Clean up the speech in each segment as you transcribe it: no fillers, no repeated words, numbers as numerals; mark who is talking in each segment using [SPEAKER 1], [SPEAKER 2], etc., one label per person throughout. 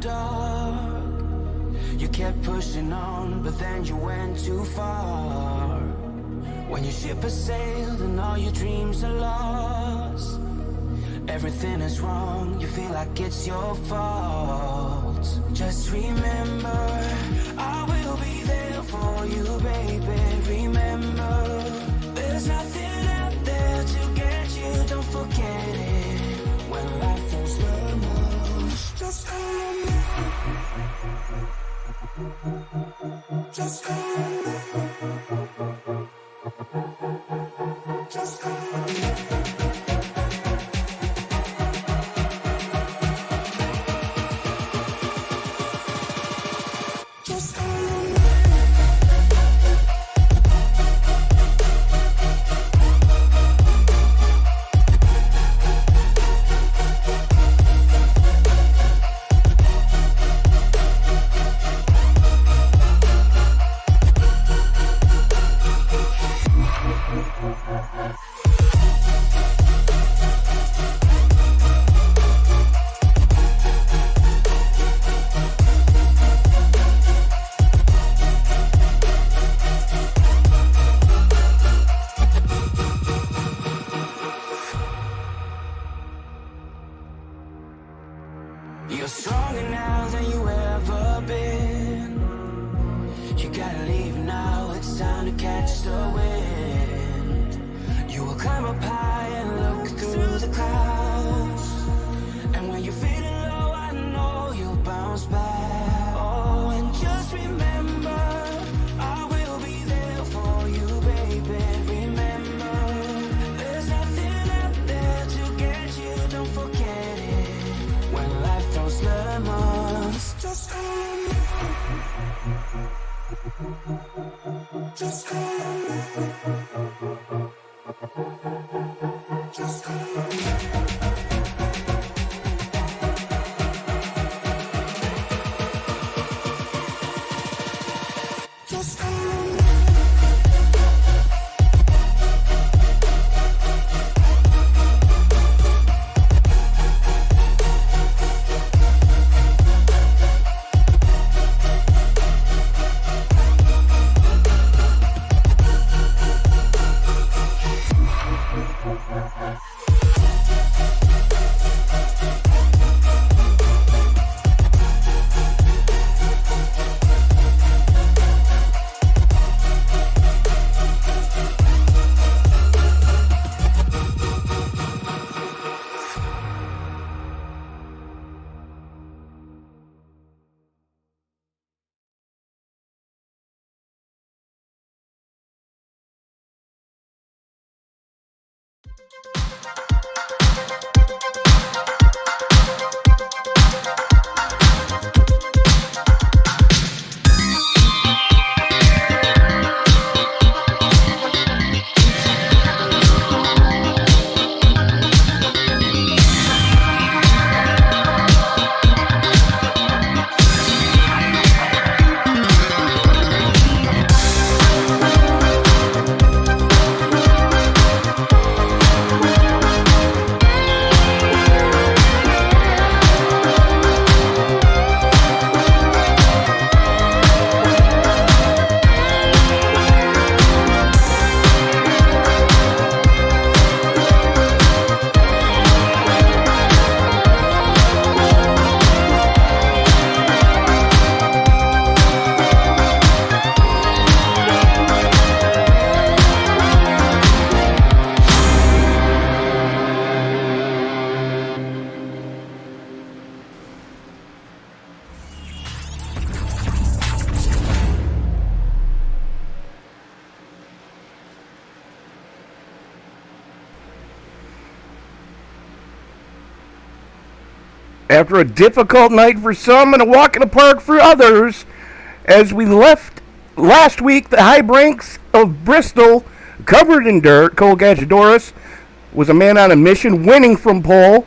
[SPEAKER 1] dark. You kept pushing on, but then you went too far. When your ship has sailed and all your dreams are lost, everything is wrong, you feel like it's your fault. Just remember, I will be there for you, baby. Remember, there's nothing out there to get you, don't forget it. When life throws lemons, just call on me. Just call on me. Just call on me. You're stronger now than you ever been. You gotta leave now, it's time to catch the wind. You will climb up high and look through the clouds. And when you're feeling low, I know you'll bounce back. Oh, and just remember, I will be there for you, baby. Remember, there's nothing out there to get you, don't forget it. When life throws lemons, just call on me. Just call on me. Just call on me. Just call on me.
[SPEAKER 2] After a difficult night for some and a walk in the park for others, as we left last week, the high ranks of Bristol, covered in dirt, Cole Gajdorus was a man on a mission, winning from pole,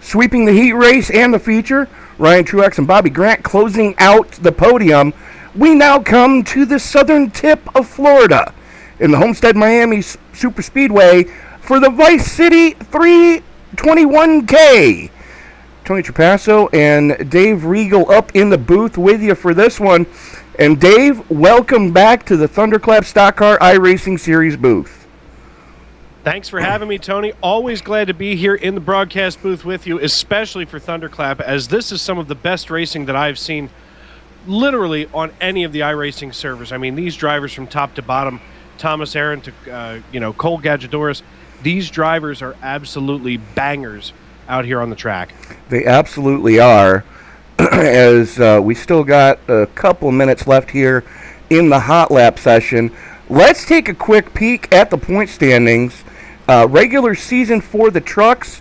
[SPEAKER 2] sweeping the heat race and the feature. Ryan Truex and Bobby Grant closing out the podium. We now come to the southern tip of Florida in the Homestead-Miami Super Speedway for the Vice City 321K. Tony Trapasso and Dave Regal up in the booth with you for this one. And Dave, welcome back to the ThunderClap Stock Car iRacing Series booth.
[SPEAKER 3] Thanks for having me, Tony. Always glad to be here in the broadcast booth with you, especially for ThunderClap, as this is some of the best racing that I've seen literally on any of the iRacing servers. I mean, these drivers from top to bottom, Thomas Aaron to Cole Gajdorus, these drivers are absolutely bangers out here on the track.
[SPEAKER 2] They absolutely are. As we still got a couple minutes left here in the hot lap session, let's take a quick peek at the point standings. Regular season for the trucks,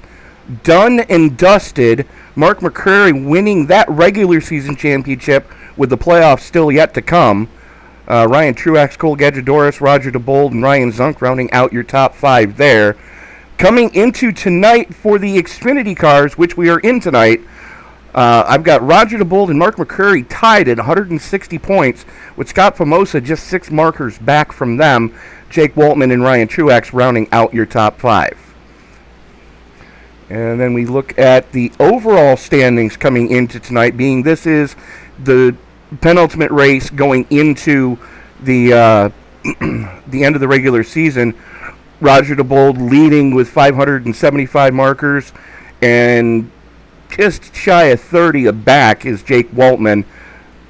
[SPEAKER 2] done and dusted. Mark McCrary winning that regular season championship with the playoffs still yet to come. Ryan Truex, Cole Gajdorus, Roger Diebold, and Ryan Zunk rounding out your top 5 there. Coming into tonight for the Xfinity cars, which we are in tonight, I've got Roger Diebold and Mark McCrary tied at 160 points, with Scott Famosa just 6 markers back from them. Jake Waltman and Ryan Truex rounding out your top 5. And then we look at the overall standings coming into tonight, being this is the penultimate race going into the the end of the regular season. Roger Diebold leading with 575 markers, and just shy of 30 back is Jake Waltman,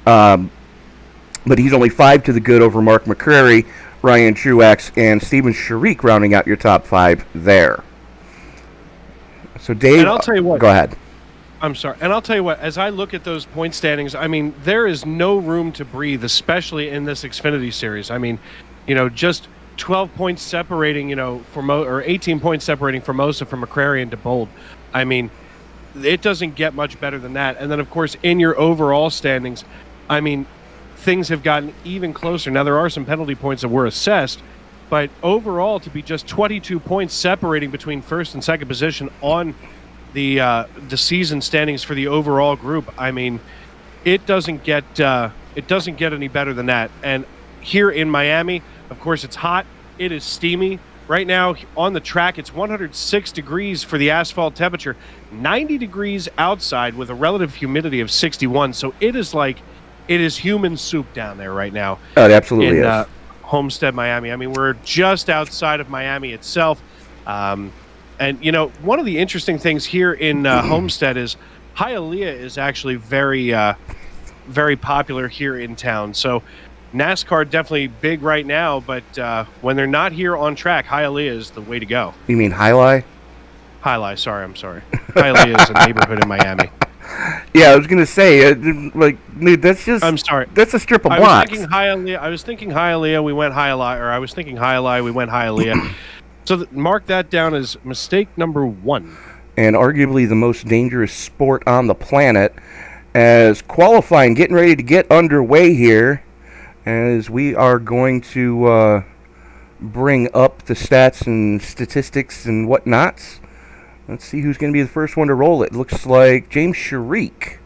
[SPEAKER 2] but he's only 5 to the good over Mark McCrary, Ryan Truex, and Steven Sharik rounding out your top 5 there. So Dave,
[SPEAKER 3] and I'll tell you what,
[SPEAKER 2] go ahead.
[SPEAKER 3] I'm sorry. And I'll tell you what, as I look at those point standings, I mean, there is no room to breathe, especially in this Xfinity series. I mean, just 12 points separating, or 18 points separating Formosa from McCrary and Diebold. I mean, it doesn't get much better than that. And then, of course, in your overall standings, I mean, things have gotten even closer. Now, there are some penalty points that were assessed, but overall, to be just 22 points separating between first and second position on the season standings for the overall group, I mean, it doesn't get any better than that. And here in Miami, of course, it's hot. It is steamy. Right now on the track, it's 106 degrees for the asphalt temperature, 90 degrees outside with a relative humidity of 61. So it is human soup down there right now.
[SPEAKER 2] Oh, it absolutely is.
[SPEAKER 3] Homestead-Miami. I mean, we're just outside of Miami itself. And, one of the interesting things here in Homestead is Hialeah is actually very, very popular here in town. So NASCAR definitely big right now, but when they're not here on track, Hialeah is the way to go.
[SPEAKER 2] You mean Hialeah?
[SPEAKER 3] I'm sorry. Hialeah is a neighborhood in Miami.
[SPEAKER 2] Yeah, I was going to say, dude, that's just...
[SPEAKER 3] I'm sorry.
[SPEAKER 2] That's a strip of blocks.
[SPEAKER 3] I was thinking Hialeah, we went Hialeah, or I was thinking Hialeah, we went Hialeah. So mark that down as mistake number 1.
[SPEAKER 2] And arguably the most dangerous sport on the planet, as qualifying, getting ready to get underway here, as we are going to bring up the stats and statistics and whatnots. Let's see who's going to be the first one to roll it. Looks like James Sharik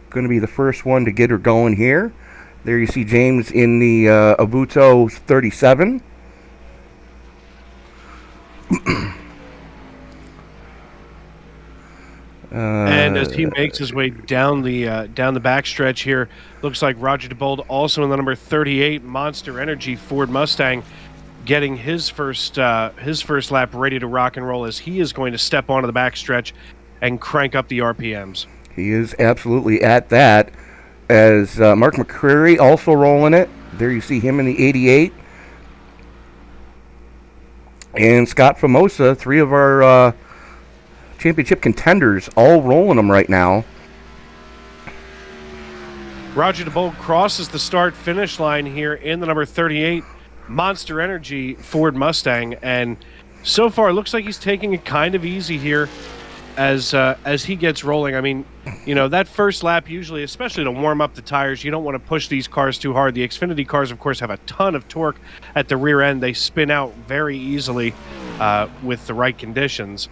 [SPEAKER 2] going to be the first one to get her going here. There you see James in the Avuto 37.
[SPEAKER 3] And as he makes his way down the backstretch here, looks like Roger Diebold also in the number 38 Monster Energy Ford Mustang, getting his first lap ready to rock and roll, as he is going to step onto the backstretch and crank up the RPMs.
[SPEAKER 2] He is absolutely at that, as Mark McCrary also rolling it. There you see him in the 88. And Scott Famosa, 3 of our championship contenders, all rolling them right now.
[SPEAKER 3] Roger Diebold crosses the start-finish line here in the number 38 Monster Energy Ford Mustang, and so far it looks like he's taking it kind of easy here as he gets rolling. I mean, that first lap usually, especially to warm up the tires, you don't want to push these cars too hard. The Xfinity cars, of course, have a ton of torque at the rear end. They spin out very easily with the right conditions.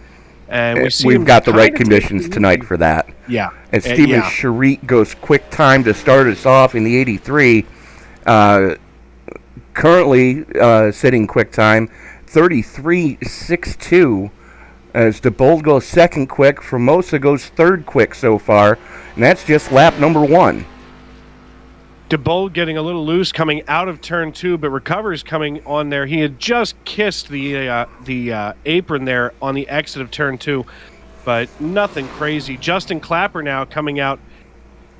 [SPEAKER 3] And
[SPEAKER 2] we've got the right conditions tonight for that.
[SPEAKER 3] Yeah.
[SPEAKER 2] And Steven Sharik goes quick time to start us off in the 83. Currently sitting quick time, 33.62 As Diebold goes second quick, Formosa goes third quick so far, and that's just lap number 1.
[SPEAKER 3] Diebold getting a little loose coming out of turn 2, but recovers coming on there. He had just kissed the apron there on the exit of turn 2, but nothing crazy. Justin Clapper now coming out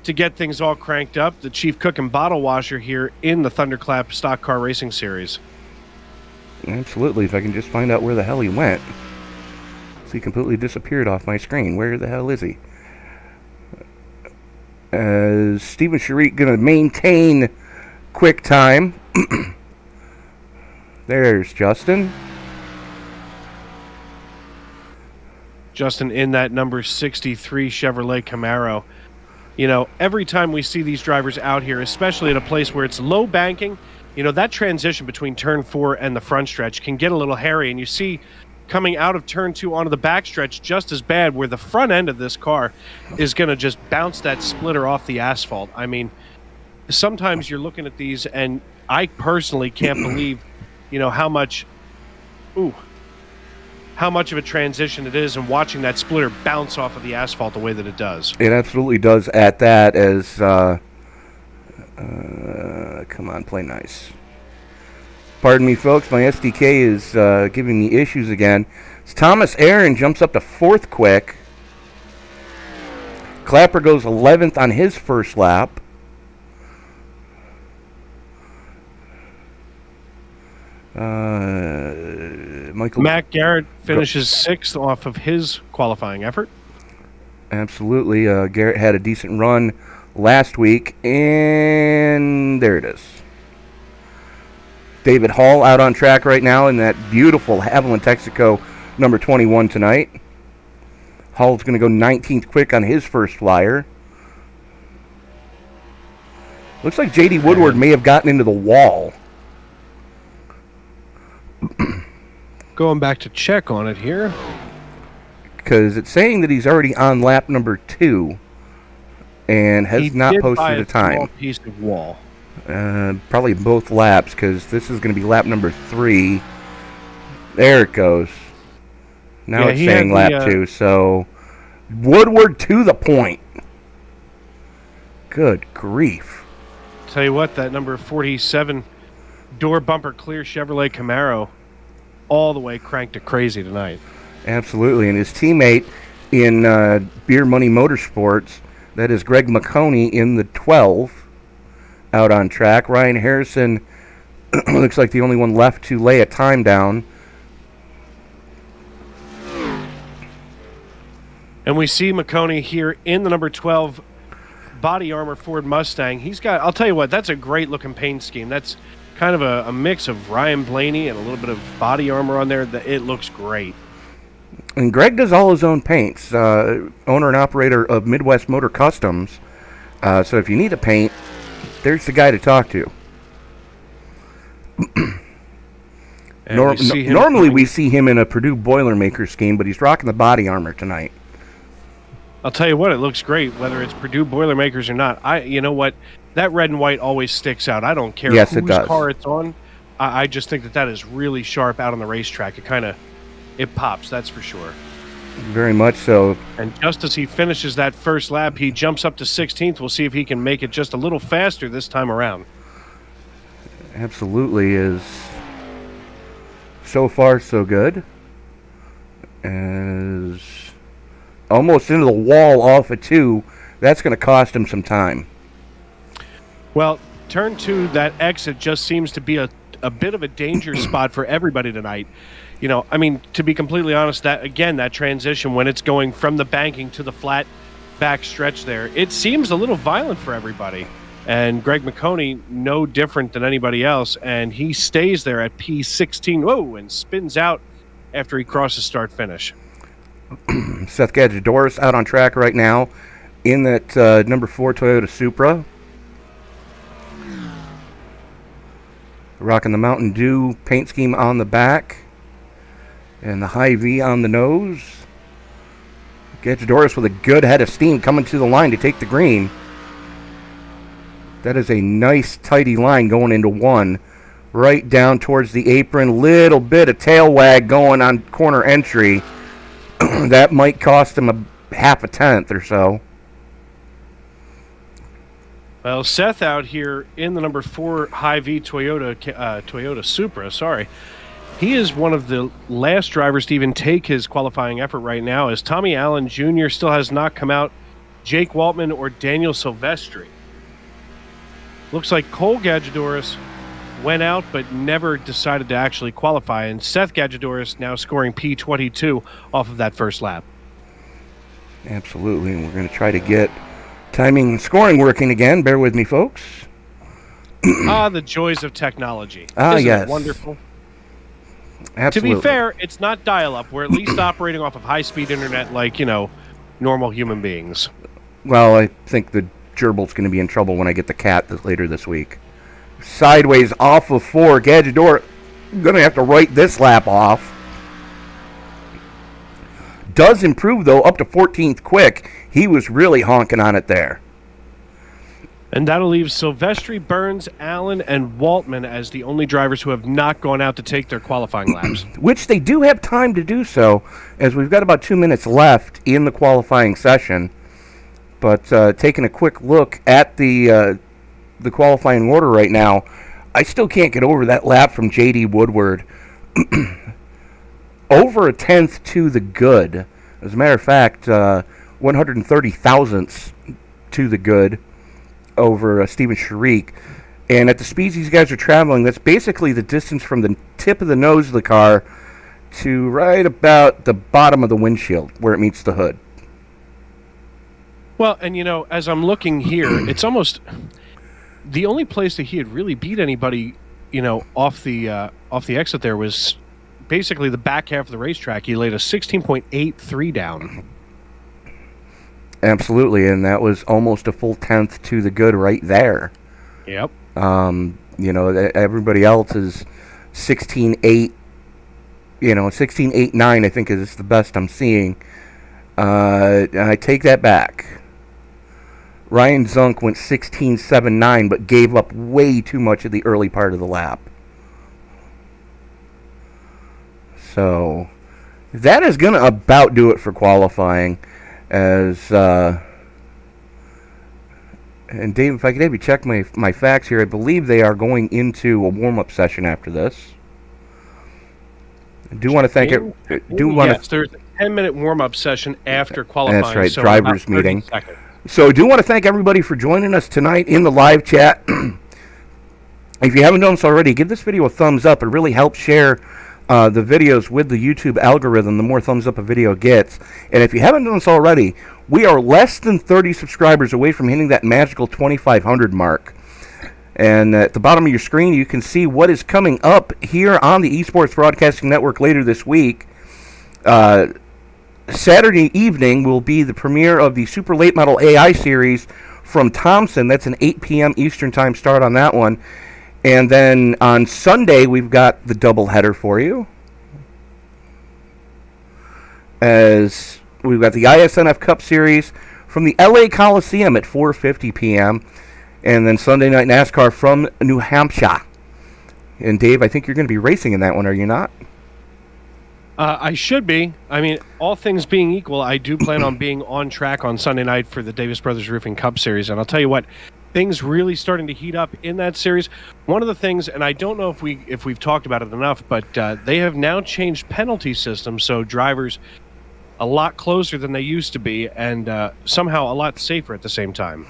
[SPEAKER 3] to get things all cranked up. The chief cook and bottle washer here in the ThunderClap Stock Car Racing Series.
[SPEAKER 2] Absolutely. If I can just find out where the hell he went. So he completely disappeared off my screen. Where the hell is he? Steven Sharik going to maintain quick time. There's Justin.
[SPEAKER 3] Justin in that number 63 Chevrolet Camaro. You know, every time we see these drivers out here, especially at a place where it's low banking, you know, that transition between turn 4 and the front stretch can get a little hairy. And you see coming out of turn 2 onto the back stretch just as bad, where the front end of this car is going to just bounce that splitter off the asphalt. I mean, sometimes you're looking at these, and I personally can't believe, you know, how much of a transition it is, and watching that splitter bounce off of the asphalt the way that it does.
[SPEAKER 2] It absolutely does at that, as come on, play nice. Pardon me, folks. My SDK is giving me issues again. As Thomas Aaron jumps up to 4th quick. Clapper goes 11th on his first lap.
[SPEAKER 3] Matt Garrett finishes 6th off of his qualifying effort.
[SPEAKER 2] Absolutely. Garrett had a decent run last week, and there it is. David Hall out on track right now in that beautiful Haviland Texaco number 21 tonight. Hall's going to go 19th quick on his first flyer. Looks like J.D. Woodward may have gotten into the wall.
[SPEAKER 3] Going back to check on it here.
[SPEAKER 2] Because it's saying that he's already on lap number 2 and has not posted a time.
[SPEAKER 3] Small piece of wall.
[SPEAKER 2] Probably both laps, because this is going to be lap number 3. There it goes. Now it's saying lap 2. So Woodward to the point. Good grief.
[SPEAKER 3] Tell you what, that number 47 door bumper clear Chevrolet Camaro all the way cranked to crazy tonight.
[SPEAKER 2] Absolutely. And his teammate in Beer Money Motorsports, that is Greg Mcconey in the 12, out on track. Ryan Harrison looks like the only one left to lay a time down.
[SPEAKER 3] And we see Mcconey here in the number 12 body armor Ford Mustang. He's got, I'll tell you what, that's a great looking paint scheme. That's kind of a mix of Ryan Blaney and a little bit of body armor on there. It looks great.
[SPEAKER 2] And Greg does all his own paints, owner and operator of Midwest Motor Customs. So if you need a paint, there's the guy to talk to. Normally we see him in a Purdue Boilermaker scheme, but he's rocking the body armor tonight.
[SPEAKER 3] I'll tell you what, it looks great, whether it's Purdue Boilermakers or not. You know what? That red and white always sticks out. I don't care whose car it's on. I just think that is really sharp out on the racetrack. It pops, that's for sure.
[SPEAKER 2] Very much so.
[SPEAKER 3] And just as he finishes that first lap, he jumps up to 16th. We'll see if he can make it just a little faster this time around.
[SPEAKER 2] Absolutely is. So far, so good. As almost into the wall off of 2. That's going to cost him some time.
[SPEAKER 3] Well, turn 2, that exit just seems to be a bit of a danger spot for everybody tonight. You know, I mean, to be completely honest, that transition when it's going from the banking to the flat back stretch there, it seems a little violent for everybody. And Greg Mcconey, no different than anybody else, and he stays there at P16, and spins out after he crosses start-finish.
[SPEAKER 2] Seth Gajdorus out on track right now in that number 4 Toyota Supra. Rocking the Mountain Dew paint scheme on the back. And the high V on the nose. Gajdorus with a good head of steam coming to the line to take the green. That is a nice, tidy line going into 1. Right down towards the apron. Little bit of tail wag going on corner entry. that might cost him a half a tenth or so.
[SPEAKER 3] Well, Seth out here in the number 4 Hy-Vee Toyota Supra, sorry. He is one of the last drivers to even take his qualifying effort right now, as Tommy Allen Jr. still has not come out, Jake Waltman or Daniel Silvestri. Looks like Cole Gajdorus went out but never decided to actually qualify, and Seth Gajdorus now scoring P22 off of that first lap.
[SPEAKER 2] Absolutely, and we're going to try to get timing and scoring working again. Bear with me, folks.
[SPEAKER 3] The joys of technology. Isn't
[SPEAKER 2] yes.
[SPEAKER 3] it wonderful?
[SPEAKER 2] Absolutely.
[SPEAKER 3] To be fair, it's not dial-up. We're at least operating off of high-speed internet like, normal human beings.
[SPEAKER 2] Well, I think the gerbil's going to be in trouble when I get the cat later this week. Sideways off of 4. Gajdorus going to have to write this lap off. Does improve, though, up to 14th quick. He was really honking on it there.
[SPEAKER 3] And that'll leave Silvestri, Burns, Allen, and Waltman as the only drivers who have not gone out to take their qualifying laps.
[SPEAKER 2] Which they do have time to do so, as we've got about 2 minutes left in the qualifying session. But taking a quick look at the qualifying order right now, I still can't get over that lap from J.D. Woodward. Over a tenth to the good. As a matter of fact, 130 thousandths to the good over Steven Sharik. And at the speeds these guys are traveling, that's basically the distance from the tip of the nose of the car to right about the bottom of the windshield where it meets the hood.
[SPEAKER 3] Well, and as I'm looking here, it's almost the only place that he had really beat anybody, off the exit there was basically the back half of the racetrack. He laid a 16.83 down.
[SPEAKER 2] Absolutely, and that was almost a full tenth to the good right there.
[SPEAKER 3] Yep.
[SPEAKER 2] Everybody else is 16.8, 16.89 I think is the best I'm seeing. I take that back. Ryan Zunk went 16.79 but gave up way too much of the early part of the lap. So that is going to about do it for qualifying. And Dave, if I could have you check my facts here, I believe they are going into a warm-up session after this. I do want to thank it.
[SPEAKER 3] Yes, there's a 10-minute warm-up session after qualifying.
[SPEAKER 2] That's right,
[SPEAKER 3] so
[SPEAKER 2] drivers meeting.
[SPEAKER 3] Seconds.
[SPEAKER 2] So I do want to thank everybody for joining us tonight in the live chat. If you haven't done so already, give this video a thumbs up. It really helps share the videos with the YouTube algorithm. The more thumbs up a video gets. And if you haven't done so already, we are less than 30 subscribers away from hitting that magical 2,500 mark. And at the bottom of your screen, you can see what is coming up here on the Esports Broadcasting Network later this week. Saturday evening will be the premiere of the Super Late Model AI series from Thompson. That's an 8 p.m. Eastern Time start on that one. And then on Sunday, we've got the doubleheader for you. As we've got the ISNF Cup Series from the LA Coliseum at 4:50 p.m. And then Sunday Night NASCAR from New Hampshire. And Dave, I think you're going to be racing in that one, are you not?
[SPEAKER 3] I should be. I mean, all things being equal, I do plan on being on track on Sunday night for the Davis Brothers Roofing Cup Series. And I'll tell you what, things really starting to heat up in that series. One of the things, and I don't know if we've talked about it enough, but they have now changed penalty systems, so drivers a lot closer than they used to be, and somehow a lot safer at the same time.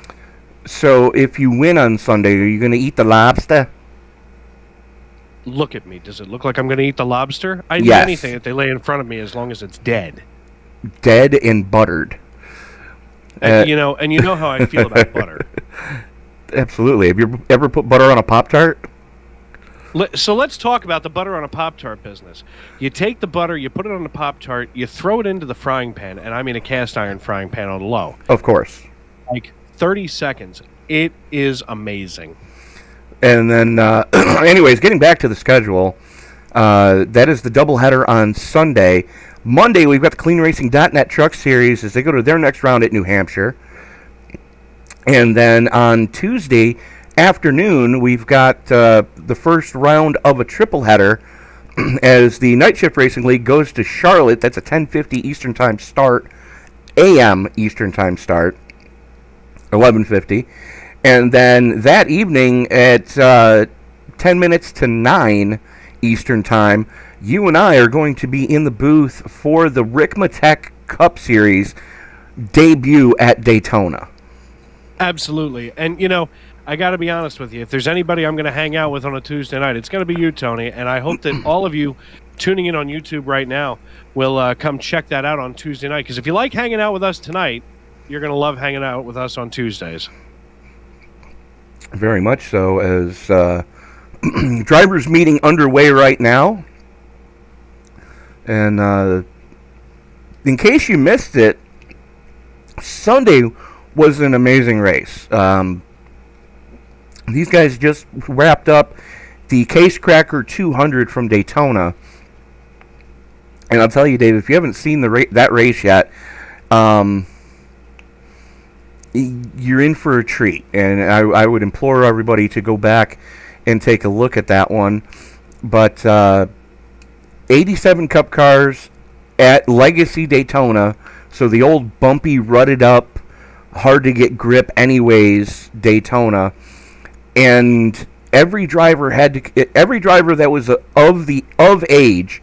[SPEAKER 2] So if you win on Sunday, are you going to eat the lobster?
[SPEAKER 3] Look at me. Does it look like I'm going to eat the lobster? I eat
[SPEAKER 2] Yes.
[SPEAKER 3] anything that they lay in front of me as long as it's dead.
[SPEAKER 2] Dead and buttered.
[SPEAKER 3] And you know how I feel about butter.
[SPEAKER 2] Absolutely. Have you ever put butter on a Pop-Tart?
[SPEAKER 3] So let's talk about the butter on a Pop-Tart business. You take the butter, you put it on the Pop-Tart, you throw it into the frying pan, and I mean a cast iron frying pan on low.
[SPEAKER 2] Of course.
[SPEAKER 3] Like 30 seconds. It is amazing.
[SPEAKER 2] And then, anyways, getting back to the schedule, that is the doubleheader on Sunday. Monday, we've got the CleanRacing.net Truck Series as they go to their next round at New Hampshire. And then on Tuesday afternoon, we've got the first round of a triple header as the Night Shift Racing League goes to Charlotte. That's a 10:50 Eastern Time start, a.m. Eastern Time start, 11:50. And then that evening at 10 minutes to 9 Eastern Time, you and I are going to be in the booth for the Rick Mattek Cup Series debut at Daytona.
[SPEAKER 3] Absolutely. And, I got to be honest with you. If there's anybody I'm going to hang out with on a Tuesday night, it's going to be you, Tony. And I hope that all of you tuning in on YouTube right now will come check that out on Tuesday night. Because if you like hanging out with us tonight, you're going to love hanging out with us on Tuesdays.
[SPEAKER 2] Very much so. As drivers meeting underway right now. And in case you missed it, Sunday was an amazing race. These guys just wrapped up the Case Cracker 200 from Daytona. And I'll tell you, Dave, if you haven't seen that race yet, you're in for a treat. And I would implore everybody to go back and take a look at that one. But 87 Cup cars at Legacy Daytona, so the old bumpy, rutted up, hard to get grip anyways Daytona, and every driver that was of age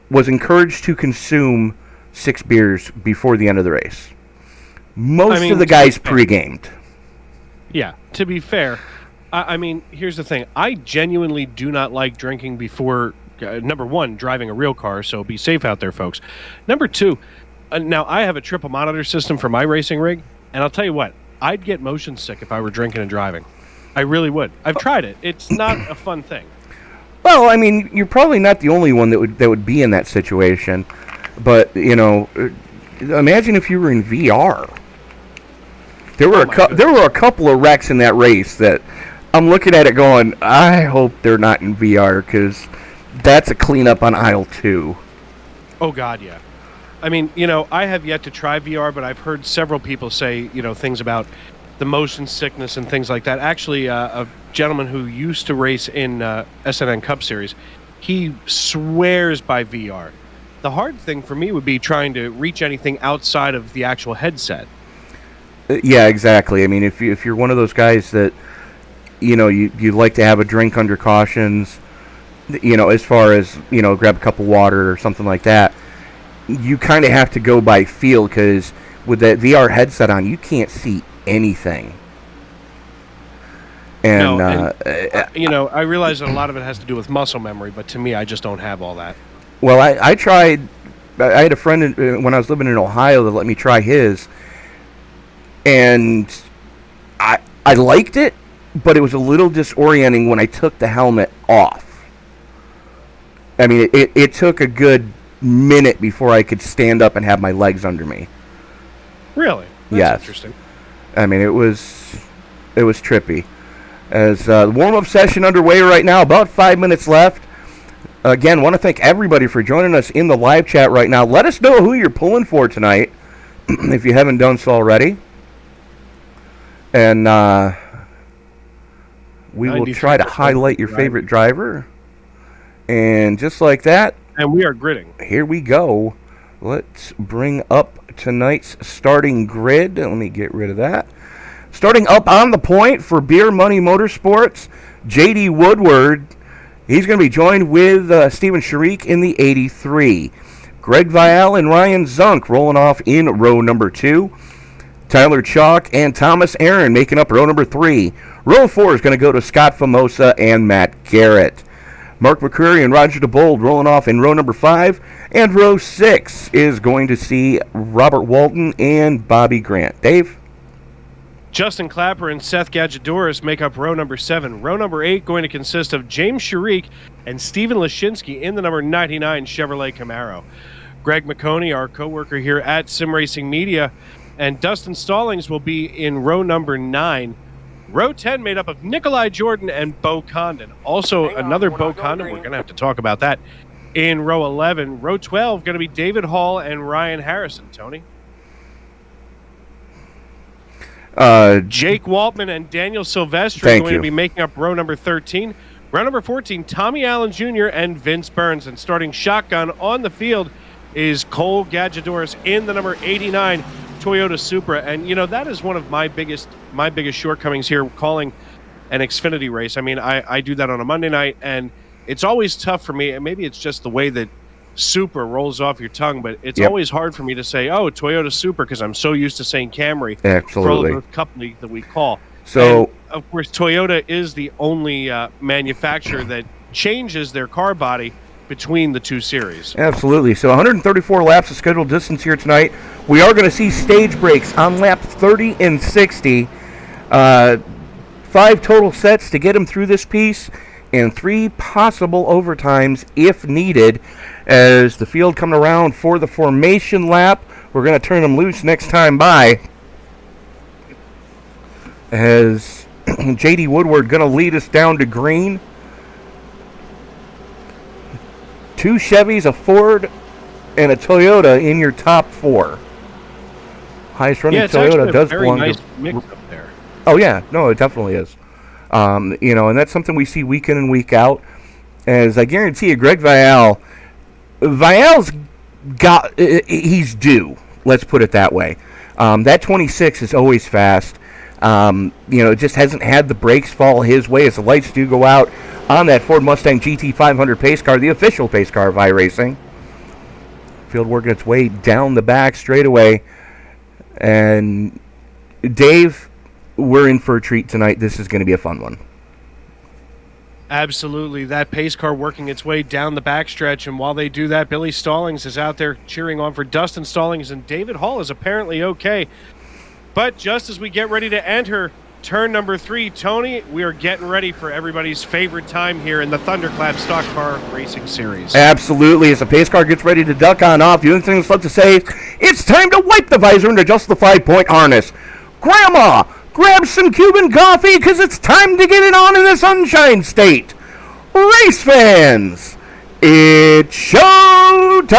[SPEAKER 2] was encouraged to consume 6 beers before the end of the race. Most of the guys pre-gamed.
[SPEAKER 3] Yeah, to be fair, here's the thing. I genuinely do not like drinking before, number one, driving a real car, so be safe out there, folks. Number two, now I have a triple monitor system for my racing rig, and I'll tell you what, I'd get motion sick if I were drinking and driving. I really would. I've tried it. It's not a fun thing.
[SPEAKER 2] Well, you're probably not the only one that would be in that situation, but, imagine if you were in VR. There were a couple of wrecks in that race that I'm looking at it going, I hope they're not in VR, because that's a cleanup on aisle 2.
[SPEAKER 3] Oh, God, yeah. I have yet to try VR, but I've heard several people say, things about the motion sickness and things like that. Actually, a gentleman who used to race in SNN Cup Series, he swears by VR. The hard thing for me would be trying to reach anything outside of the actual headset.
[SPEAKER 2] Yeah, exactly. If you're one of those guys that, you like to have a drink under cautions, as far as, grab a cup of water or something like that, you kind of have to go by feel, because with that VR headset on, you can't see anything. And,
[SPEAKER 3] I realize that a lot of it has to do with muscle memory, but to me, I just don't have all that. Well,
[SPEAKER 2] I tried. I had a friend when I was living in Ohio that let me try his, and I liked it, but it was a little disorienting when I took the helmet off. It took a good minute before I could stand up and have my legs under me.
[SPEAKER 3] Really? That's interesting.
[SPEAKER 2] It was trippy. As the warm-up session underway right now, about 5 minutes left. Again, want to thank everybody for joining us in the live chat right now. Let us know who you're pulling for tonight, if you haven't done so already. And we will try to highlight your favorite driver. And just like that.
[SPEAKER 3] And we are gridding.
[SPEAKER 2] Here we go. Let's bring up tonight's starting grid. Let me get rid of that. Starting up on the point for Beer Money Motorsports, J.D. Woodward. He's going to be joined with Steven Sharik in the 83. Greg Vial and Ryan Zunk rolling off in row number 2. Tyler Chalk and Thomas Aaron making up row number 3. Row 4 is going to go to Scott Famosa and Matt Garrett. Mark McCreary and Roger Diebold rolling off in row number 5. And row 6 is going to see Robert Walton and Bobby Grant. Dave?
[SPEAKER 3] Justin Clapper and Seth Gajdorus make up row number 7. Row number 8 going to consist of James Sharik and Steven Lashinsky in the number 99 Chevrolet Camaro. Greg Mcconey, our co-worker here at Sim Racing Media, and Dustin Stallings will be in row number 9. Row 10 made up of Nikolai Jordan and Bo Condon. Also, another Bo Condon, we're going to have to talk about that, in row 11. Row 12 going to be David Hall and Ryan Harrison. Tony? Jake Waltman and Daniel Silvestri are going to be making up row number 13. Round number 14, Tommy Allen Jr. and Vince Burns. And starting shotgun on the field is Cole Gajdorus in the number 89 Toyota Supra. And, that is one of my biggest shortcomings here calling an Xfinity race. I mean, I do that on a Monday night, and it's always tough for me. And maybe it's just the way that Supra rolls off your tongue, but it's always hard for me to say, oh, Toyota Supra, because I'm so used to saying Camry.
[SPEAKER 2] Absolutely.
[SPEAKER 3] For all of the company that we call.
[SPEAKER 2] So,
[SPEAKER 3] and of course, Toyota is the only manufacturer that changes their car body between the two series.
[SPEAKER 2] Absolutely. So 134 laps of scheduled distance here tonight. We are going to see stage breaks on lap 30 and 60. 5 total sets to get them through this piece, and 3 possible overtimes if needed. As the field coming around for the formation lap, we're going to turn them loose next time by. As J.D. Woodward going to lead us down to green. 2 Chevys, a Ford, and a Toyota in your top 4. Highest running Toyota does belong
[SPEAKER 3] nice
[SPEAKER 2] to.
[SPEAKER 3] Mix up there.
[SPEAKER 2] Oh yeah, no, it definitely is. And that's something we see week in and week out. As I guarantee you, Greg Vial's he's due. Let's put it that way. That 26 is always fast. It just hasn't had the brakes fall his way as the lights do go out on that Ford Mustang GT 500 pace car, the official pace car of iRacing. Field working its way down the back straightaway. And Dave, we're in for a treat tonight. This is going to be a fun one.
[SPEAKER 3] Absolutely. That pace car working its way down the backstretch. And while they do that, Billy Stallings is out there cheering on for Dustin Stallings. And David Hall is apparently okay. But just as we get ready to enter turn number 3, Tony, we are getting ready for everybody's favorite time here in the ThunderClap Stock Car Racing Series.
[SPEAKER 2] Absolutely. As the pace car gets ready to duck on off, the only thing that's left to say is it's time to wipe the visor and adjust the 5-point harness. Grandma, grab some Cuban coffee because it's time to get it on in the Sunshine State. Race fans, it's showtime!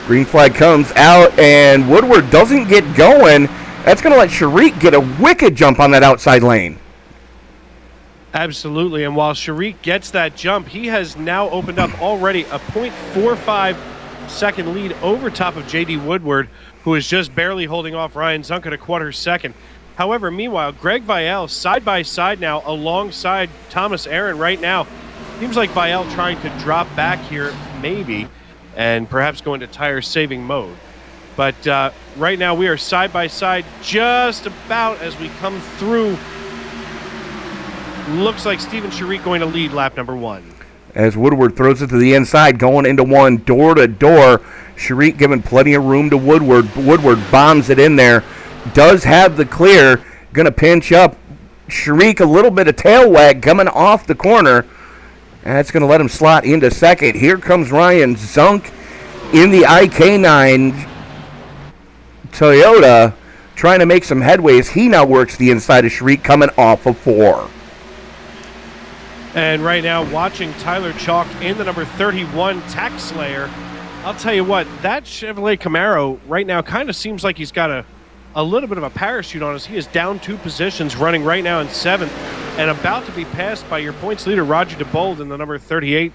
[SPEAKER 2] Green flag comes out, and Woodward doesn't get going. That's going to let Sharik get a wicked jump on that outside lane.
[SPEAKER 3] Absolutely, and while Sharik gets that jump, he has now opened up already a 0.45 second lead over top of J.D. Woodward, who is just barely holding off Ryan Zunk at a quarter second. However, meanwhile, Greg Vial side by side now alongside Thomas Aaron right now. Seems like Vial trying to drop back here, maybe, and perhaps go into tire-saving mode. But right now we are side by side just about as we come through. Looks like Steven Sharik going to lead lap number 1.
[SPEAKER 2] As Woodward throws it to the inside, going into one, door to door. Sharik giving plenty of room to Woodward. Woodward bombs it in there. Does have the clear. Going to pinch up. Sharik a little bit of tail wag coming off the corner. That's going to let him slot into second. Here comes Ryan Zunk in the IK9 Toyota, trying to make some headway as he now works the inside of Sharik coming off of 4.
[SPEAKER 3] And right now, watching Tyler Chalk in the number 31 Tax Slayer. I'll tell you what, that Chevrolet Camaro right now kind of seems like he's got a little bit of a parachute on us. He is down 2 positions, running right now in 7th, and about to be passed by your points leader, Roger Diebold, in the number 38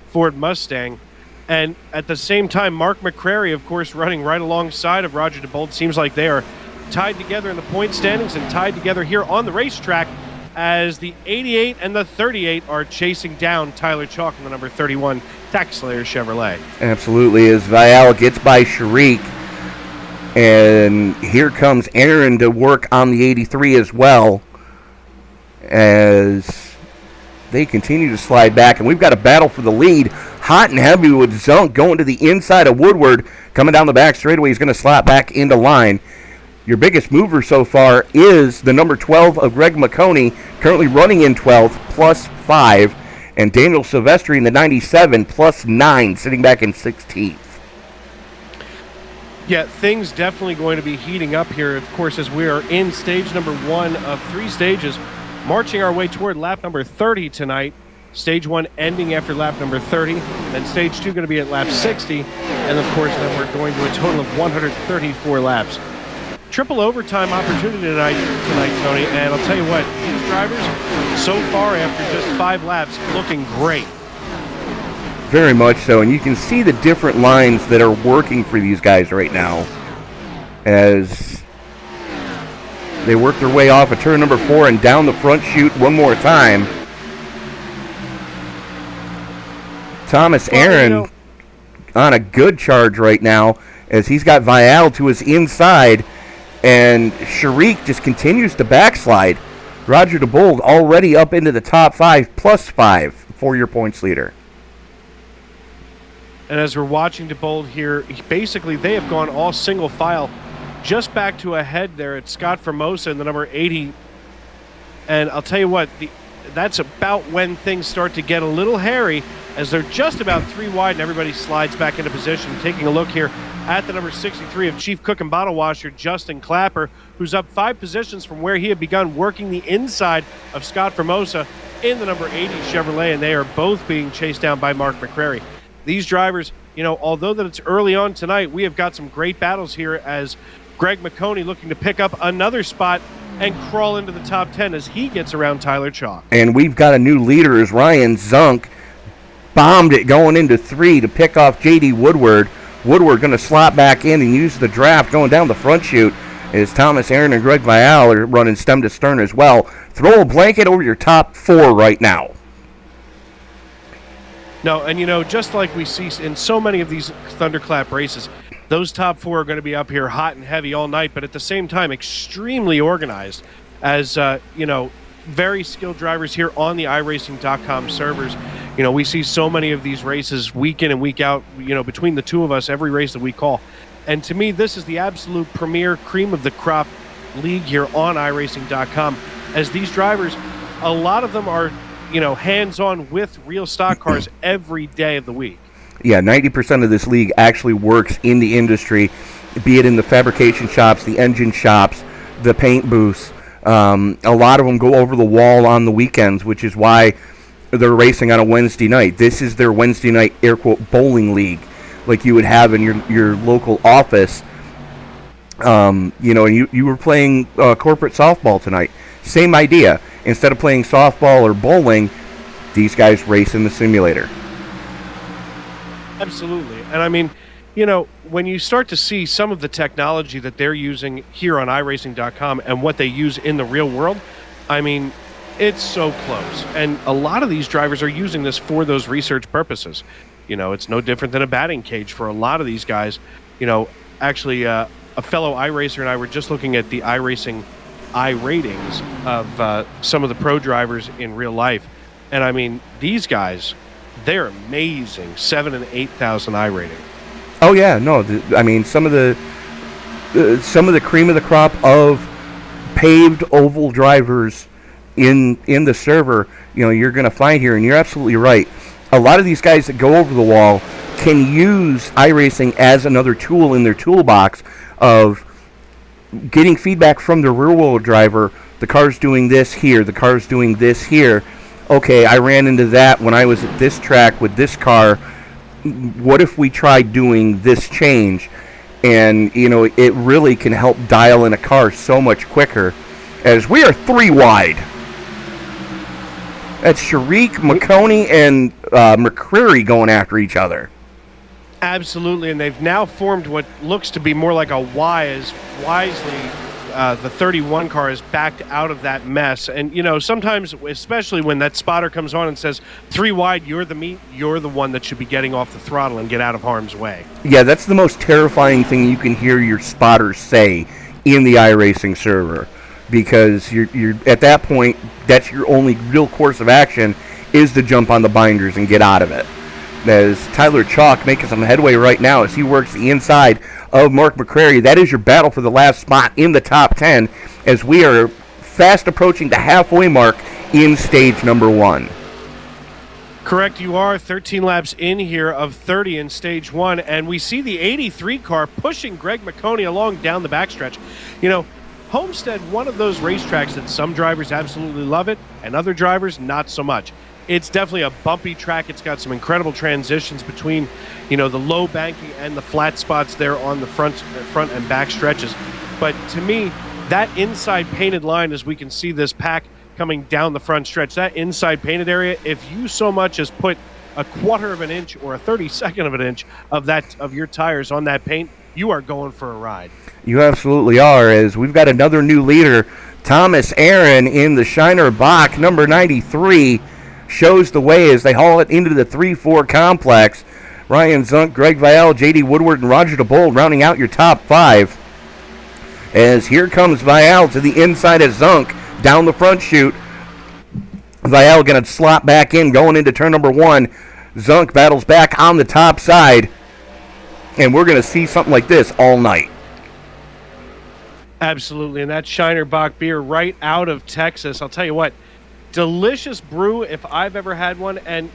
[SPEAKER 3] Ford Mustang. And at the same time, Mark McCrary, of course, running right alongside of Roger Diebold. Seems like they are tied together in the point standings and tied together here on the racetrack as the 88 and the 38 are chasing down Tyler Chalk in the number 31 Tax Slayer Chevrolet.
[SPEAKER 2] Absolutely, as Vial gets by Sharik. And here comes Aaron to work on the 83 as well, as they continue to slide back. And we've got a battle for the lead. Hot and heavy with Zunk going to the inside of Woodward. Coming down the back straightaway, he's going to slap back into line. Your biggest mover so far is the number 12 of Greg Mcconey, currently running in 12th, plus 5. And Daniel Silvestri in the 97, plus 9, sitting back in 16th.
[SPEAKER 3] Yeah, things definitely going to be heating up here, of course, as we are in stage number 1 of 3 stages, marching our way toward lap number 30 tonight. Stage 1 ending after lap number 30, then stage 2 going to be at lap 60, and of course then we're going to a total of 134 laps. triple overtime opportunity tonight, Tony. And I'll tell you what, these drivers, so far after just 5 laps, looking great.
[SPEAKER 2] Very much so, and you can see the different lines that are working for these guys right now as they work their way off of turn number 4 and down the front chute one more time. Thomas Aaron on a good charge right now as he's got Vial to his inside, and Sharik just continues to backslide. Roger Diebold already up into the top 5, +5 for your points leader.
[SPEAKER 3] And as we're watching Diebold here, basically they have gone all single file, just back to ahead there at Scott Formosa in the number 80. And I'll tell you what, that's about when things start to get a little hairy, as they're just about 3 wide and everybody slides back into position. Taking a look here at the number 63 of Chief Cook and Bottle Washer, Justin Clapper, who's up 5 positions from where he had begun working the inside of Scott Formosa in the number 80 Chevrolet, and they are both being chased down by Mark McCrary. These drivers, although that it's early on tonight, we have got some great battles here as Greg Mcconey looking to pick up another spot and crawl into the top 10 as he gets around Tyler Chalk.
[SPEAKER 2] And we've got a new leader as Ryan Zunk bombed it going into 3 to pick off J.D. Woodward. Woodward going to slot back in and use the draft going down the front chute as Thomas Aaron and Greg Vial are running stem to stern as well. Throw a blanket over your top 4 right now.
[SPEAKER 3] No, and just like we see in so many of these ThunderClap races, those top 4 are going to be up here hot and heavy all night, but at the same time, extremely organized as, very skilled drivers here on the iRacing.com servers. We see so many of these races week in and week out, between the two of us, every race that we call. And to me, this is the absolute premier cream of the crop league here on iRacing.com, as these drivers, a lot of them are hands-on with real stock cars every day of the week.
[SPEAKER 2] Yeah, 90% of this league actually works in the industry, be it in the fabrication shops, the engine shops, the paint booths. A lot of them go over the wall on the weekends, which is why they're racing on a Wednesday night. This is their Wednesday night, air quote, bowling league, like you would have in your local office. And you were playing corporate softball tonight. Same idea. Instead of playing softball or bowling, these guys race in the simulator.
[SPEAKER 3] Absolutely. And when you start to see some of the technology that they're using here on iRacing.com and what they use in the real world, it's so close. And a lot of these drivers are using this for those research purposes. It's no different than a batting cage for a lot of these guys. Actually, a fellow iRacer and I were just looking at the iRacing iRatings of some of the pro drivers in real life. And these guys, they're amazing. 7,000 and 8,000 iRating.
[SPEAKER 2] Oh yeah, no. Some of the cream of the crop of paved oval drivers in the server, you're going to find here, and you're absolutely right. A lot of these guys that go over the wall can use iRacing as another tool in their toolbox of getting feedback from the rear-wheel driver. The car's doing this here. The car's doing this here. Okay, I ran into that when I was at this track with this car. What if we tried doing this change? And, it really can help dial in a car so much quicker, as we are 3 wide. That's Sharik, Mcconey, and McCreary going after each other.
[SPEAKER 3] Absolutely, and they've now formed what looks to be more like a Y, as wisely the 31 car is backed out of that mess. And, sometimes, especially when that spotter comes on and says, 3 wide, you're the meat, you're the one that should be getting off the throttle and get out of harm's way. Yeah,
[SPEAKER 2] that's the most terrifying thing you can hear your spotters say in the iRacing server. Because you're at that point, that's your only real course of action, is to jump on the binders and get out of it. As Tyler Chalk making some headway right now as he works the inside of Mark McCrary. That is your battle for the last spot in the top 10 as we are fast approaching the halfway mark in stage number 1.
[SPEAKER 3] Correct, you are 13 laps in here of 30 in stage 1, and we see the 83 car pushing Greg Mcconey along down the backstretch. Homestead, one of those racetracks that some drivers absolutely love it and other drivers not so much. It's definitely a bumpy track. It's got some incredible transitions between, the low banking and the flat spots there on the front and back stretches. But to me, that inside painted line, as we can see this pack coming down the front stretch, that inside painted area, if you so much as put a 1/4 of an inch or a 32nd of an inch of your tires on that paint, you are going for a ride.
[SPEAKER 2] You absolutely are, as we've got another new leader. Thomas Aaron in the Shiner Bach, number 93, shows the way as they haul it into the 3-4 complex. Ryan Zunk, Greg Vial, J.D. Woodward, and Roger DeBold rounding out your top 5. As here comes Vial to the inside of Zunk, down the front chute. Vial going to slot back in, going into turn number 1. Zunk battles back on the top side, and we're going to see something like this all night.
[SPEAKER 3] Absolutely, and that Shiner Bach beer right out of Texas. I'll tell you what, delicious brew if I've ever had one. And,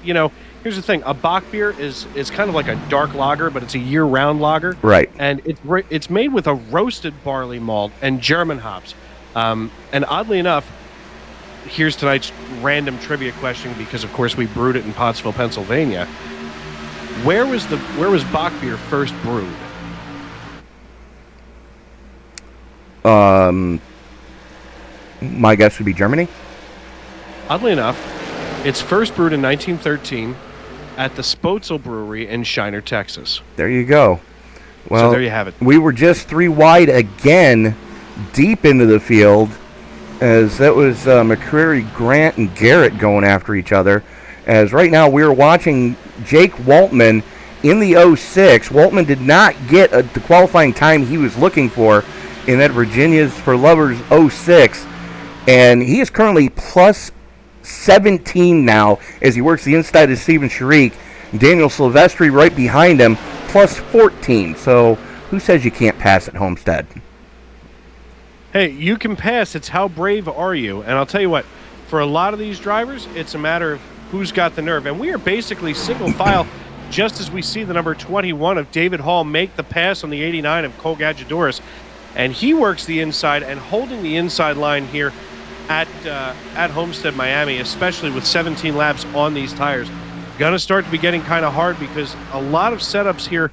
[SPEAKER 3] here's the thing. A Bach beer is kind of like a dark lager, but it's a year-round lager.
[SPEAKER 2] Right.
[SPEAKER 3] And it's made with a roasted barley malt and German hops. And oddly enough, here's tonight's random trivia question, because, of course, we brewed it in Pottsville, Pennsylvania. Where was Bach beer first brewed?
[SPEAKER 2] My guess would be Germany.
[SPEAKER 3] Oddly enough, it's first brewed in 1913 at the Spoetzel Brewery in Shiner, Texas.
[SPEAKER 2] There you go. Well,
[SPEAKER 3] so there you have it.
[SPEAKER 2] We were just 3 wide again, deep into the field, as that was McCreary, Grant, and Garrett going after each other. As right now we're watching Jake Waltman in the 06. Waltman did not get the qualifying time he was looking for in that Virginia's for Lovers 06, and he is currently plus 17 now as he works the inside of Steven Sharik. Daniel Silvestri right behind him, plus 14. So who says you can't pass at Homestead?
[SPEAKER 3] Hey, you can pass. It's how brave are you? And I'll tell you what, for a lot of these drivers, it's a matter of who's got the nerve. And we are basically single file, just as we see the number 21 of David Hall make the pass on the 89 of Cole Gajdorus. And he works the inside and holding the inside line here at Homestead-Miami, especially with 17 laps on these tires. Gonna start to be getting kind of hard, because a lot of setups here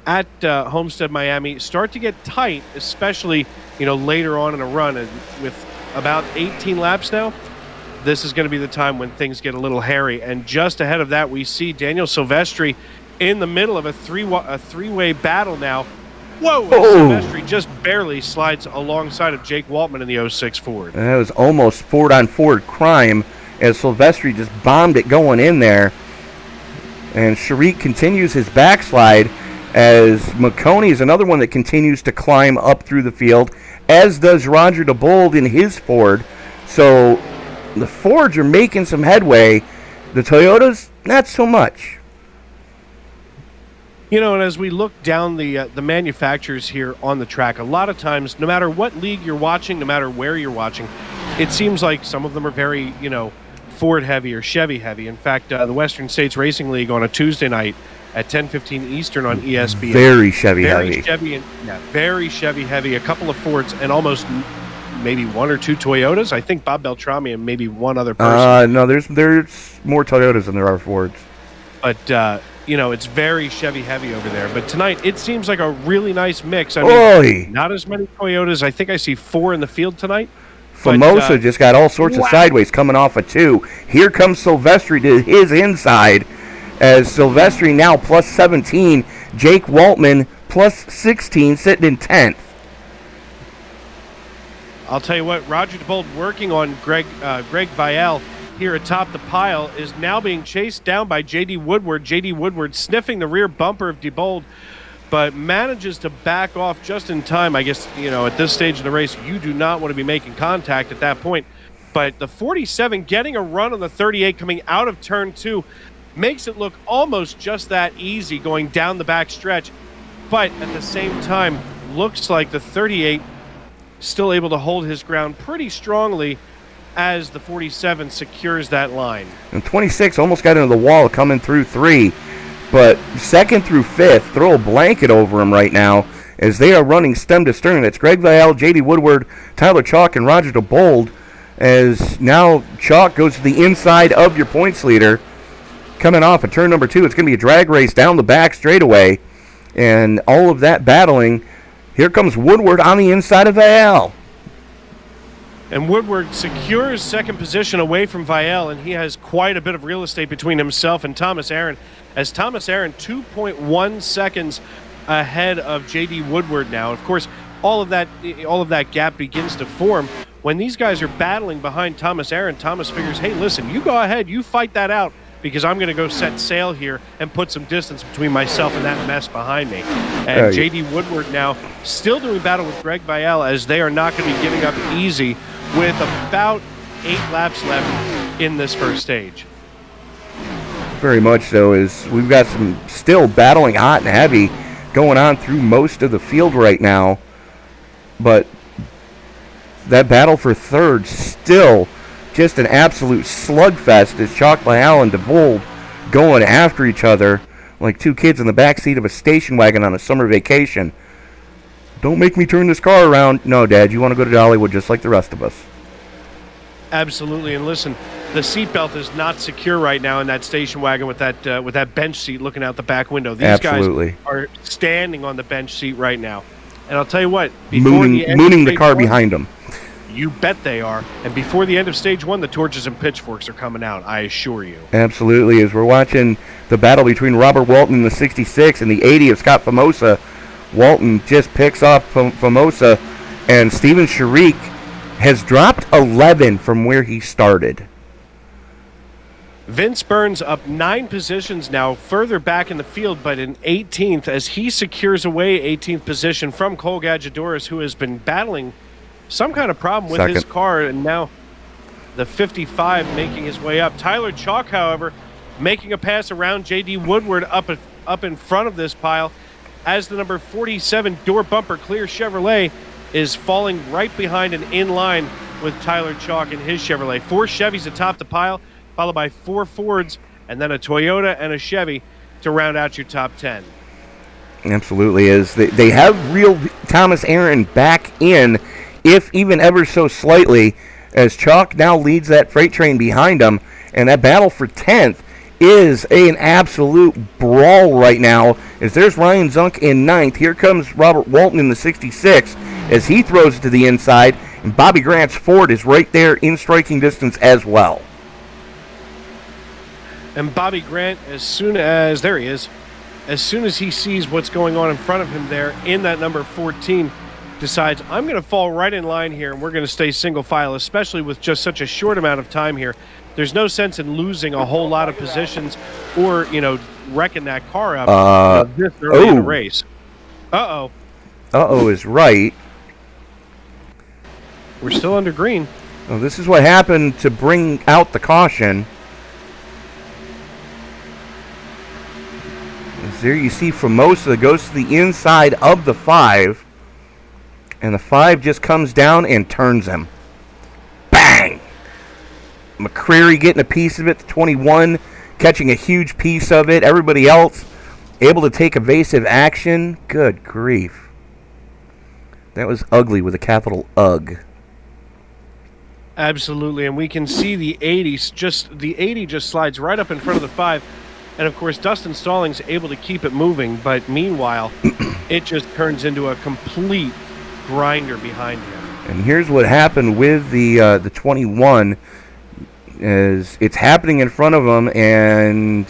[SPEAKER 3] at Homestead-Miami start to get tight, especially later on in a run. And with about 18 laps now, this is going to be the time when things get a little hairy. And just ahead of that, we see Daniel Silvestri in the middle of a three-way battle now. Whoa! Silvestri just barely slides alongside of Jake Waltman in the 06 Ford.
[SPEAKER 2] And that was almost Ford-on-Ford crime, as Silvestri just bombed it going in there. And Sharik continues his backslide, as Mcconey is another one that continues to climb up through the field, as does Roger DeBold in his Ford. So the Fords are making some headway. The Toyotas, not so much.
[SPEAKER 3] And as we look down the manufacturers here on the track, a lot of times, no matter what league you're watching, no matter where you're watching, it seems like some of them are very, Ford heavy or Chevy heavy. In fact, the Western States Racing League on a Tuesday night at 10:15 Eastern on ESPN.
[SPEAKER 2] Very Chevy heavy.
[SPEAKER 3] Very Chevy heavy. A couple of Fords and almost maybe 1 or 2 Toyotas. I think Bob Beltrami and maybe one other person.
[SPEAKER 2] No, there's more Toyotas than there are Fords.
[SPEAKER 3] But it's very Chevy heavy over there. But tonight, it seems like a really nice mix. I mean, not as many Toyotas. I think I see 4 in the field tonight.
[SPEAKER 2] Famosa just got all sorts of sideways coming off a 2. Here comes Silvestri to his inside, as Silvestri now plus 17. Jake Waltman plus 16, sitting in 10th.
[SPEAKER 3] I'll tell you what, Roger DeBold working on Greg Vial here atop the pile is now being chased down by J.D. Woodward. J.D. Woodward sniffing the rear bumper of Diebold, but manages to back off just in time. I guess, at this stage of the race, you do not want to be making contact at that point. But the 47 getting a run on the 38 coming out of turn 2 makes it look almost just that easy going down the back stretch. But at the same time, looks like the 38 still able to hold his ground pretty strongly as the 47 secures that line. And
[SPEAKER 2] 26 almost got into the wall coming through 3, but 2nd through 5th, throw a blanket over him right now as they are running stem to stern. It's Greg Vial, J.D. Woodward, Tyler Chalk, and Roger DeBold, as now Chalk goes to the inside of your points leader. Coming off of turn number 2, it's going to be a drag race down the back straightaway, and all of that battling Here comes Woodward on the inside of Vial.
[SPEAKER 3] And Woodward secures second position away from Vial, and he has quite a bit of real estate between himself and Thomas Aaron, as Thomas Aaron 2.1 seconds ahead of J.D. Woodward now. Of course, all of that gap begins to form when these guys are battling behind Thomas Aaron. Thomas figures, hey, listen, you go ahead, you fight that out, because I'm going to go set sail here and put some distance between myself and that mess behind me. And J.D. Woodward now still doing battle with Greg Vial, as they are not going to be giving up easy with about 8 laps left in this first stage.
[SPEAKER 2] Very much so, as we've got some still battling hot and heavy going on through most of the field right now. But that battle for third still just an absolute slugfest, as Chalk Vial and Diebold going after each other like two kids in the backseat of a station wagon on a summer vacation. Don't make me turn this car around. No, Dad, you want to go to Dollywood just like the rest of us.
[SPEAKER 3] Absolutely. And listen, the seatbelt is not secure right now in that station wagon with that bench seat looking out the back window. These guys are standing on the bench seat right now. And I'll tell you what,
[SPEAKER 2] mooning the car behind them.
[SPEAKER 3] You bet they are. And before the end of stage 1, the torches and pitchforks are coming out, I assure you.
[SPEAKER 2] Absolutely. As we're watching the battle between Robert Walton in the 66 and the 80 of Scott Famosa, Walton just picks off Famosa, and Steven Sharik has dropped 11 from where he started.
[SPEAKER 3] Vince Burns up 9 positions now, further back in the field, but in 18th, as he secures away 18th position from Cole Gajdorus, who has been battling some kind of problem with his car, and now the 55 making his way up. Tyler Chalk, however, making a pass around J.D. Woodward up in front of this pile, as the number 47 door bumper clear Chevrolet is falling right behind and in line with Tyler Chalk and his Chevrolet. 4 Chevys atop the pile, followed by 4 Fords, and then a Toyota and a Chevy to round out your top 10.
[SPEAKER 2] Absolutely, as they have reeled Thomas Aaron back in, if even ever so slightly, as Chalk now leads that freight train behind him, and that battle for 10th is an absolute brawl right now, as there's Ryan Zunk in 9th. Here comes Robert Walton in the 66, as he throws it to the inside, and Bobby Grant's Ford is right there in striking distance as well.
[SPEAKER 3] And Bobby Grant, as soon as he sees what's going on in front of him there in that number 14, decides, I'm going to fall right in line here, and we're going to stay single file, especially with just such a short amount of time here. There's no sense in losing a whole lot of positions or, wrecking that car up this early in the race. Uh-oh.
[SPEAKER 2] Uh-oh is right.
[SPEAKER 3] We're still under green.
[SPEAKER 2] Well, this is what happened to bring out the caution. As there you see Famosa goes to the inside of the 5, and the 5 just comes down and turns him. Bang! McCreary getting a piece of it, the 21 catching a huge piece of it. Everybody else able to take evasive action. Good grief. That was ugly with a capital UG.
[SPEAKER 3] Absolutely, and we can see the 80 just slides right up in front of the 5. And, of course, Dustin Stallings able to keep it moving, but meanwhile, it just turns into a complete grinder behind him.
[SPEAKER 2] And here's what happened with the 21, is it's happening in front of him, and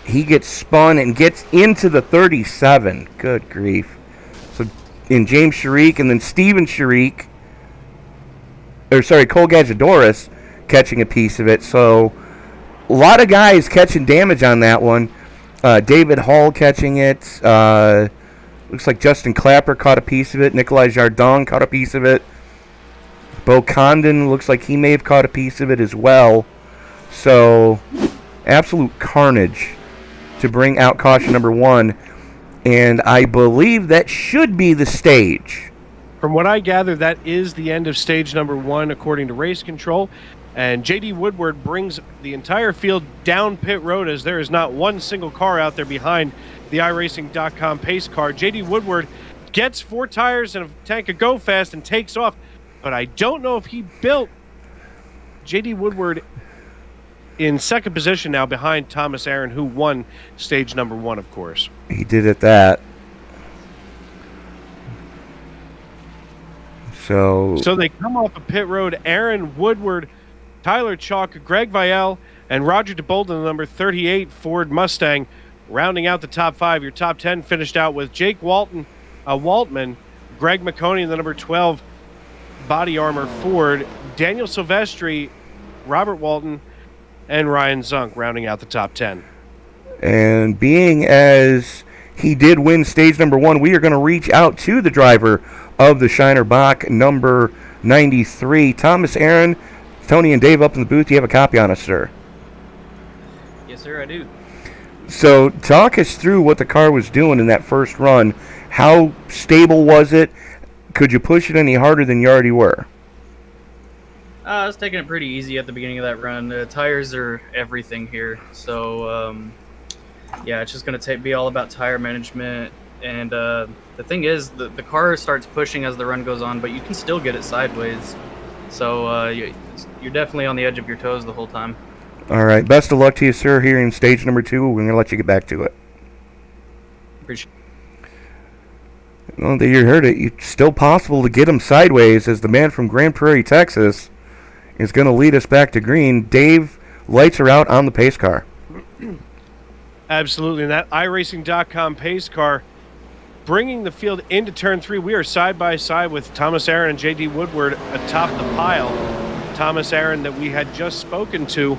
[SPEAKER 2] he gets spun and gets into the 37. Good grief. So, in James Sharik and then Steven Sharik, Cole Gajdorus catching a piece of it. So, a lot of guys catching damage on that one. David Hall catching it. Looks like Justin Clapper caught a piece of it. Nikolai Jardin caught a piece of it. Bo Condon looks like he may have caught a piece of it as well. So, absolute carnage to bring out caution number 1. And I believe that should be the stage.
[SPEAKER 3] From what I gather, that is the end of stage number 1, according to race control. And J.D. Woodward brings the entire field down pit road, as there is not one single car out there behind the iRacing.com pace car. J.D. Woodward gets 4 tires and a tank of Go Fast and takes off. But I don't know if he built J.D. Woodward in second position now behind Thomas Aaron, who won stage number 1, of course.
[SPEAKER 2] He did at that. So
[SPEAKER 3] they come off of pit road. Aaron Woodward, Tyler Chalk, Greg Vial, and Roger Diebold in the number 38 Ford Mustang, rounding out the top 5. Your top 10 finished out with Jake Waltman, Greg Mcconey in the number 12 Body Armor Ford, Daniel Silvestri, Robert Walton, and Ryan Zunk rounding out the top 10.
[SPEAKER 2] And being as he did win stage number 1, we are going to reach out to the driver of the Shiner Bach number 93. Thomas Aaron, Tony and Dave up in the booth. Do you have a copy on us, sir?
[SPEAKER 4] Yes, sir, I do.
[SPEAKER 2] So talk us through what the car was doing in that first run. How stable was it? Could you push it any harder than you already were?
[SPEAKER 4] I was taking it pretty easy at the beginning of that run. The tires are everything here. So, yeah, it's just going to be all about tire management. And the thing is, the car starts pushing as the run goes on, but you can still get it sideways. So you're definitely on the edge of your toes the whole time.
[SPEAKER 2] All right. Best of luck to you, sir, here in stage number 2. We're going to let you get back to it.
[SPEAKER 4] Appreciate it.
[SPEAKER 2] Well, you heard it. It's still possible to get him sideways as the man from Grand Prairie, Texas, is going to lead us back to green. Dave, lights are out on the pace car.
[SPEAKER 3] Absolutely. And that iRacing.com pace car bringing the field into turn 3. We are side by side with Thomas Aaron and J.D. Woodward atop the pile. Thomas Aaron that we had just spoken to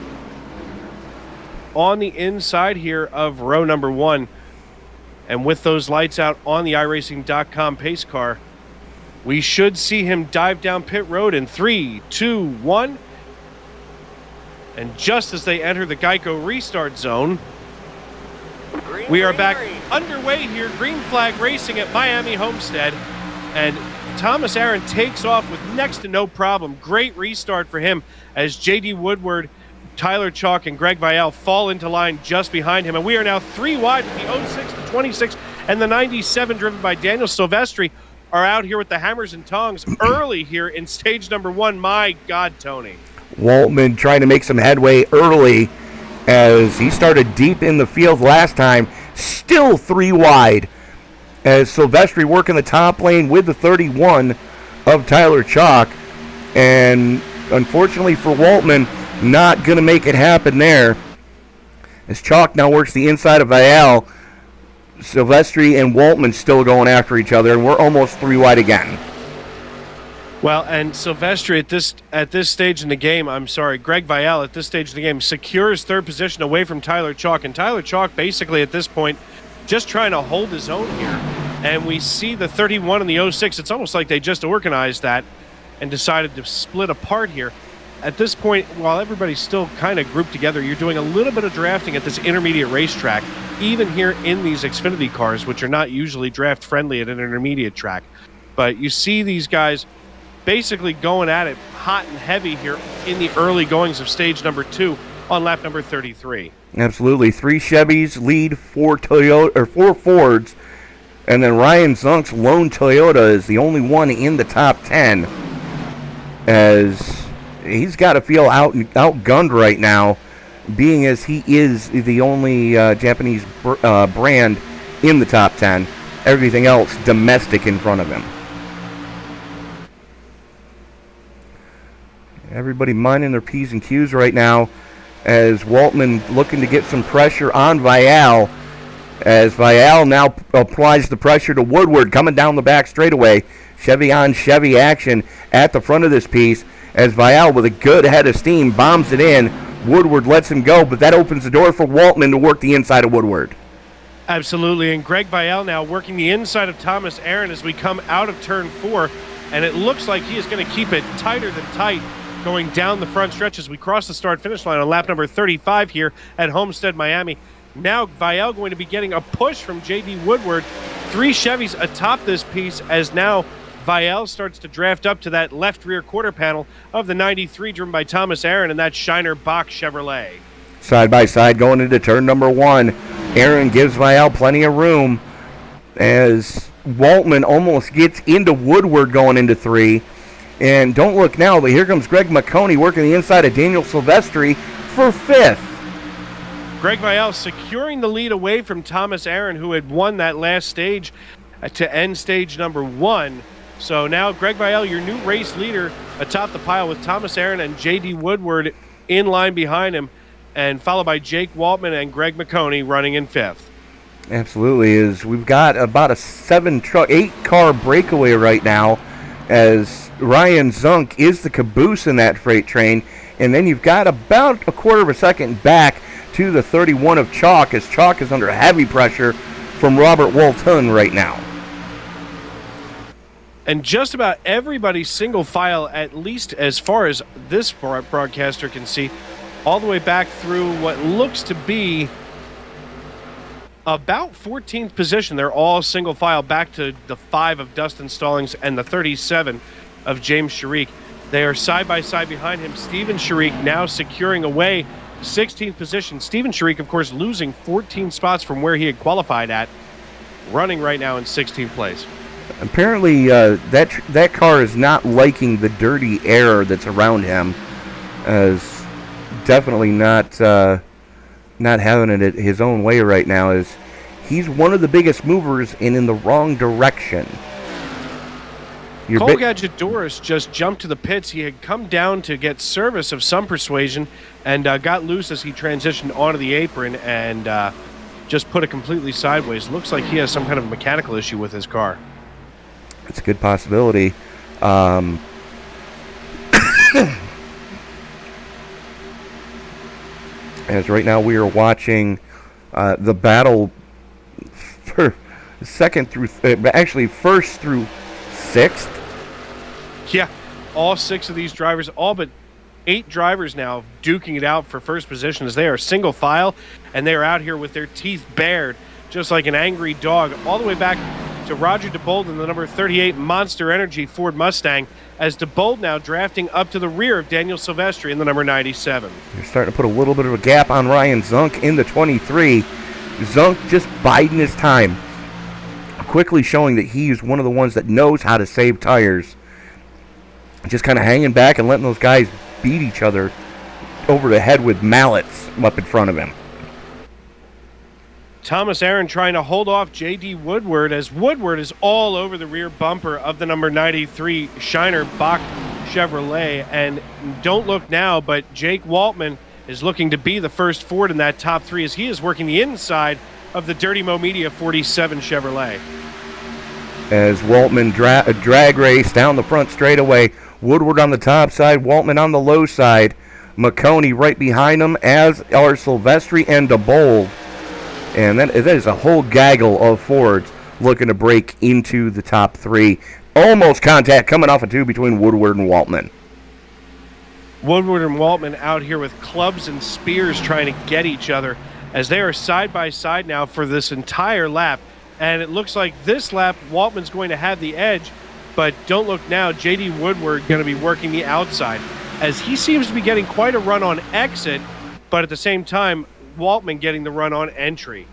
[SPEAKER 3] on the inside here of row number 1. And with those lights out on the iRacing.com pace car, we should see him dive down pit road in 3, 2, 1. And just as they enter the Geico Restart zone, we are back underway here. Green flag racing at Miami Homestead. And Thomas Aaron takes off with next to no problem. Great restart for him as J.D. Woodward, Tyler Chalk, and Greg Vial fall into line just behind him. And we are now 3 wide with the 06, the 26, and the 97 driven by Daniel Silvestri are out here with the hammers and tongs early here in stage number 1. My God, Tony.
[SPEAKER 2] Waltman trying to make some headway early as he started deep in the field last time. Still 3 wide as Silvestri working the top lane with the 31 of Tyler Chalk. And unfortunately for Waltman, not going to make it happen there as Chalk now works the inside of Vial. Silvestri and Waltman still going after each other, and we're almost 3 wide again.
[SPEAKER 3] Well, and Silvestri at this stage in the game, Greg Vial at this stage of the game secures 3rd position away from Tyler Chalk, and Tyler Chalk basically at this point just trying to hold his own here. And we see the 31 and the 06. It's almost like they just organized that and decided to split apart here. At this point, while everybody's still kind of grouped together, you're doing a little bit of drafting at this intermediate racetrack, even here in these Xfinity cars, which are not usually draft friendly at an intermediate track. But you see these guys basically going at it hot and heavy here in the early goings of stage number 2 on lap number 33.
[SPEAKER 2] Absolutely. 3 Chevys lead 4 Fords, and then Ryan Zunk's lone Toyota is the only one in the top 10 as he's got to feel outgunned right now, being as he is the only Japanese brand in the top 10. Everything else domestic in front of him. Everybody minding their P's and Q's right now as Waltman looking to get some pressure on Vial, as Vial now applies the pressure to Woodward coming down the back straightaway. Chevy on Chevy action at the front of this piece as Vial with a good head of steam bombs it in. Woodward lets him go, but that opens the door for Waltman to work the inside of Woodward.
[SPEAKER 3] Absolutely, and Greg Vial now working the inside of Thomas Aaron as we come out of turn 4, and it looks like he is going to keep it tighter than tight going down the front stretch as we cross the start-finish line on lap number 35 here at Homestead-Miami. Now Vial going to be getting a push from J.D. Woodward. 3 Chevys atop this piece as now Vial starts to draft up to that left rear quarter panel of the 93 driven by Thomas Aaron and that Shiner Bach Chevrolet.
[SPEAKER 2] Side by side going into turn number 1. Aaron gives Vial plenty of room as Waltman almost gets into Woodward going into 3. And don't look now, but here comes Greg Mcconey working the inside of Daniel Silvestri for 5th.
[SPEAKER 3] Greg Vial securing the lead away from Thomas Aaron, who had won that last stage to end stage number 1. So now Greg Vielle, your new race leader, atop the pile with Thomas Aaron and J.D. Woodward in line behind him, and followed by Jake Waltman and Greg Mcconey running in 5th.
[SPEAKER 2] Absolutely. Is we've got about a 8-car breakaway right now, as Ryan Zunk is the caboose in that freight train, and then you've got about a quarter of a second back to the 31 of Chalk, as Chalk is under heavy pressure from Robert Walton right now.
[SPEAKER 3] And just about everybody single file, at least as far as this broadcaster can see, all the way back through what looks to be about 14th position. They're all single file back to the 5 of Dustin Stallings and the 37 of James Sharik. They are side by side behind him. Steven Sharik now securing away 16th position. Steven Sharik, of course, losing 14 spots from where he had qualified at, running right now in 16th place.
[SPEAKER 2] Apparently, that car is not liking the dirty air that's around him. As definitely not having it his own way right now. As he's one of the biggest movers and in the wrong direction.
[SPEAKER 3] Cole Gajdorus just jumped to the pits. He had come down to get service of some persuasion and got loose as he transitioned onto the apron and just put it completely sideways. Looks like he has some kind of mechanical issue with his car.
[SPEAKER 2] It's a good possibility. As right now we are watching the battle for first through 6th.
[SPEAKER 3] Yeah, all 6 of these drivers, all but 8 drivers now duking it out for first position as they are single file, and they are out here with their teeth bared, just like an angry dog, all the way back to Roger Diebold in the number 38 Monster Energy Ford Mustang, as Diebold now drafting up to the rear of Daniel Silvestri in the number 97.
[SPEAKER 2] You're starting to put a little bit of a gap on Ryan Zunk in the 23. Zunk just biding his time, quickly showing that he is one of the ones that knows how to save tires. Just kind of hanging back and letting those guys beat each other over the head with mallets up in front of him.
[SPEAKER 3] Thomas Aaron trying to hold off J.D. Woodward, as Woodward is all over the rear bumper of the number 93 Shiner Bach Chevrolet. And don't look now, but Jake Waltman is looking to be the first Ford in that top 3 as he is working the inside of the Dirty Mo Media 47 Chevrolet.
[SPEAKER 2] As Waltman drag race down the front straightaway, Woodward on the top side, Waltman on the low side, Mcconey right behind him, as are Silvestri and Diebold. And that is a whole gaggle of Fords looking to break into the top 3. Almost contact coming off of 2 between Woodward and Waltman.
[SPEAKER 3] Woodward and Waltman out here with clubs and spears trying to get each other as they are side by side now for this entire lap. And it looks like this lap, Waltman's going to have the edge, but don't look now, J.D. Woodward going to be working the outside as he seems to be getting quite a run on exit, but at the same time, Waltman getting the run on entry.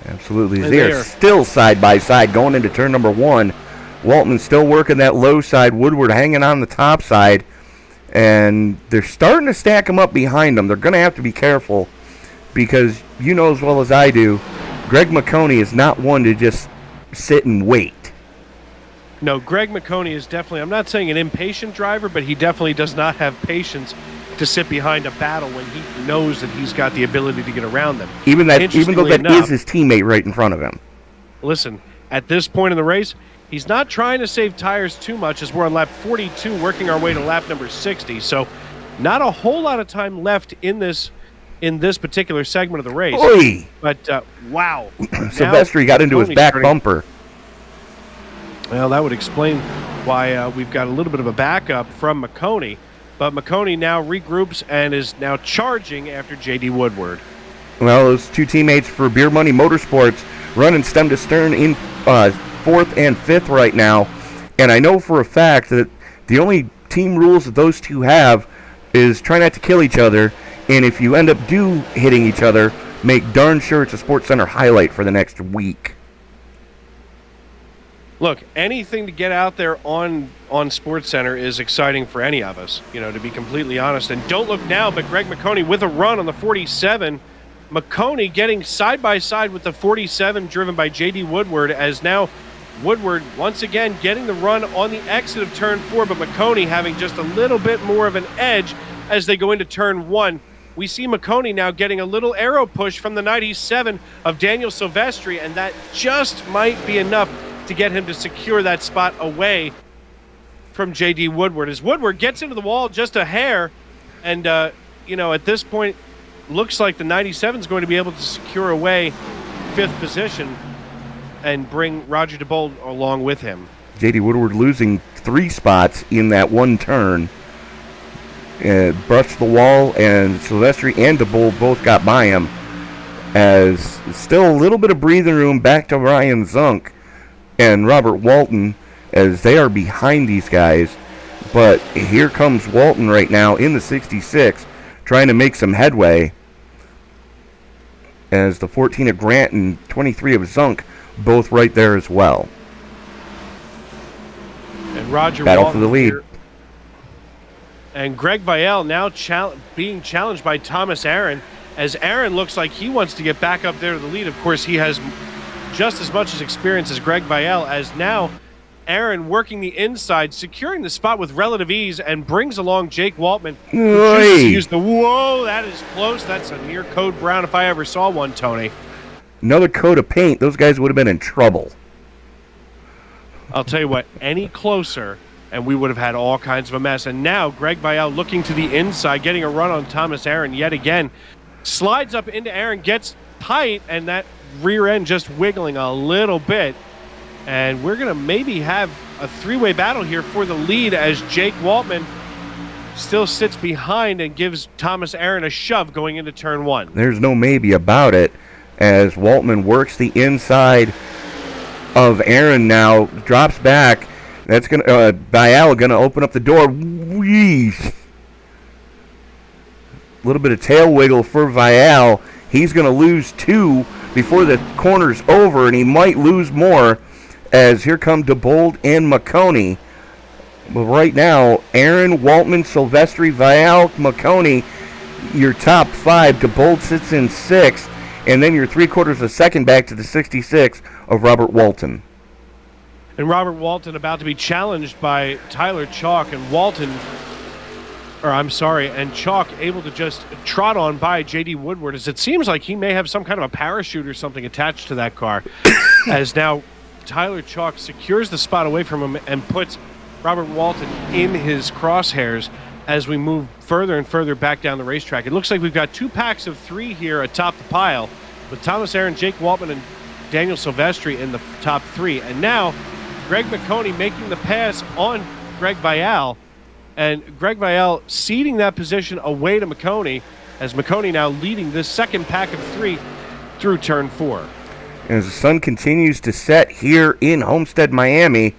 [SPEAKER 2] Absolutely. They are still side by side going into turn number 1. Waltman still working that low side, Woodward hanging on the top side, and they're starting to stack them up behind them. They're going to have to be careful because you know as well as I do, Greg Mcconey is not one to just sit and wait.
[SPEAKER 3] No, Greg Mcconey is definitely, I'm not saying an impatient driver, but he definitely does not have patience to sit behind a battle when he knows that he's got the ability to get around them.
[SPEAKER 2] Even though that is his teammate right in front of him.
[SPEAKER 3] Listen, at this point in the race, he's not trying to save tires too much as we're on lap 42, working our way to lap number 60. So not a whole lot of time left in this particular segment of the race.
[SPEAKER 2] Oy.
[SPEAKER 3] But, wow.
[SPEAKER 2] Silvestri got into his back bumper.
[SPEAKER 3] Well, that would explain why we've got a little bit of a backup from Mcconey. But Mcconey now regroups and is now charging after J.D. Woodward.
[SPEAKER 2] Well, those 2 teammates for Beer Money Motorsports running stem to stern in 4th and 5th right now. And I know for a fact that the only team rules that those 2 have is try not to kill each other. And if you end up hitting each other, make darn sure it's a SportsCenter highlight for the next week.
[SPEAKER 3] Look, anything to get out there on SportsCenter is exciting for any of us, to be completely honest. And don't look now, but Greg Mcconey with a run on the 47. Mcconey getting side by side with the 47 driven by J.D. Woodward as now Woodward once again getting the run on the exit of turn 4, but Mcconey having just a little bit more of an edge as they go into turn 1. We see Mcconey now getting a little arrow push from the 97 of Daniel Silvestri, and that just might be enough to get him to secure that spot away from J.D. Woodward. As Woodward gets into the wall just a hair, and, at this point, looks like the 97 is going to be able to secure away 5th position and bring Roger Diebold along with him.
[SPEAKER 2] J.D. Woodward losing 3 spots in that one turn. Brushed the wall, and Silvestri and Diebold both got by him. As still a little bit of breathing room back to Ryan Zunk and Robert Walton as they are behind these guys. But here comes Walton right now in the 66 trying to make some headway as the 14 of Grant and 23 of Zunk both right there as well.
[SPEAKER 3] And Roger
[SPEAKER 2] battle
[SPEAKER 3] Walton
[SPEAKER 2] for the lead.
[SPEAKER 3] Here. And Greg Vielle now being challenged by Thomas Aaron, as Aaron looks like he wants to get back up there to the lead. Of course, he has just as much experience as Greg Vielle, as now Aaron working the inside, securing the spot with relative ease, and brings along Jake Waltman. Whoa, that is close. That's a near code brown if I ever saw one, Tony.
[SPEAKER 2] Another coat of paint, those guys would have been in trouble.
[SPEAKER 3] I'll tell you what, any closer, and we would have had all kinds of a mess. And now Greg Vielle looking to the inside, getting a run on Thomas Aaron yet again. Slides up into Aaron, gets tight, and that rear end just wiggling a little bit. And we're going to maybe have a 3-way battle here for the lead as Jake Waltman still sits behind and gives Thomas Aaron a shove going into turn 1.
[SPEAKER 2] There's no maybe about it as Waltman works the inside of Aaron now, drops back. That's going to Vielle going to open up the door. Weesh. A little bit of tail wiggle for Vielle. He's going to lose 2 before the corner's over, and he might lose more as here come Diebold and Mcconey. But right now, Aaron, Waltman, Silvestri, Vielle, Mcconey, your top 5. Diebold sits in 6th, and then you're 3/4 of a second back to the 66 of Robert Walton.
[SPEAKER 3] And Robert Walton about to be challenged by Tyler Chalk, and Chalk able to just trot on by J.D. Woodward, as it seems like he may have some kind of a parachute or something attached to that car. As now Tyler Chalk secures the spot away from him and puts Robert Walton in his crosshairs as we move further and further back down the racetrack. It looks like we've got 2 packs of 3 here atop the pile, with Thomas Aaron, Jake Waltman, and Daniel Silvestri in the top 3. And now Greg Mcconey making the pass on Greg Vielle, and Greg Vielle ceding that position away to Mcconey, as Mcconey now leading this second pack of 3 through turn 4.
[SPEAKER 2] As the sun continues to set here in Homestead-Miami,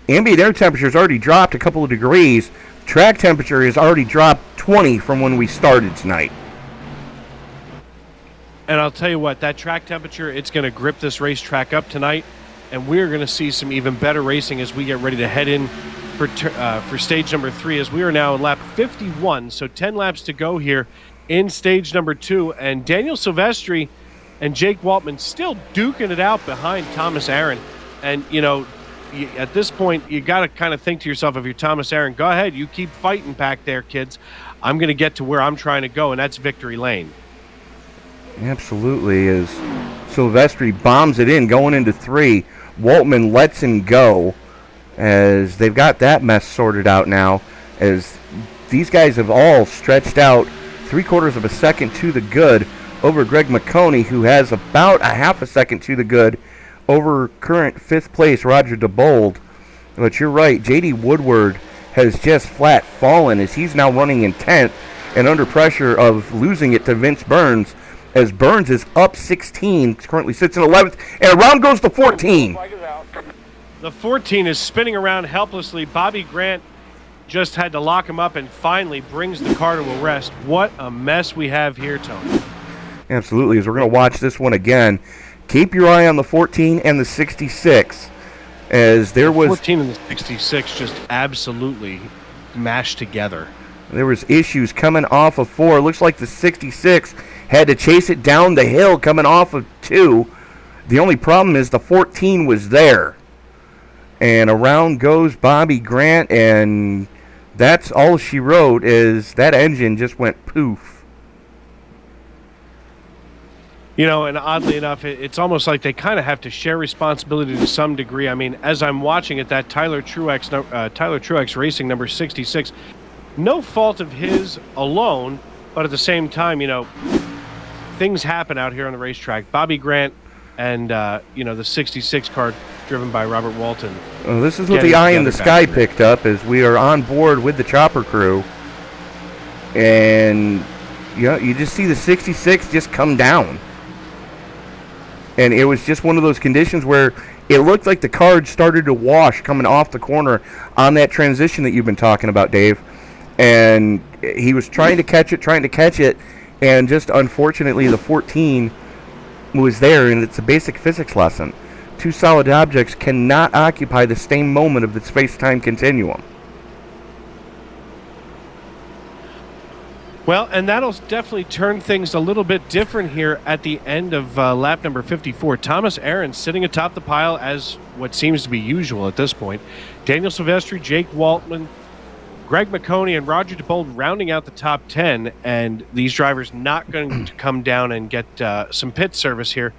[SPEAKER 2] ambient air temperature has already dropped a couple of degrees. Track temperature has already dropped 20 from when we started tonight.
[SPEAKER 3] And I'll tell you what, that track temperature, it's going to grip this racetrack up tonight, and we're going to see some even better racing as we get ready to head in for stage number 3, as we are now in lap 51, so 10 laps to go here in stage number 2, and Daniel Silvestri and Jake Waltman still duking it out behind Thomas Aaron. And, at this point, you got to kind of think to yourself, if you're Thomas Aaron, go ahead, you keep fighting back there, kids. I'm going to get to where I'm trying to go, and that's victory lane.
[SPEAKER 2] Absolutely, as Silvestri bombs it in going into 3. Waltman lets him go as they've got that mess sorted out now, as these guys have all stretched out 3/4 of a second to the good over Greg Mcconey, who has about a half a second to the good over current 5th place Roger Diebold. But you're right, J.D. Woodward has just flat fallen as he's now running in 10th and under pressure of losing it to Vince Burns, as Burns is up 16, currently sits in 11th, and around goes the 14.
[SPEAKER 3] The 14 is spinning around helplessly. Bobby Grant just had to lock him up and finally brings the car to a rest. What a mess we have here, Tony.
[SPEAKER 2] Absolutely, as we're going to watch this one again. Keep your eye on the 14 and the 66, as there was
[SPEAKER 3] 14 and the 66 just absolutely mashed together.
[SPEAKER 2] There was issues coming off of 4. Looks like the 66 had to chase it down the hill coming off of 2, The only problem is the 14 was there. And around goes Bobby Grant, and that's all she wrote is that engine just went poof.
[SPEAKER 3] You know, and oddly enough, it's almost like they kind of have to share responsibility to some degree. I mean, as I'm watching it, that Tyler Truex Racing number 66, no fault of his alone, but at the same time, you know, things happen out here on the racetrack. Bobby Grant and, the 66 car driven by Robert Walton.
[SPEAKER 2] Well, this is what the eye in the sky picked up as we are on board with the chopper crew. And, you just see the 66 just come down. And it was just one of those conditions where it looked like the card started to wash coming off the corner on that transition that you've been talking about, Dave. And he was trying to catch it, and just unfortunately the 14 was there, and it's a basic physics lesson. Two solid objects cannot occupy the same moment of the space-time continuum.
[SPEAKER 3] Well, and that'll definitely turn things a little bit different here at the end of lap number 54. Thomas Aaron sitting atop the pile as what seems to be usual at this point. Daniel Silvestri, Jake Waltman, Greg Mcconey, and Roger Diebold rounding out the top 10, and these drivers not going to come down and get some pit service here.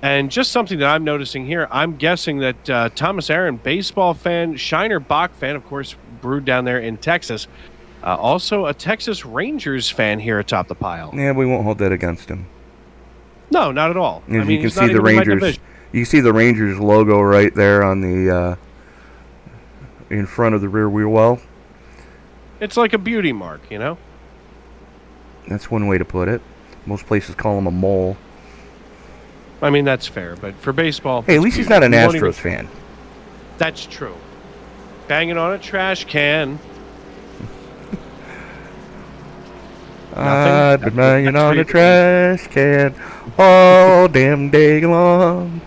[SPEAKER 3] And just something that I'm noticing here, I'm guessing that Thomas Aaron, baseball fan, Shiner Bach fan, of course, brewed down there in Texas, also a Texas Rangers fan here atop the pile.
[SPEAKER 2] Yeah, we won't hold that against him.
[SPEAKER 3] No, not at all.
[SPEAKER 2] As you can see the Rangers, you see the Rangers logo right there on the in front of the rear wheel well.
[SPEAKER 3] It's like a beauty mark, you know?
[SPEAKER 2] That's one way to put it. Most places call him a mole.
[SPEAKER 3] I mean, that's fair, but for baseball...
[SPEAKER 2] Hey, at least he's not an Astros fan.
[SPEAKER 3] That's true. Banging on a trash can.
[SPEAKER 2] I've been banging on a trash can all damn day long.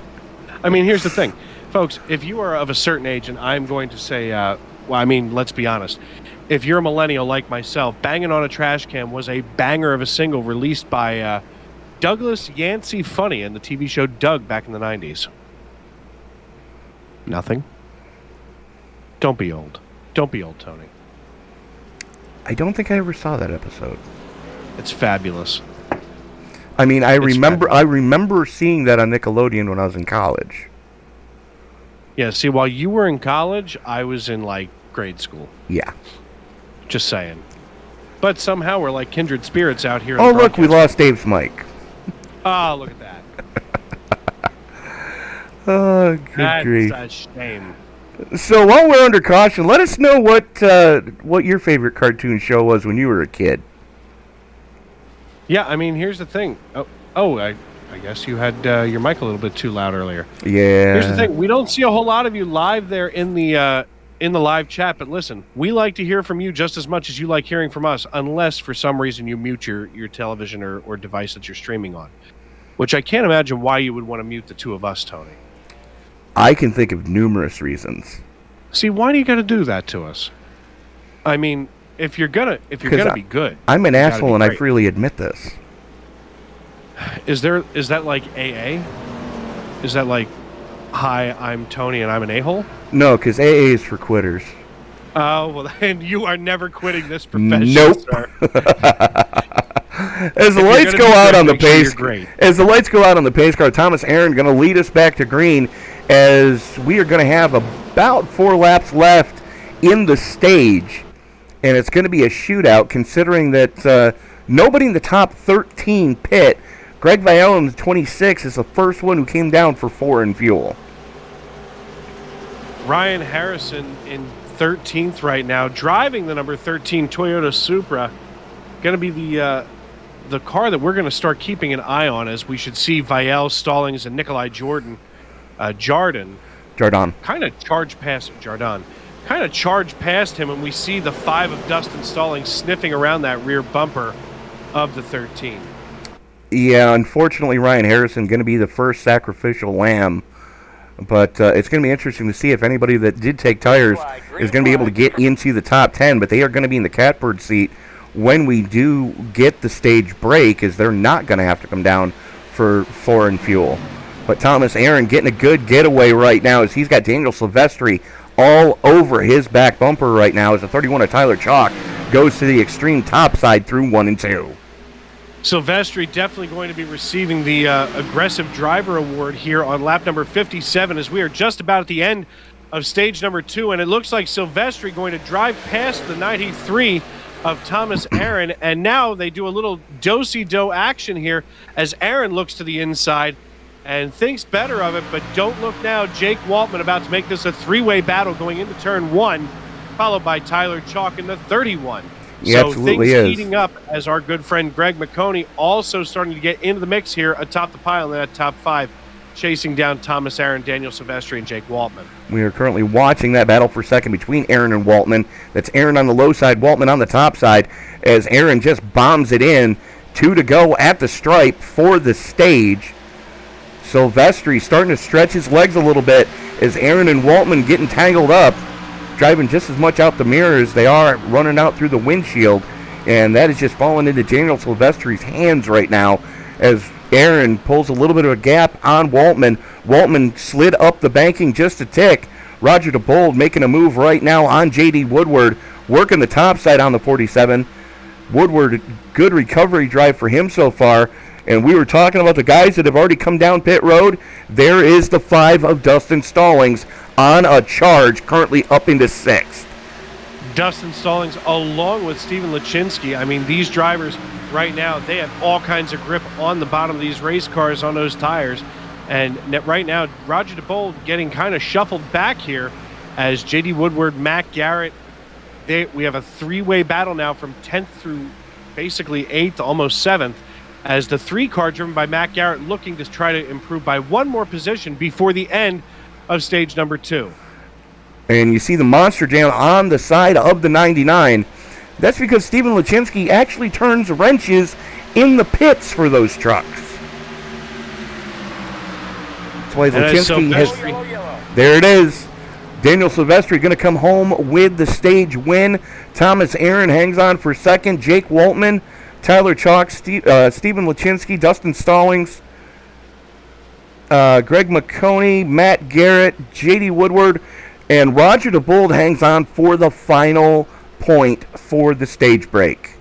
[SPEAKER 3] I mean, here's the thing. Folks, if you are of a certain age, and I'm going to say, let's be honest. If you're a millennial like myself, Banging on a Trash Can was a banger of a single released by Douglas Yancey Funny in the TV show Doug back in the 90s. Nothing? Don't be old. Don't be old, Tony.
[SPEAKER 2] I don't think I ever saw that episode.
[SPEAKER 3] It's fabulous.
[SPEAKER 2] I mean, I remember seeing that on Nickelodeon when I was in college.
[SPEAKER 3] Yeah, see, while you were in college, I was in, grade school.
[SPEAKER 2] Yeah.
[SPEAKER 3] Just saying. But somehow we're like kindred spirits out here.
[SPEAKER 2] Oh, look, we lost Dave's mic.
[SPEAKER 3] Oh, look at that.
[SPEAKER 2] Oh, good grief.
[SPEAKER 3] That's a shame.
[SPEAKER 2] So while we're under caution, let us know what your favorite cartoon show was when you were a kid.
[SPEAKER 3] Yeah, I mean, here's the thing. I guess you had your mic a little bit too loud earlier.
[SPEAKER 2] Yeah.
[SPEAKER 3] Here's the thing. We don't see a whole lot of you live there in the live chat, but listen, we like to hear from you just as much as you like hearing from us, unless for some reason you mute your television or device that you're streaming on, which I can't imagine why you would want to mute the two of us, Tony.
[SPEAKER 2] I can think of numerous reasons.
[SPEAKER 3] See, why do you got to do that to us? I mean, if you're gonna be good,
[SPEAKER 2] I'm an asshole, and I freely admit this.
[SPEAKER 3] Is that like AA? Is that like, hi, I'm Tony and I'm an a-hole?
[SPEAKER 2] No, because AA is for quitters.
[SPEAKER 3] Oh, well, then you are never quitting this profession,
[SPEAKER 2] nope.
[SPEAKER 3] sir.
[SPEAKER 2] As the lights go out on the pace car, Thomas Aaron going to lead us back to green as we are going to have about 4 laps left in the stage. And it's going to be a shootout considering that nobody in the top 13 pit. Greg Vielle in the 26 is the first one who came down for 4 in fuel.
[SPEAKER 3] Ryan Harrison in 13th right now, driving the number 13 Toyota Supra. Going to be the car that we're going to start keeping an eye on, as we should see Vielle, Stallings, and Nikolai Jardin kind of charge past Jardin. Kind of charge past him, and we see the 5 of Dustin Stallings sniffing around that rear bumper of the 13.
[SPEAKER 2] Yeah, unfortunately, Ryan Harrison going to be the first sacrificial lamb. But it's going to be interesting to see if anybody that did take tires is going to be able to get into the top 10. But they are going to be in the catbird seat when we do get the stage break, as they're not going to have to come down for 4 in fuel. But Thomas Aaron getting a good getaway right now as he's got Daniel Silvestri all over his back bumper right now as the 31 of Tyler Chalk goes to the extreme top side through 1 and 2.
[SPEAKER 3] Silvestri definitely going to be receiving the Aggressive Driver Award here on lap number 57 as we are just about at the end of stage number 2, and it looks like Silvestri going to drive past the 93 of Thomas Aaron, and now they do a little do-si-do action here as Aaron looks to the inside and thinks better of it, but don't look now. Jake Waltman about to make this a three-way battle going into turn 1, followed by Tyler Chalk in the 31.
[SPEAKER 2] He
[SPEAKER 3] so
[SPEAKER 2] absolutely
[SPEAKER 3] things
[SPEAKER 2] is.
[SPEAKER 3] heating up as our good friend Greg Mcconey also starting to get into the mix here atop the pile in that top 5, chasing down Thomas Aaron, Daniel Silvestri, and Jake Waltman.
[SPEAKER 2] We are currently watching that battle for second between Aaron and Waltman. That's Aaron on the low side, Waltman on the top side, as Aaron just bombs it in. 2 to go at the stripe for the stage. Silvestri starting to stretch his legs a little bit as Aaron and Waltman getting tangled up, driving just as much out the mirror as they are running out through the windshield, and that is just falling into Daniel Silvestri's hands right now as Aaron pulls a little bit of a gap on Waltman. Waltman slid up the banking just a tick. Roger Diebold making a move right now on J.D. Woodward, working the top side on the 47. Woodward, good recovery drive for him so far. And we were talking about the guys that have already come down pit road. There is the 5 of Dustin Stallings on a charge, currently up into 6th.
[SPEAKER 3] Dustin Stallings along with Steven Lachinsky. I mean, these drivers right now, they have all kinds of grip on the bottom of these race cars on those tires. And right now, Roger Diebold getting kind of shuffled back here as J.D. Woodward, Matt Garrett. We have a 3-way battle now from 10th through basically 8th, almost 7th, as the 3 car driven by Matt Garrett looking to try to improve by 1 more position before the end of stage number 2.
[SPEAKER 2] And you see the monster jam on the side of the 99. That's because Steven Lachinsky actually turns wrenches in the pits for those trucks. That's why Lachinsky has... There it is. Daniel Silvestri going to come home with the stage win. Thomas Aaron hangs on for second. Jake Waltman, Tyler Chalk, Steven Lachinsky, Dustin Stallings, Greg Mcconey, Matt Garrett, J.D. Woodward, and Roger Diebold hangs on for the final point for the stage break.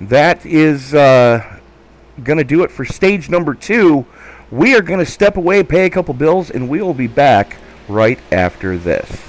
[SPEAKER 2] That is going to do it for stage number 2. We are going to step away, pay a couple bills, and we will be back right after this.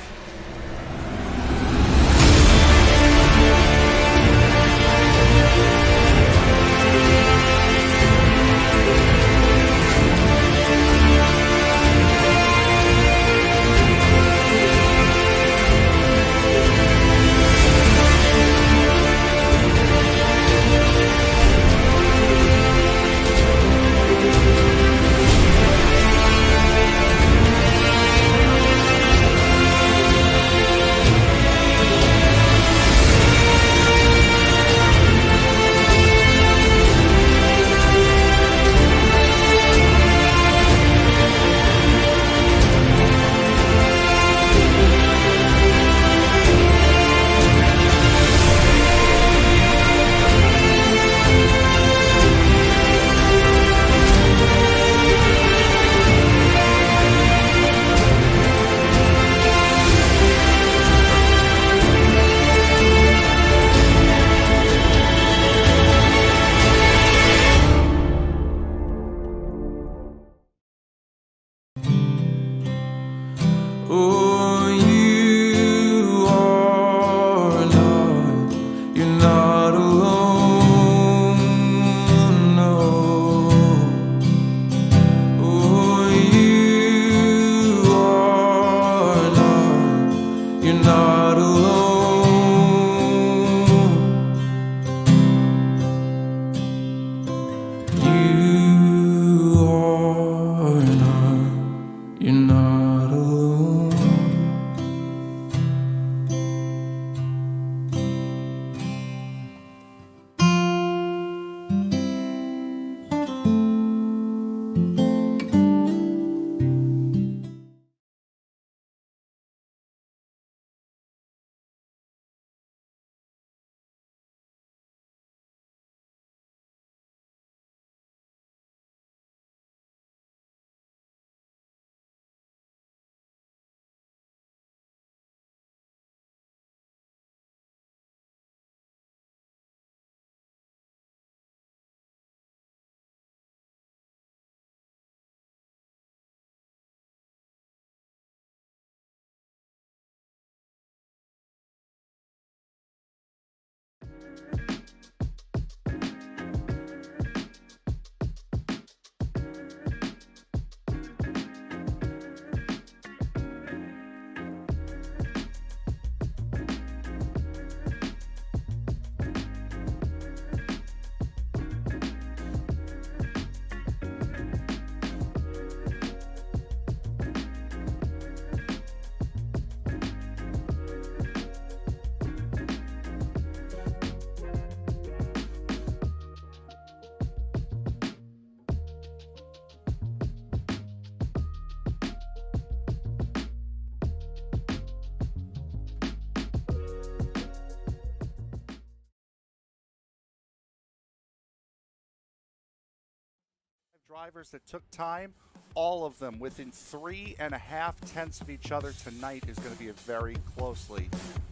[SPEAKER 5] Drivers that took time, all of them within 3.5 tenths of each other tonight is going to be a very closely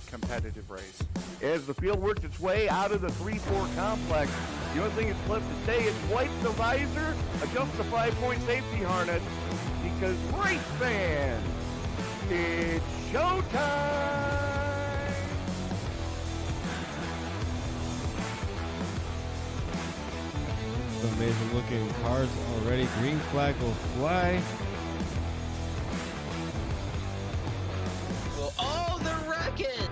[SPEAKER 5] competitive race.
[SPEAKER 2] As the field works its way out of the 3-4 complex, the only thing that's left to say is wipe the visor, adjust the 5-point safety harness, because race fans, it's showtime!
[SPEAKER 6] Amazing looking cars already. Green flag will fly.
[SPEAKER 7] Oh, the rocket!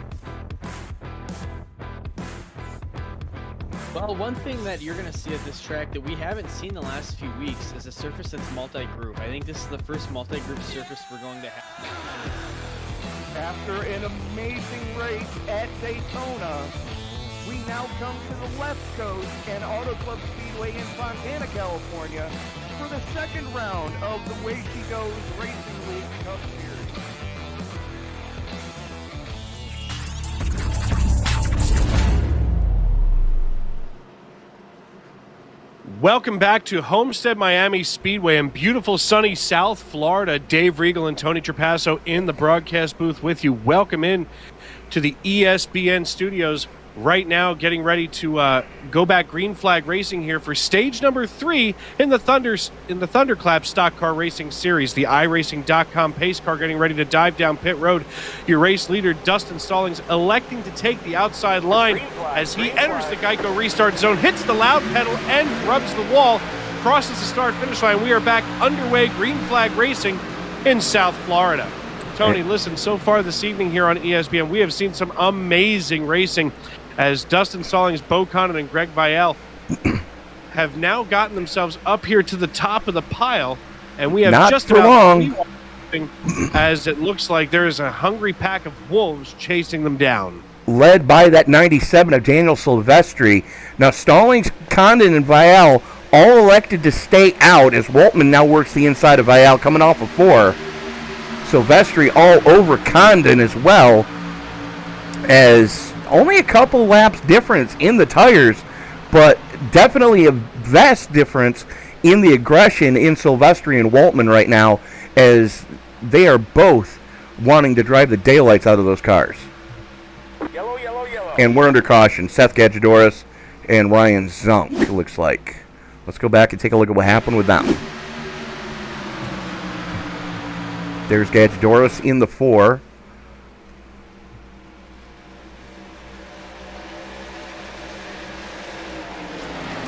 [SPEAKER 7] Well, one thing that you're going to see at this track that we haven't seen the last few weeks is a surface that's multi-group. I think this is the first multi-group surface we're going to have.
[SPEAKER 2] After an amazing race at Daytona, we now come to the left coast and Auto Club Speedway in Fontana, California for the second round of the Way She Goes Racing League Cup Series.
[SPEAKER 3] Welcome back to Homestead-Miami Speedway in beautiful sunny South Florida. Dave Regal and Tony Trapasso in the broadcast booth with you. Welcome in to the ESBN studios. Right now, getting ready to go back green flag racing here for stage number 3 in the ThunderClap Stock Car Racing Series. The iRacing.com pace car getting ready to dive down pit road. Your race leader, Dustin Stallings, electing to take the outside line as he enters the Geico Restart zone, hits the loud pedal and rubs the wall, crosses the start-finish line. We are back underway green flag racing in South Florida. Tony, listen, so far this evening here on ESPN, we have seen some amazing racing as Dustin Stallings, Bo Condon, and Greg Vial have now gotten themselves up here to the top of the pile, and we have
[SPEAKER 2] Not
[SPEAKER 3] just
[SPEAKER 2] for
[SPEAKER 3] about
[SPEAKER 2] long.
[SPEAKER 3] as it looks like there is a hungry pack of wolves chasing them down.
[SPEAKER 2] Led by that 97 of Daniel Silvestri. Now Stallings, Condon, and Vial all elected to stay out as Waltman now works the inside of Vial coming off of 4. Silvestri all over Condon as well, as only a couple laps difference in the tires, but definitely a vast difference in the aggression in Silvestri and Waltman right now, as they are both wanting to drive the daylights out of those cars.
[SPEAKER 8] Yellow, yellow, yellow.
[SPEAKER 2] And we're under caution. Seth Gajdorus and Ryan Zunk, it looks like. Let's go back and take a look at what happened with them. There's Gajdorus in the 4.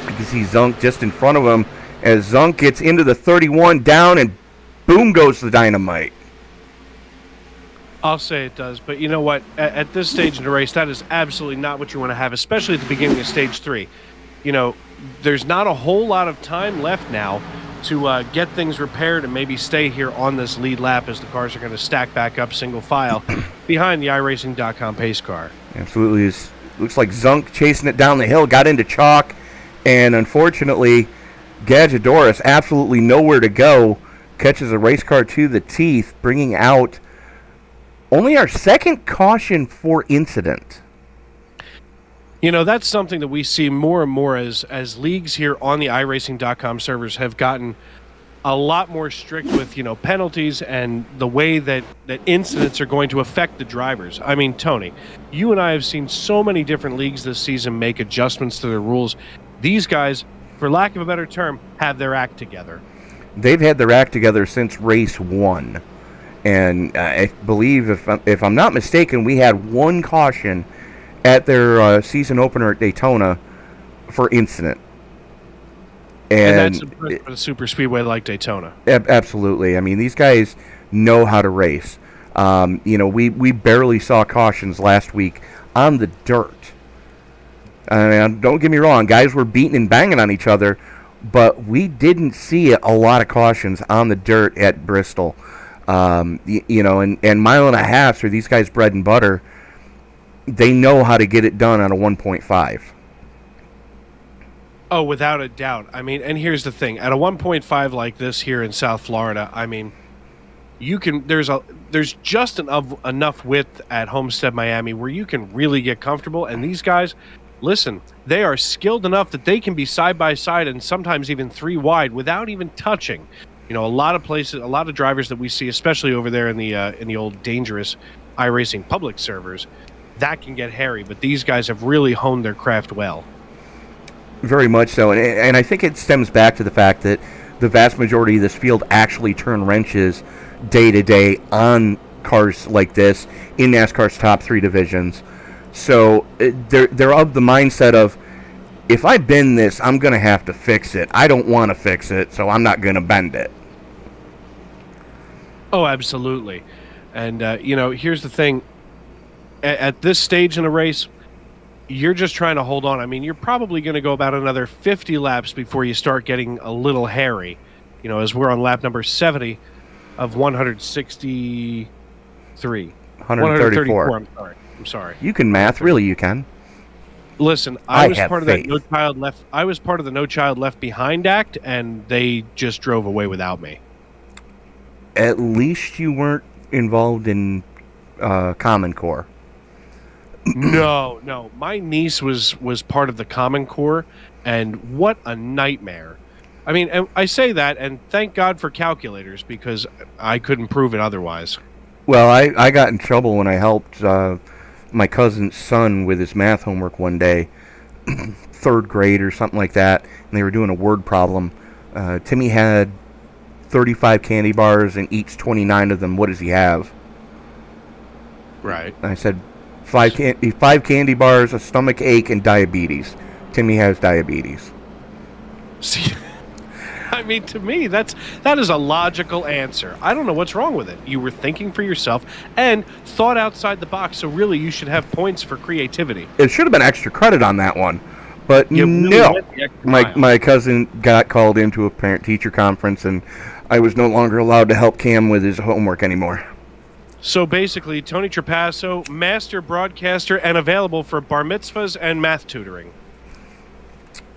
[SPEAKER 2] You can see Zunk just in front of him as Zunk gets into the 31 down, and boom goes the dynamite.
[SPEAKER 3] I'll say it does, but you know what? At this stage in the race, that is absolutely not what you want to have, especially at the beginning of stage 3. You know, there's not a whole lot of time left now to get things repaired and maybe stay here on this lead lap as the cars are going to stack back up single file behind the iRacing.com pace car.
[SPEAKER 2] Absolutely. Looks like Zunk chasing it down the hill, got into chalk, and unfortunately, Gajdorus absolutely nowhere to go, catches a race car to the teeth, bringing out only our second caution for incident.
[SPEAKER 3] You know, that's something that we see more and more as leagues here on the iRacing.com servers have gotten a lot more strict with, you know, penalties and the way that incidents are going to affect the drivers. I mean, Tony, you and I have seen so many different leagues this season make adjustments to their rules. These guys, for lack of a better term, have their act together.
[SPEAKER 2] They've had their act together since race 1. And I believe, if I'm not mistaken, we had one caution at their season opener at Daytona for incident.
[SPEAKER 3] And that's impressive for a super speedway like Daytona.
[SPEAKER 2] Absolutely. I mean, these guys know how to race. We barely saw cautions last week on the dirt. Don't get me wrong, guys were beating and banging on each other, but we didn't see a lot of cautions on the dirt at Bristol. And mile and a half are these guys' bread and butter. They know how to get it done on a 1.5.
[SPEAKER 3] Oh, without a doubt. I mean, and here's the thing: at a 1.5 like this here in South Florida, I mean, there's just enough width at Homestead-Miami where you can really get comfortable. And these guys, listen, they are skilled enough that they can be side by side and sometimes even 3 wide without even touching. A lot of places, a lot of drivers that we see, especially over there in the old dangerous iRacing public servers, that can get hairy. But these guys have really honed their craft well.
[SPEAKER 2] Very much so, and I think it stems back to the fact that the vast majority of this field actually turn wrenches day to day on cars like this in NASCAR's top 3 divisions. So they're of the mindset of, if I bend this, I'm going to have to fix it. I don't want to fix it, so I'm not going to bend it.
[SPEAKER 3] Oh, absolutely. And, here's the thing. At this stage in a race, you're just trying to hold on. I mean, you're probably going to go about another 50 laps before you start getting a little hairy, as we're on lap number 70 of 163.
[SPEAKER 2] 134.
[SPEAKER 3] I'm sorry.
[SPEAKER 2] You can math. Really, you can.
[SPEAKER 3] Listen, I was part of
[SPEAKER 2] faith.
[SPEAKER 3] that No Child Left. I was part of the No Child Left Behind Act, and they just drove away without me.
[SPEAKER 2] At least you weren't involved in Common Core.
[SPEAKER 3] No. My niece was part of the Common Core, and what a nightmare. I mean, and I say that, and thank God for calculators, because I couldn't prove it otherwise.
[SPEAKER 2] Well, I got in trouble when I helped my cousin's son with his math homework one day, 3rd grade or something like that, and they were doing a word problem. Timmy had 35 candy bars and eats 29 of them. What does he have?
[SPEAKER 3] Right.
[SPEAKER 2] And I said, 5 candy bars, a stomach ache, and diabetes. Timmy has diabetes.
[SPEAKER 3] See, I mean, to me, that is a logical answer. I don't know what's wrong with it. You were thinking for yourself and thought outside the box, so really you should have points for creativity.
[SPEAKER 2] It should have been extra credit on that one. But
[SPEAKER 3] You really
[SPEAKER 2] no,
[SPEAKER 3] went the extra mile.
[SPEAKER 2] my cousin got called into a parent-teacher conference, and I was no longer allowed to help Cam with his homework anymore.
[SPEAKER 3] So basically, Tony Trapasso, master broadcaster, and available for bar mitzvahs and math tutoring.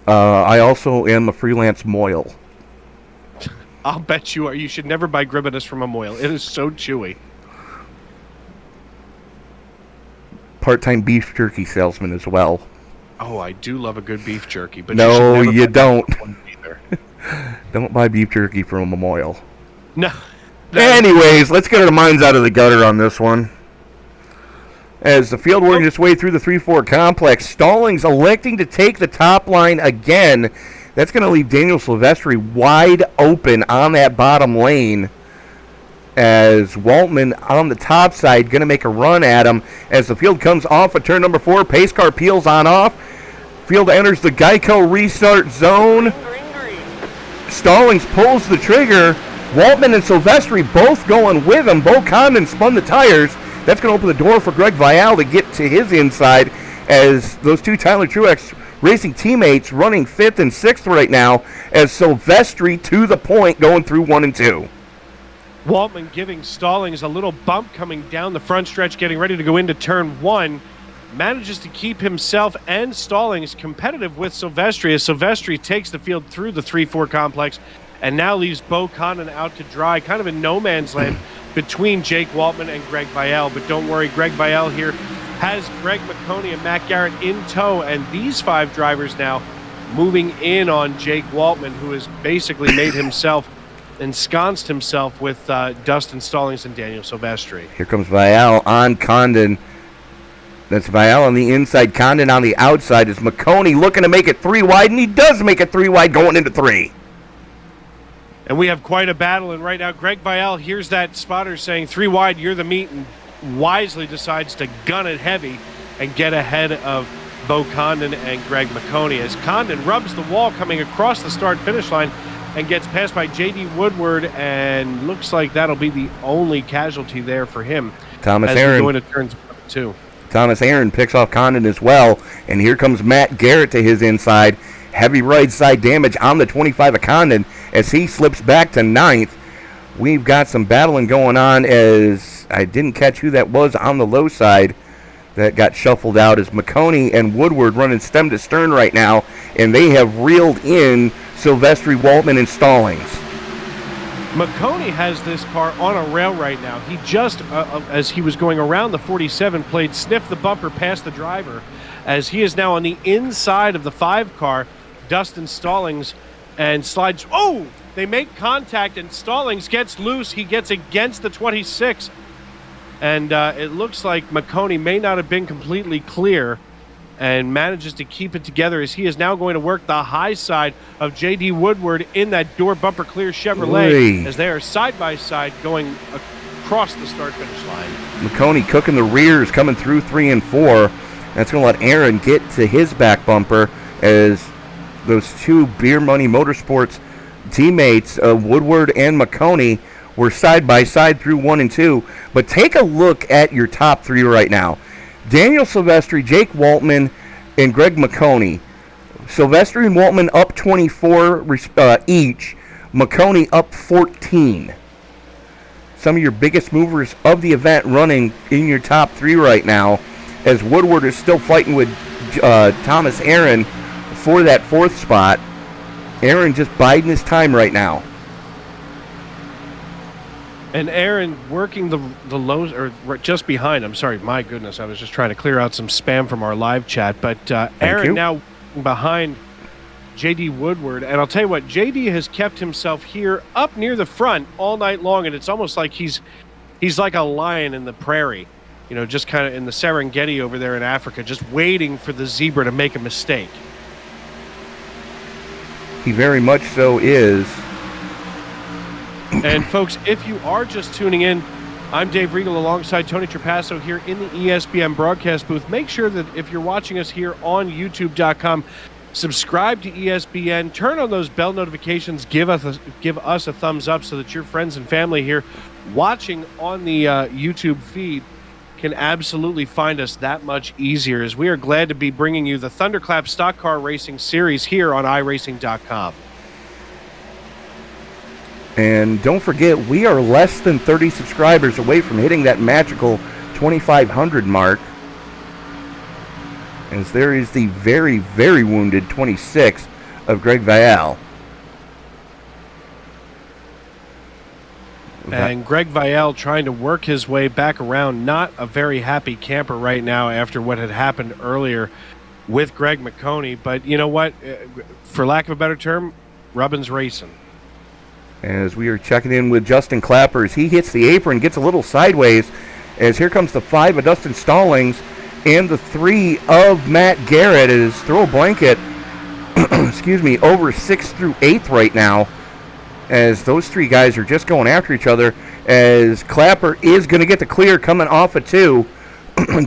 [SPEAKER 2] I also am a freelance moil.
[SPEAKER 3] I'll bet you are. You should never buy Gribinus from a moil. It is so chewy.
[SPEAKER 2] Part-time beef jerky salesman as well.
[SPEAKER 3] Oh, I do love a good beef jerky, but
[SPEAKER 2] No,
[SPEAKER 3] you
[SPEAKER 2] you don't.
[SPEAKER 3] Either.
[SPEAKER 2] Don't buy beef jerky from a moil.
[SPEAKER 3] No.
[SPEAKER 2] Anyways, let's get our minds out of the gutter on this one. As the field working its way through the 3-4 complex, Stallings electing to take the top line again. That's going to leave Daniel Silvestri wide open on that bottom lane, as Waltman on the top side going to make a run at him as the field comes off of turn number 4. Pace car peels on off. Field enters the Geico Restart zone. Stallings pulls the trigger. Waltman and Silvestri both going with him. Bo Condon spun the tires. That's going to open the door for Greg Vial to get to his inside, as those two Tyler Truex Racing teammates running 5th and 6th right now, as Silvestri to the point going through 1 and 2.
[SPEAKER 3] Waltman giving Stallings a little bump coming down the front stretch, getting ready to go into turn 1. Manages to keep himself and Stallings competitive with Silvestri, as Silvestri takes the field through the 3-4 complex and now leaves Bo Condon out to dry, kind of in no man's land between Jake Waltman and Greg Vial. But don't worry, Greg Vial here has Greg Mcconey and Matt Garrett in tow, and these 5 drivers now moving in on Jake Waltman, who has basically made himself, ensconced himself with Dustin Stallings and Daniel Silvestri.
[SPEAKER 2] Here comes Vial on Condon. That's Vial on the inside, Condon on the outside. Is Mcconey looking to make it 3 wide, and he does make it 3 wide going into 3.
[SPEAKER 3] And we have quite a battle, and right now Greg Vial hears that spotter saying 3 wide, you're the meat, and wisely decides to gun it heavy and get ahead of Bo Condon and Greg Mcconey, as Condon rubs the wall coming across the start-finish line and gets passed by J.D. Woodward, and looks like that'll be the only casualty there for him.
[SPEAKER 2] Thomas
[SPEAKER 3] as
[SPEAKER 2] Aaron.
[SPEAKER 3] we go into turns 2.
[SPEAKER 2] Thomas Aaron picks off Condon as well, and here comes Matt Garrett to his inside. Heavy right side damage on the 25 of Condon as he slips back to 9th. We've got some battling going on, as I didn't catch who that was on the low side that got shuffled out, as Mcconey and Woodward running stem to stern right now, and they have reeled in Silvestri, Waltman, and Stallings.
[SPEAKER 3] Mcconey has this car on a rail right now. He just, as he was going around the 47 plate, sniffed the bumper past the driver, as he is now on the inside of the 5 car, Dustin Stallings, and slides. Oh! They make contact, and Stallings gets loose. He gets against the 26. And it looks like Mcconey may not have been completely clear and manages to keep it together, as he is now going to work the high side of J.D. Woodward in that door bumper clear Chevrolet, as they are side by side going across the start-finish line.
[SPEAKER 2] Mcconey cooking the rears, coming through 3 and 4. That's going to let Aaron get to his back bumper, as those two Beer Money Motorsports teammates, Woodward and Mcconey, were side by side through 1 and 2. But take a look at your top 3 right now. Daniel Silvestri, Jake Waltman, and Greg Mcconey. Silvestri and Waltman up 24 each. Mcconey up 14. Some of your biggest movers of the event running in your top 3 right now, as Woodward is still fighting with Thomas Aaron for that 4th spot. Aaron just biding his time right now.
[SPEAKER 3] And Aaron working the lows, or just behind. I'm sorry, my goodness, I was just trying to clear out some spam from our live chat. But Aaron now behind J.D. Woodward. And I'll tell you what, J.D. has kept himself here up near the front all night long, and it's almost like he's like a lion in the prairie. You know, just kind of in the Serengeti over there in Africa, just waiting for the zebra to make a mistake.
[SPEAKER 2] He very much so is.
[SPEAKER 3] And folks, if you are just tuning in, I'm Dave Regal alongside Tony Trapasso here in the ESPN broadcast booth. Make sure that if you're watching us here on YouTube.com, subscribe to ESPN, turn on those bell notifications, give us a thumbs up so that your friends and family here watching on the YouTube feed can absolutely find us that much easier, as we are glad to be bringing you the ThunderClap Stock Car Racing Series here on iRacing.com.
[SPEAKER 2] And don't forget, we are less than 30 subscribers away from hitting that magical 2,500 mark, as there is the very, very wounded 26 of Greg Vial.
[SPEAKER 3] And Greg Vial trying to work his way back around. Not a very happy camper right now after what had happened earlier with Greg Mcconey. But you know what? For lack of a better term, Rubbin's racing.
[SPEAKER 2] As we are checking in with Justin Clappers, he hits the apron, gets a little sideways, as here comes the 5 of Dustin Stallings and the 3 of Matt Garrett, as throw a blanket, excuse me, over 6th through 8th right now, as those 3 guys are just going after each other, as Clapper is going to get the clear coming off of 2.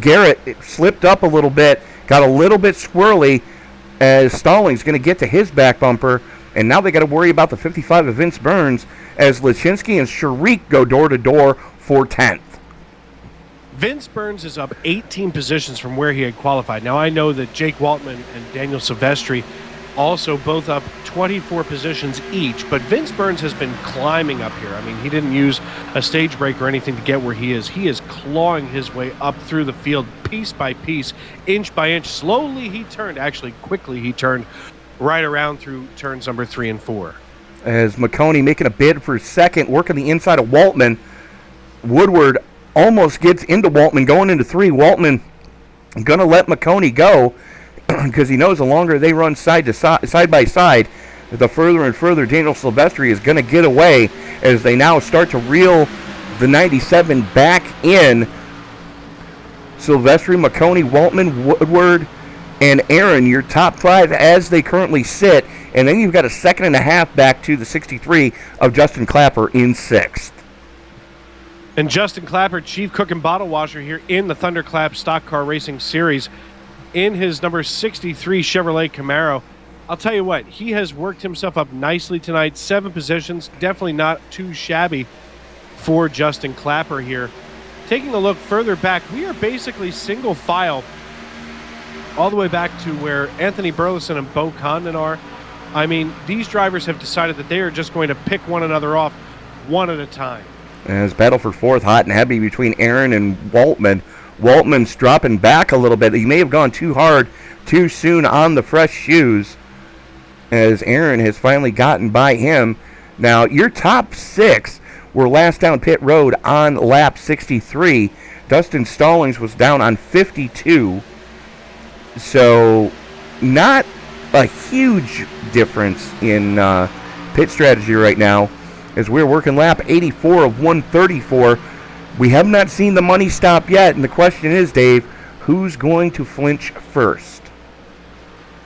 [SPEAKER 2] Garrett slipped up a little bit, got a little bit squirrely, as Stallings going to get to his back bumper, and now they got to worry about the 55 of Vince Burns, as Lachinsky and Sharik go door to door for 10th.
[SPEAKER 3] Vince Burns is up 18 positions from where he had qualified. Now I know that Jake Waltman and Daniel Silvestri also both up 24 positions each, but Vince Burns has been climbing up here. I mean, he didn't use a stage break or anything to get where he is. He is clawing his way up through the field piece by piece, inch by inch. Slowly he turned, actually quickly he turned right around through turns number 3 and 4.
[SPEAKER 2] As Mcconey making a bid for 2nd, working the inside of Waltman. Woodward almost gets into Waltman, going into 3. Waltman going to let Mcconey go, because he knows the longer they run side by side, the further and further Daniel Silvestri is going to get away, as they now start to reel the 97 back in. Silvestri, Mcconey, Waltman, Woodward, and Aaron, your top 5 as they currently sit, and then you've got a 2.5 back to the 63 of Justin Clapper in 6th.
[SPEAKER 3] And Justin Clapper, chief cook and bottle washer here in the ThunderClap Stock Car Racing Series in his number 63 Chevrolet Camaro. I'll tell you what, he has worked himself up nicely tonight. 7 positions, definitely not too shabby for Justin Clapper here. Taking a look further back, we are basically single file all the way back to where Anthony Burleson and Bo Condon are. I mean, these drivers have decided that they are just going to pick one another off one at a time.
[SPEAKER 2] As battle for fourth, hot and heavy between Aaron and Waltman. Waltman's dropping back a little bit. He may have gone too hard too soon on the fresh shoes, as Aaron has finally gotten by him. Now, your top 6 were last down pit road on lap 63. Dustin Stallings was down on 52. So, not a huge difference in pit strategy right now, as we're working lap 84 of 134. We have not seen the money stop yet, and the question is, Dave, who's going to flinch first?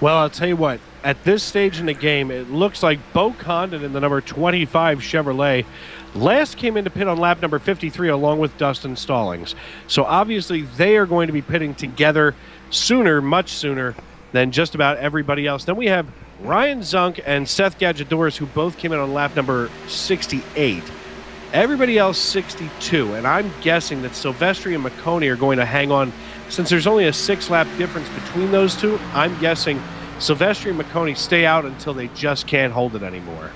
[SPEAKER 3] Well, I'll tell you what, at this stage in the game, it looks like Bo Condon in the number 25 Chevrolet last came into pit on lap number 53 along with Dustin Stallings. So obviously they are going to be pitting together sooner, much sooner than just about everybody else. Then we have Ryan Zunk and Seth Gajdorus, who both came in on lap number 68. Everybody else 62, and I'm guessing that Silvestri and Mcconey are going to hang on. Since there's only a 6-lap difference between those two, I'm guessing Silvestri and Mcconey stay out until they just can't hold it anymore.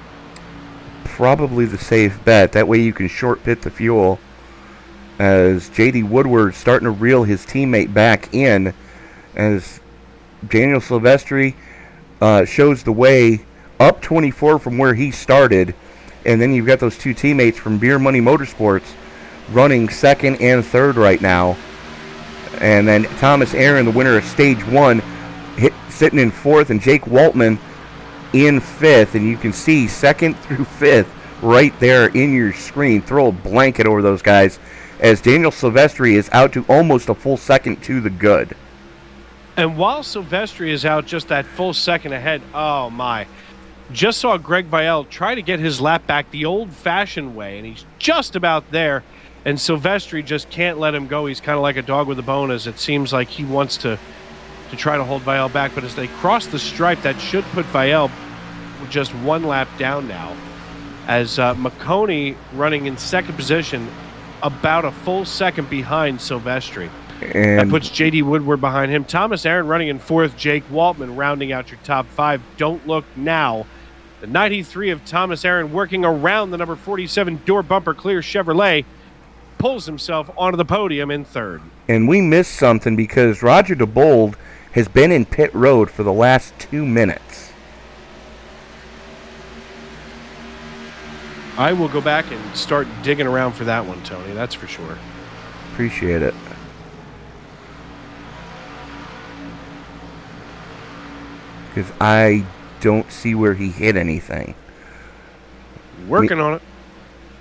[SPEAKER 2] Probably the safe bet. That way you can short pit the fuel, as J.D. Woodward starting to reel his teammate back in, as Daniel Silvestri shows the way up 24 from where he started. And then you've got those two teammates from Beer Money Motorsports running second and third right now. And then Thomas Aaron, the winner of Stage 1, sitting in fourth, and Jake Waltman in fifth. And you can see second through fifth right there in your screen. Throw a blanket over those guys, as Daniel Silvestri is out to almost a full second to the good.
[SPEAKER 3] And while Silvestri is out just that full second ahead, oh my. Just saw Greg Vielle try to get his lap back the old-fashioned way, and he's just about there. And Silvestri just can't let him go. He's kind of like a dog with a bone, as it seems like he wants to try to hold Vielle back. But as they cross the stripe, that should put Vielle just one lap down now. As Mcconey running in second position, about a full second behind Silvestri.
[SPEAKER 2] And
[SPEAKER 3] that puts J.D. Woodward behind him. Thomas Aaron running in fourth. Jake Waltman rounding out your top 5. Don't look now. The 93 of Thomas Aaron working around the number 47 door bumper clear Chevrolet pulls himself onto the podium in third.
[SPEAKER 2] And we missed something, because Roger Diebold has been in pit road for the last 2 minutes.
[SPEAKER 3] I will go back and start digging around for that one, Tony. That's for sure.
[SPEAKER 2] Appreciate it. Because I don't see where he hit anything.
[SPEAKER 3] Working on it.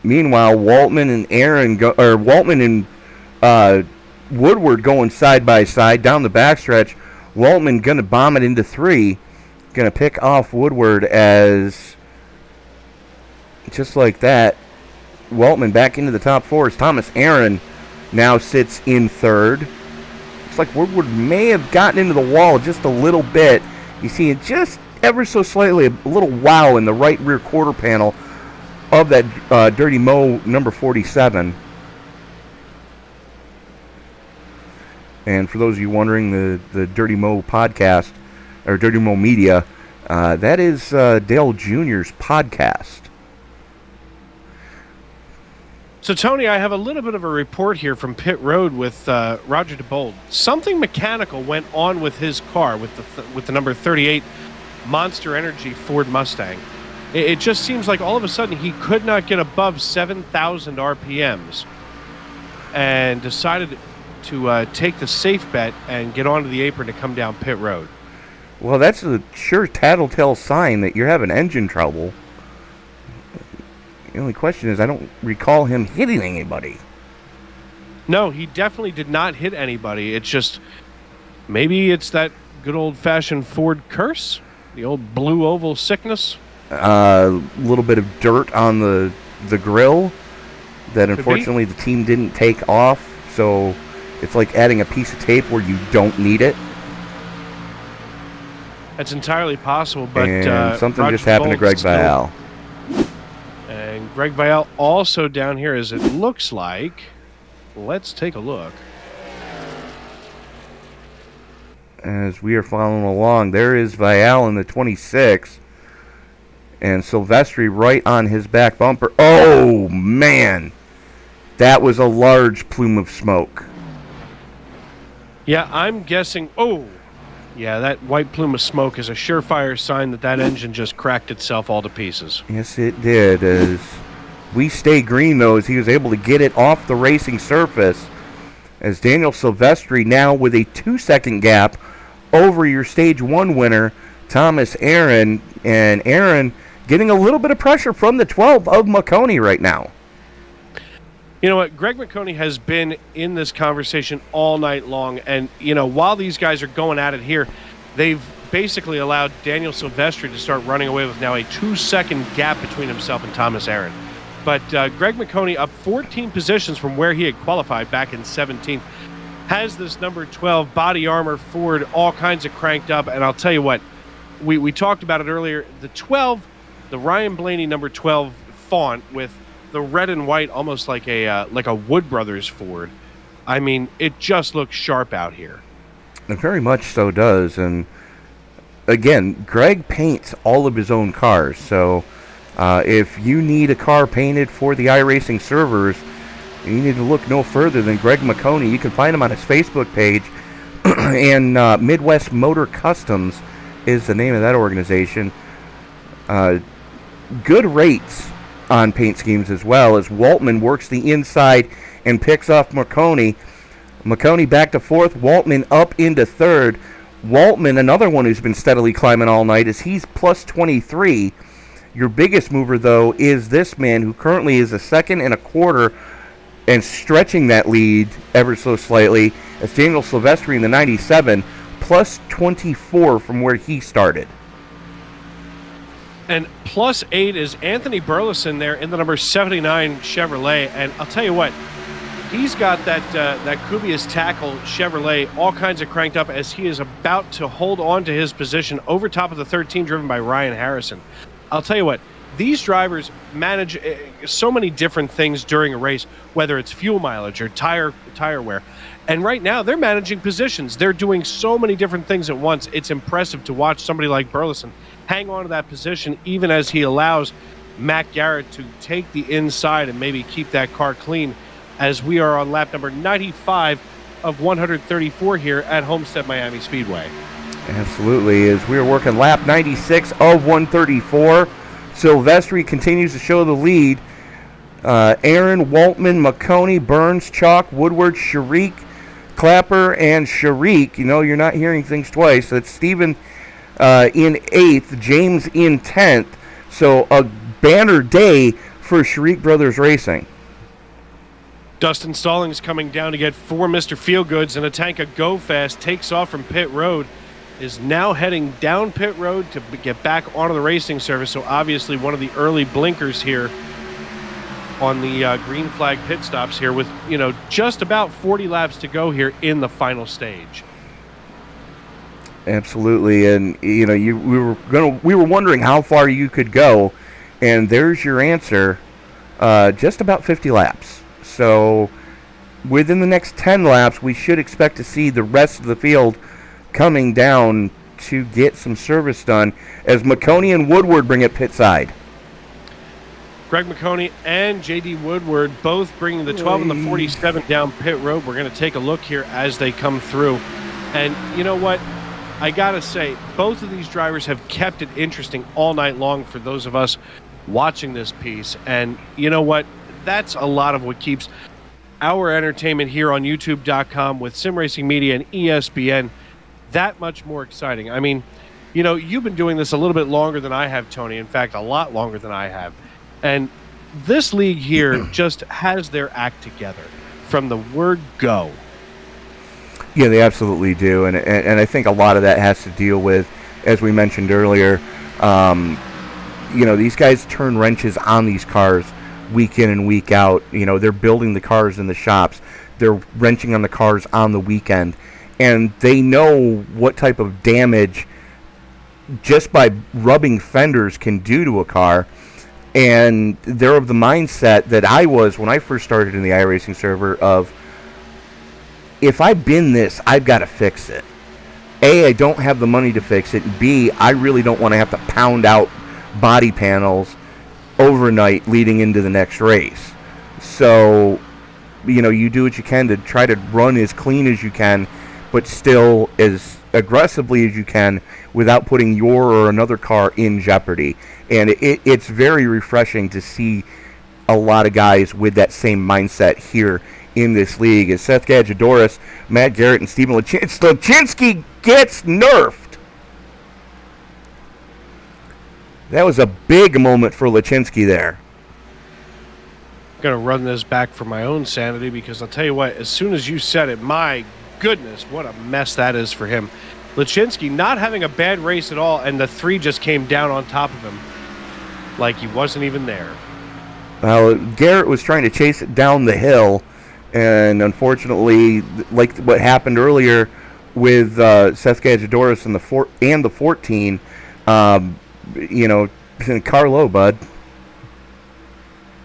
[SPEAKER 2] Meanwhile, Waltman and Waltman and Woodward going side by side down the backstretch. Waltman gonna bomb it into 3, gonna pick off Woodward, as just like that, Waltman back into the top 4 as Thomas Aaron now sits in third. Looks like Woodward may have gotten into the wall just a little bit. You see it just ever so slightly, a little wow in the right rear quarter panel of that Dirty Mo number 47. And for those of you wondering, the Dirty Mo podcast, or Dirty Mo Media, that is Dale Jr.'s podcast.
[SPEAKER 3] So, Tony, I have a little bit of a report here from pit road with Roger Diebold. Something mechanical went on with his car, with the number 38 Monster Energy Ford Mustang. It just seems like all of a sudden he could not get above 7,000 RPMs, and decided to take the safe bet and get onto the apron to come down pit road.
[SPEAKER 2] Well, that's a sure tattletale sign that you're having engine trouble. The only question is, I don't recall him hitting anybody.
[SPEAKER 3] No, he definitely did not hit anybody. It's just, maybe it's that good old-fashioned Ford curse, the old blue oval sickness.
[SPEAKER 2] A little bit of dirt on the grill. that unfortunately the team didn't take off. So it's like adding a piece of tape where you don't need it.
[SPEAKER 3] That's entirely possible, but
[SPEAKER 2] and something
[SPEAKER 3] Roger
[SPEAKER 2] just happened to Greg
[SPEAKER 3] Diebold
[SPEAKER 2] Vial.
[SPEAKER 3] And Greg Vial also down here, as it looks like. Let's take a look.
[SPEAKER 2] As we are following along, there is Vial in the 26, and Silvestri right on his back bumper. Oh, man. That was a large plume of smoke.
[SPEAKER 3] Yeah, I'm guessing. Oh, yeah, that white plume of smoke is a surefire sign that that engine just cracked itself all to pieces.
[SPEAKER 2] Yes, it did. As we stay green, though, as he was able to get it off the racing surface, as Daniel Silvestri now with a 2-second gap over your Stage 1 winner, Thomas Aaron. And Aaron getting a little bit of pressure from the 12 of Mcconey right now.
[SPEAKER 3] You know what? Greg Mcconey has been in this conversation all night long. And, you know, while these guys are going at it here, they've basically allowed Daniel Silvestri to start running away with now a 2-second gap between himself and Thomas Aaron. But Greg Mcconey, up 14 positions from where he had qualified back in 17th, has this number 12 body armor Ford all kinds of cranked up. And I'll tell you what, we talked about it earlier. The 12, the Ryan Blaney number 12 font with the red and white, almost like a Wood Brothers Ford. I mean, it just looks sharp out here.
[SPEAKER 2] It very much so does. And again, Greg paints all of his own cars. So if you need a car painted for the iRacing servers, you need to look no further than Greg Mcconey. You can find him on his Facebook page. And Midwest Motor Customs is the name of that organization. Good rates on paint schemes as well, as Waltman works the inside and picks off Mcconey. Mcconey back to fourth, Waltman up into third. Waltman, another one who's been steadily climbing all night, as he's plus 23. Your biggest mover, though, is this man who currently is a second and a quarter and stretching that lead ever so slightly. As Daniel Silvestri in the 97, plus 24 from where he started.
[SPEAKER 3] And plus 8 is Anthony Burleson there in the number 79 Chevrolet. And I'll tell you what, he's got that Cubius tackle Chevrolet all kinds of cranked up as he is about to hold on to his position over top of the 13 driven by Ryan Harrison. I'll tell you what, these drivers manage so many different things during a race, whether it's fuel mileage or tire wear. And right now, they're managing positions. They're doing so many different things at once. It's impressive to watch somebody like Burleson hang on to that position, even as he allows Matt Garrett to take the inside and maybe keep that car clean, as we are on lap number 95 of 134 here at Homestead-Miami Speedway.
[SPEAKER 2] Absolutely, as we are working lap 96 of 134. Silvestri continues to show the lead. Aaron, Waltman, Mcconey, Burns, Chalk, Woodward, Sharik, Clapper, and Sharik. You know, you're not hearing things twice. That's Stephen in 8th, James in 10th. So a banner day for Sharik Brothers Racing.
[SPEAKER 3] Dustin Stallings coming down to get 4 Mr. Feelgoods, and a tank of Go Fast takes off from pit road, is now heading down pit road to get back onto the racing surface. So obviously one of the early blinkers here on the green flag pit stops here with, you know, just about 40 laps to go here in the final stage.
[SPEAKER 2] Absolutely, and you know, we were wondering how far you could go, and there's your answer. Just about 50 laps. So within the next 10 laps, we should expect to see the rest of the field coming down to get some service done, as Mcconey and Woodward bring it pit side.
[SPEAKER 3] Greg Mcconey and J.D. Woodward both bringing the 12 and the 47 down pit road. We're going to take a look here as they come through. And you know what? I got to say, both of these drivers have kept it interesting all night long for those of us watching this piece. And you know what? That's a lot of what keeps our entertainment here on YouTube.com with Sim Racing Media and ESPN that much more exciting. I mean, you know, you've been doing this a little bit longer than I have, Tony. In fact, a lot longer than I have. And this league here just has their act together from the word go.
[SPEAKER 2] Yeah, they absolutely do. And I think a lot of that has to deal with, as we mentioned earlier, you know, these guys turn wrenches on these cars week in and week out. You know, they're building the cars in the shops. They're wrenching on the cars on the weekend. And they know what type of damage just by rubbing fenders can do to a car. And they're of the mindset that I was when I first started in the iRacing server of, if I bin this, I've got to fix it. A, I don't have the money to fix it. B, I really don't want to have to pound out body panels overnight leading into the next race. So, you know, you do what you can to try to run as clean as you can, but still as aggressively as you can without putting your or another car in jeopardy. And it's very refreshing to see a lot of guys with that same mindset here in this league. As Seth Gajdorus, Matt Garrett, and Steven Lachinsky gets nerfed. That was a big moment for Lachinsky there.
[SPEAKER 3] I'm going to run this back for my own sanity because I'll tell you what, as soon as you said it, my goodness, what a mess that is for him. Lachinsky not having a bad race at all, and the 3 just came down on top of him like he wasn't even there.
[SPEAKER 2] Well, Garrett was trying to chase it down the hill, and unfortunately, like what happened earlier with Seth Gajdorus and the 14, you know, car low, bud.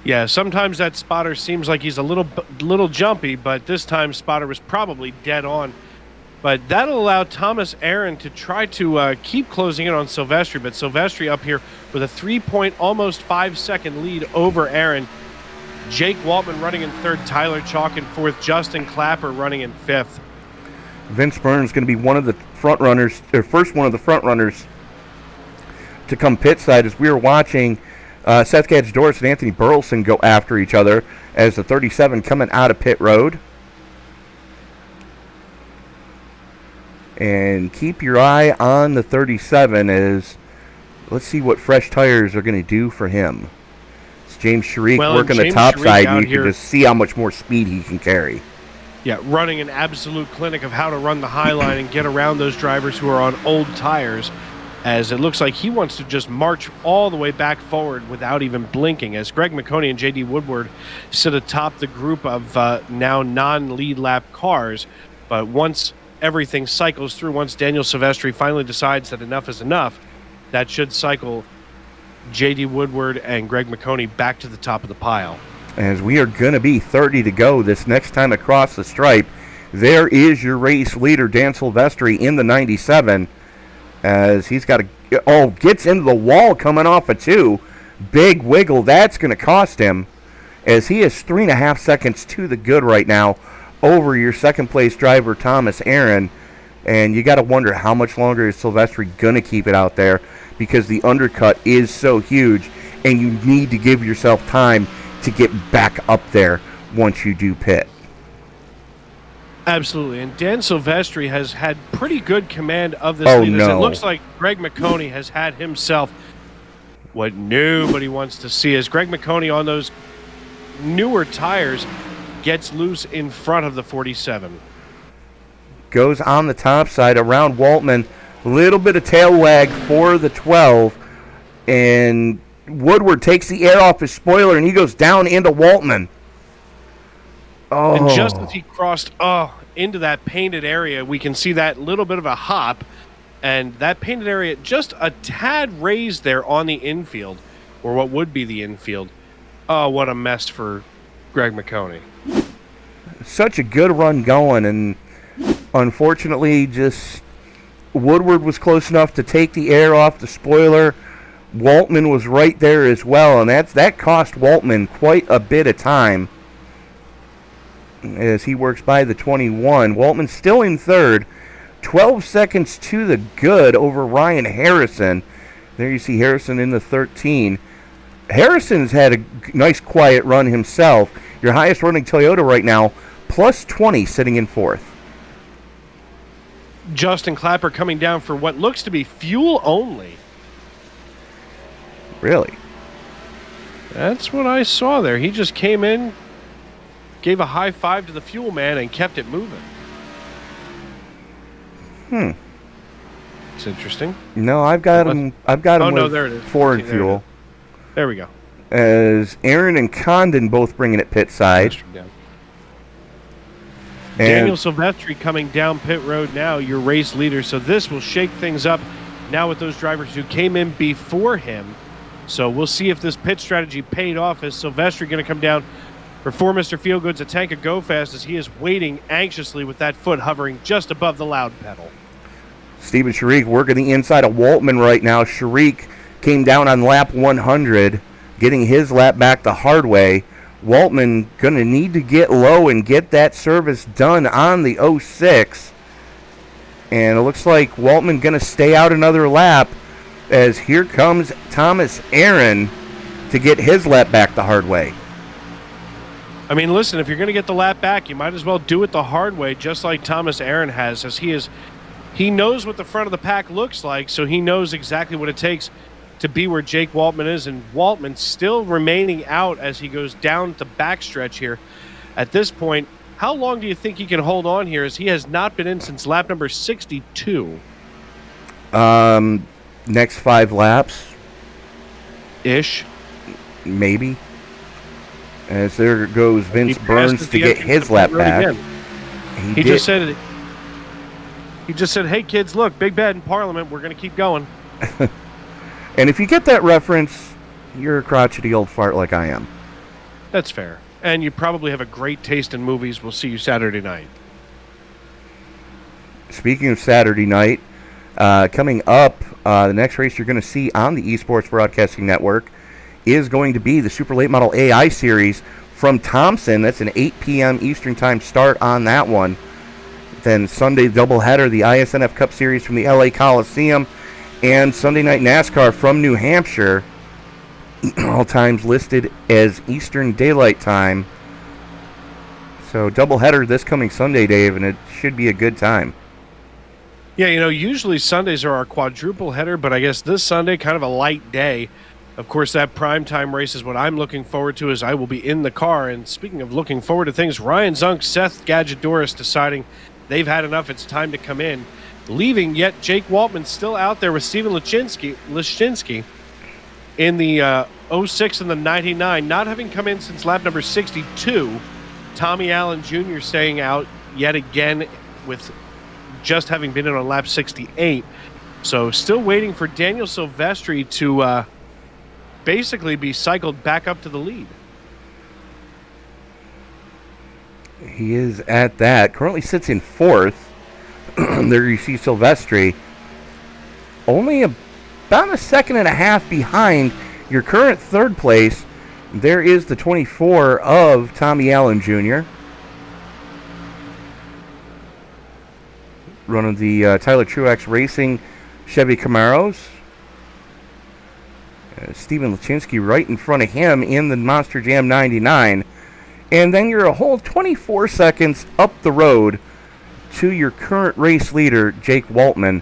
[SPEAKER 3] Yeah, sometimes that spotter seems like he's a little jumpy, but this time spotter was probably dead on. But that'll allow Thomas Aaron to try to keep closing in on Silvestri, but Silvestri up here with a 3-point, almost 5-second lead over Aaron. Jake Waltman running in third, Tyler Chalk in fourth, Justin Clapper running in fifth.
[SPEAKER 2] Vince Burns going to be one of the front runners, or first one of the front runners to come pit side as we were watching Seth Gajdorus and Anthony Burleson go after each other as the 37 coming out of pit road. And keep your eye on the 37 as let's see what fresh tires are going to do for him. It's James Sharik working the top side. You can just see how much more speed he can carry.
[SPEAKER 3] Yeah, running an absolute clinic of how to run the high line and get around those drivers who are on old tires, as it looks like he wants to just march all the way back forward without even blinking, as Greg Mcconey and J.D. Woodward sit atop the group of now non-lead lap cars. But once everything cycles through, once Daniel Silvestri finally decides that enough is enough, that should cycle J.D. Woodward and Greg Mcconey back to the top of the pile.
[SPEAKER 2] As we are going to be 30 to go this next time across the stripe, there is your race leader, Dan Silvestri, in the 97, as he's got gets into the wall coming off a 2. Big wiggle. That's going to cost him, as he is 3.5 seconds to the good right now over your second place driver, Thomas Aaron. And you got to wonder how much longer is Silvestri going to keep it out there, because the undercut is so huge, and you need to give yourself time to get back up there once you do pit.
[SPEAKER 3] Absolutely, and Dan Silvestri has had pretty good command of this lead. As it looks like Greg Mcconey has had himself what nobody wants to see, as Greg Mcconey on those newer tires gets loose in front of the 47.
[SPEAKER 2] Goes on the top side around Waltman. A little bit of tail wag for the 12, and Woodward takes the air off his spoiler, and he goes down into Waltman. Oh.
[SPEAKER 3] And just as he crossed into that painted area, we can see that little bit of a hop, and that painted area just a tad raised there on the infield, or what would be the infield. Oh, what a mess for Greg Mcconey.
[SPEAKER 2] Such a good run going, and unfortunately just Woodward was close enough to take the air off the spoiler. Waltman was right there as well, and that cost Waltman quite a bit of time as he works by the 21. Waltman still in third, 12 seconds to the good over Ryan Harrison. There you see Harrison in the 13. Harrison's had a nice quiet run himself. Your highest running Toyota right now, plus 20, sitting in fourth.
[SPEAKER 3] Justin Clapper coming down for what looks to be fuel only.
[SPEAKER 2] Really?
[SPEAKER 3] That's what I saw there. He just came in, gave a high five to the fuel man, and kept it moving. It's interesting.
[SPEAKER 2] No, I've got him. I've got him.
[SPEAKER 3] Oh no, there it is.
[SPEAKER 2] 4 in fuel.
[SPEAKER 3] There we go.
[SPEAKER 2] as Aaron and Condon both bringing it pit side.
[SPEAKER 3] Daniel Silvestri coming down pit road now, your race leader. So this will shake things up now with those drivers who came in before him. So we'll see if this pit strategy paid off. Is Silvestri going to come down for Mr. Feelgood's a tank of Go Fast as he is waiting anxiously with that foot hovering just above the loud pedal.
[SPEAKER 2] Steven Sharik working the inside of Waltman right now. Sharik came down on lap 100, getting his lap back the hard way. Waltman going to need to get low and get that service done on the 06. And it looks like Waltman going to stay out another lap as here comes Thomas Aaron to get his lap back the hard way.
[SPEAKER 3] I mean, listen, if you're going to get the lap back, you might as well do it the hard way, just like Thomas Aaron has, as he knows what the front of the pack looks like, so he knows exactly what it takes to be where Jake Waltman is, and Waltman still remaining out as he goes down the backstretch here. At this point, how long do you think he can hold on here, as he has not been in since lap number 62?
[SPEAKER 2] Next 5 laps.
[SPEAKER 3] Ish.
[SPEAKER 2] Maybe. As there goes Vince Burns to get his lap back.
[SPEAKER 3] He just said, hey, kids, look, Big Bad in Parliament, we're going to keep going.
[SPEAKER 2] And if you get that reference, you're a crotchety old fart like I am.
[SPEAKER 3] That's fair. And you probably have a great taste in movies. We'll see you Saturday night.
[SPEAKER 2] Speaking of Saturday night, coming up, the next race you're going to see on the Esports Broadcasting Network is going to be the Super Late Model AI Series from Thompson. That's an 8 p.m. Eastern Time start on that one. Then Sunday doubleheader, the ISNF Cup Series from the LA Coliseum, and Sunday Night NASCAR from New Hampshire, all times listed as Eastern Daylight Time. So doubleheader this coming Sunday, Dave, and it should be a good time.
[SPEAKER 3] Yeah, usually Sundays are our quadruple header, but I guess this Sunday, kind of a light day. Of course, that primetime race is what I'm looking forward to, as I will be in the car. And speaking of looking forward to things, Ryan Zunk, Seth Gajdorus deciding they've had enough, it's time to come in. Leaving, yet Jake Waltman still out there with Steven Leszczynski in the 06 and the 99, not having come in since lap number 62. Tommy Allen Jr. staying out yet again with just having been in on lap 68. So still waiting for Daniel Silvestri to basically be cycled back up to the lead.
[SPEAKER 2] He is at that. Currently sits in 4th. There you see Silvestri. Only about a second and a half behind your current 3rd place. There is the 24 of Tommy Allen Jr. Running the Tyler Truex Racing Chevy Camaros. Steven Leszczynski right in front of him in the Monster Jam 99. And then you're a whole 24 seconds up the road to your current race leader, Jake Waltman.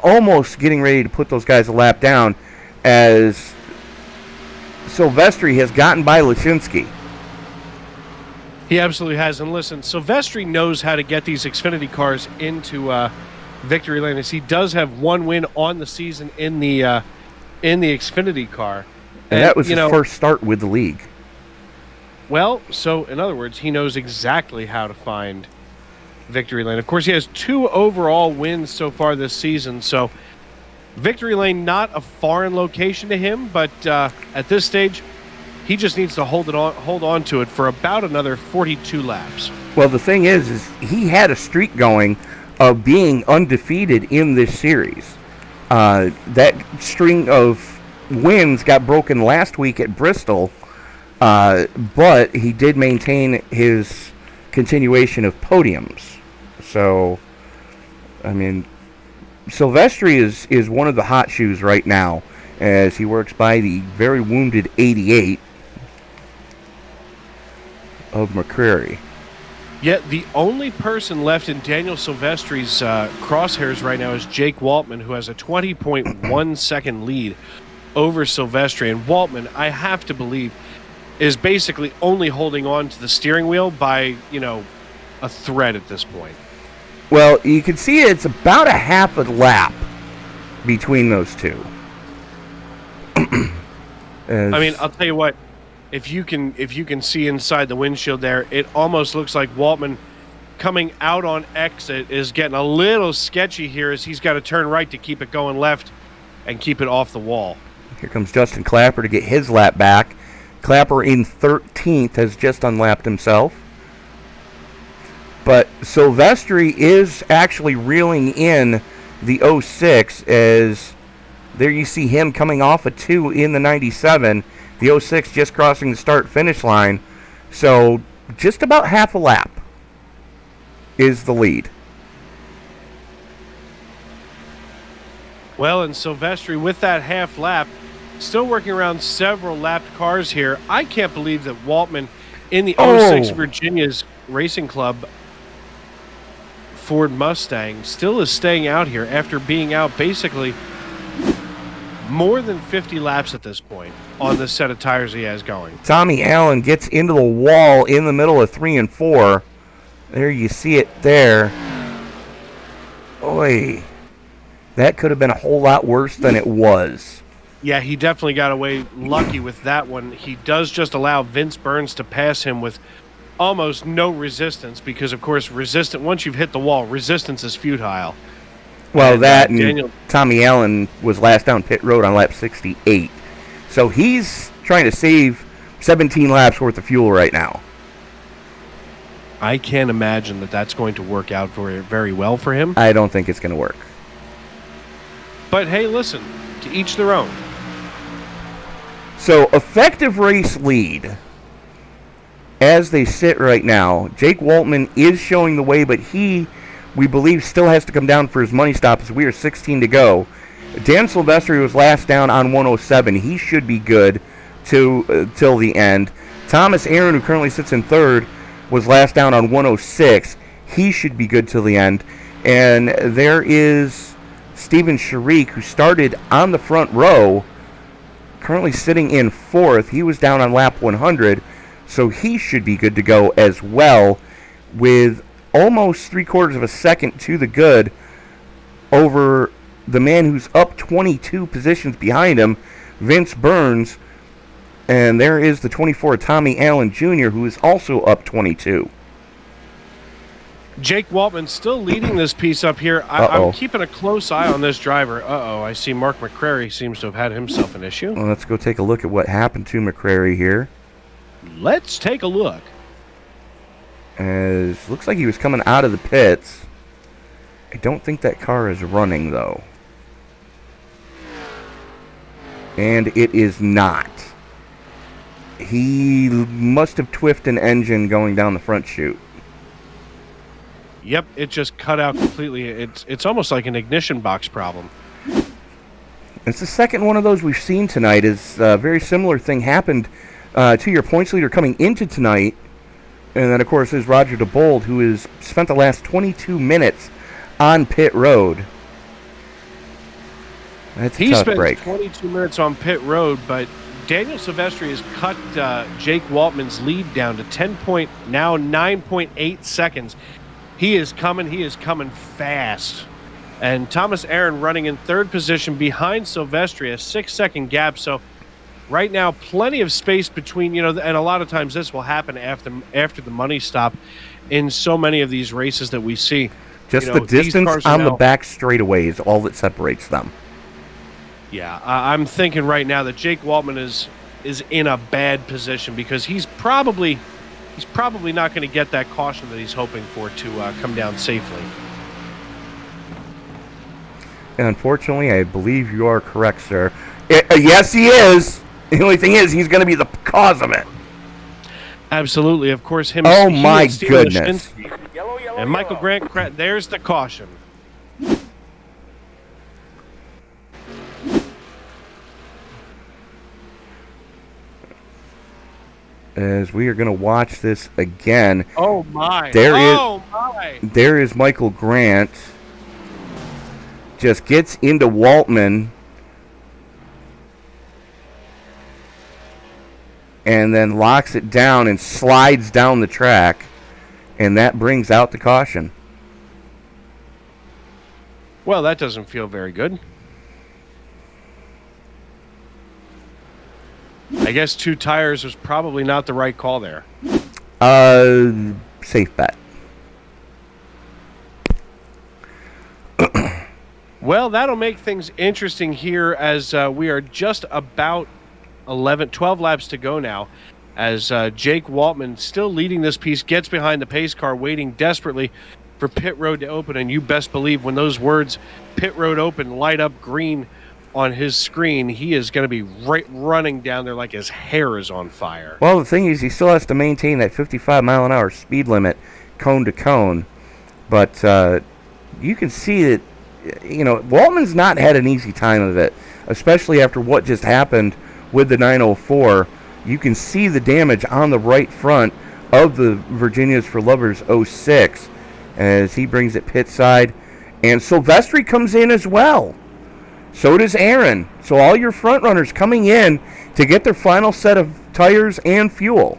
[SPEAKER 2] Almost getting ready to put those guys a lap down as Silvestri has gotten by Leszczynski.
[SPEAKER 3] He absolutely has. And listen, Silvestri knows how to get these Xfinity cars into victory lane, as he does have one win on the season in the Xfinity car.
[SPEAKER 2] And that was his first start with the league.
[SPEAKER 3] Well, so in other words, he knows exactly how to find victory lane. Of course, he has 2 overall wins so far this season, so victory lane not a foreign location to him, but at this stage, he just needs to hold on to it for about another 42 laps.
[SPEAKER 2] Well, the thing is he had a streak going of being undefeated in this series. That string of wins got broken last week at Bristol, but he did maintain his continuation of podiums. So, I mean, Silvestri is one of the hot shoes right now as he works by the very wounded 88 of McCreary.
[SPEAKER 3] Yet the only person left in Daniel Silvestri's crosshairs right now is Jake Waltman, who has a 20.1 second lead over Silvestri. And Waltman, I have to believe, is basically only holding on to the steering wheel by, a thread at this point.
[SPEAKER 2] Well, you can see it's about a half a lap between those two. As-
[SPEAKER 3] I mean, I'll tell you what. If you can see inside the windshield there, it almost looks like Waltman coming out on exit is getting a little sketchy here as he's got to turn right to keep it going left and keep it off the wall.
[SPEAKER 2] Here comes Justin Clapper to get his lap back. Clapper in 13th has just unlapped himself. But Silvestri is actually reeling in the 06 as there you see him coming off a 2 in the 97. The 06 just crossing the start-finish line. So just about half a lap is the lead.
[SPEAKER 3] Well, and Silvestri with that half lap, still working around several lapped cars here. I can't believe that Waltman in the 06 Virginia's Racing Club Ford Mustang still is staying out here after being out basically more than 50 laps at this point on the set of tires he has going.
[SPEAKER 2] Tommy Allen gets into the wall in the middle of 3 and 4. There you see it there. Oy. That could have been a whole lot worse than it was.
[SPEAKER 3] Yeah, he definitely got away lucky with that one. He does just allow Vince Burns to pass him with almost no resistance because, of course, once you've hit the wall, resistance is futile.
[SPEAKER 2] Well, and Tommy Allen was last down pit road on lap 68. So he's trying to save 17 laps worth of fuel right now.
[SPEAKER 3] I can't imagine that that's going to work out very well for him.
[SPEAKER 2] I don't think it's going to work.
[SPEAKER 3] But hey, listen, to each their own.
[SPEAKER 2] So, effective race lead as they sit right now. Jake Waltman is showing the way, but he, we believe, still has to come down for his money stop as we are 16 to go. Dan Silvestri was last down on 107. He should be good till the end. Thomas Aaron, who currently sits in third, was last down on 106. He should be good till the end. And there is Steven Sharik, who started on the front row, currently sitting in fourth. He was down on lap 100, so he should be good to go as well, with almost 3/4 of a second to the good over the man who's up 22 positions behind him, Vince Burns. And there is the 24, Tommy Allen Jr., who is also up 22.
[SPEAKER 3] Jake Waltman still leading this piece up here. I'm keeping a close eye on this driver. I see Mark McCrary seems to have had himself an issue.
[SPEAKER 2] Well, let's go take a look at what happened to McCrary here.
[SPEAKER 3] Let's take a look.
[SPEAKER 2] As looks like he was coming out of the pits. I don't think that car is running, though. And it is not. He must have twiffed an engine going down the front chute.
[SPEAKER 3] Yep, it just cut out completely. It's almost like an ignition box problem.
[SPEAKER 2] It's the second one of those we've seen tonight. Is a very similar thing happened to your points leader coming into tonight. And then, of course, is Roger Diebold, who has spent the last 22 minutes on pit road. That's a tough break.
[SPEAKER 3] He spent 22 minutes on pit road, but Daniel Silvestri has cut Jake Waltman's lead down to 9.8 seconds. He is coming fast. And Thomas Aaron running in third position behind Silvestri, a 6-second gap. So right now, plenty of space between, and a lot of times this will happen after the money stop in so many of these races that we see.
[SPEAKER 2] Just the distance on the back straightaway is all that separates them.
[SPEAKER 3] Yeah, I'm thinking right now that Jake Waltman is in a bad position because he's probably not going to get that caution that he's hoping for to come down safely.
[SPEAKER 2] And unfortunately, I believe you are correct, sir. Yes, he is. The only thing is, he's going to be the cause of it.
[SPEAKER 3] Absolutely. Of course, him.
[SPEAKER 2] Oh, my goodness.
[SPEAKER 8] Yellow, yellow,
[SPEAKER 3] And Michael
[SPEAKER 8] yellow.
[SPEAKER 3] Grant, there's the caution.
[SPEAKER 2] As we are going to watch this again.
[SPEAKER 3] Oh, my.
[SPEAKER 2] There is Michael Grant. Just gets into Waltman. And then locks it down and slides down the track. And that brings out the caution.
[SPEAKER 3] Well, that doesn't feel very good. I guess 2 tires was probably not the right call there.
[SPEAKER 2] Safe bet.
[SPEAKER 3] Well, that'll make things interesting here as we are just about 12 laps to go now, as Jake Waltman, still leading this piece, gets behind the pace car, waiting desperately for pit road to open. And you best believe when those words "pit road open" light up green on his screen, he is going to be running down there like his hair is on fire.
[SPEAKER 2] Well, the thing is, he still has to maintain that 55-mile-an-hour speed limit, cone to cone. But you can see that, Waltman's not had an easy time of it, especially after what just happened with the 904. You can see the damage on the right front of the Virginias for Lovers 06 as he brings it pit side. And Silvestri comes in as well. So does Aaron. So all your front runners coming in to get their final set of tires and fuel.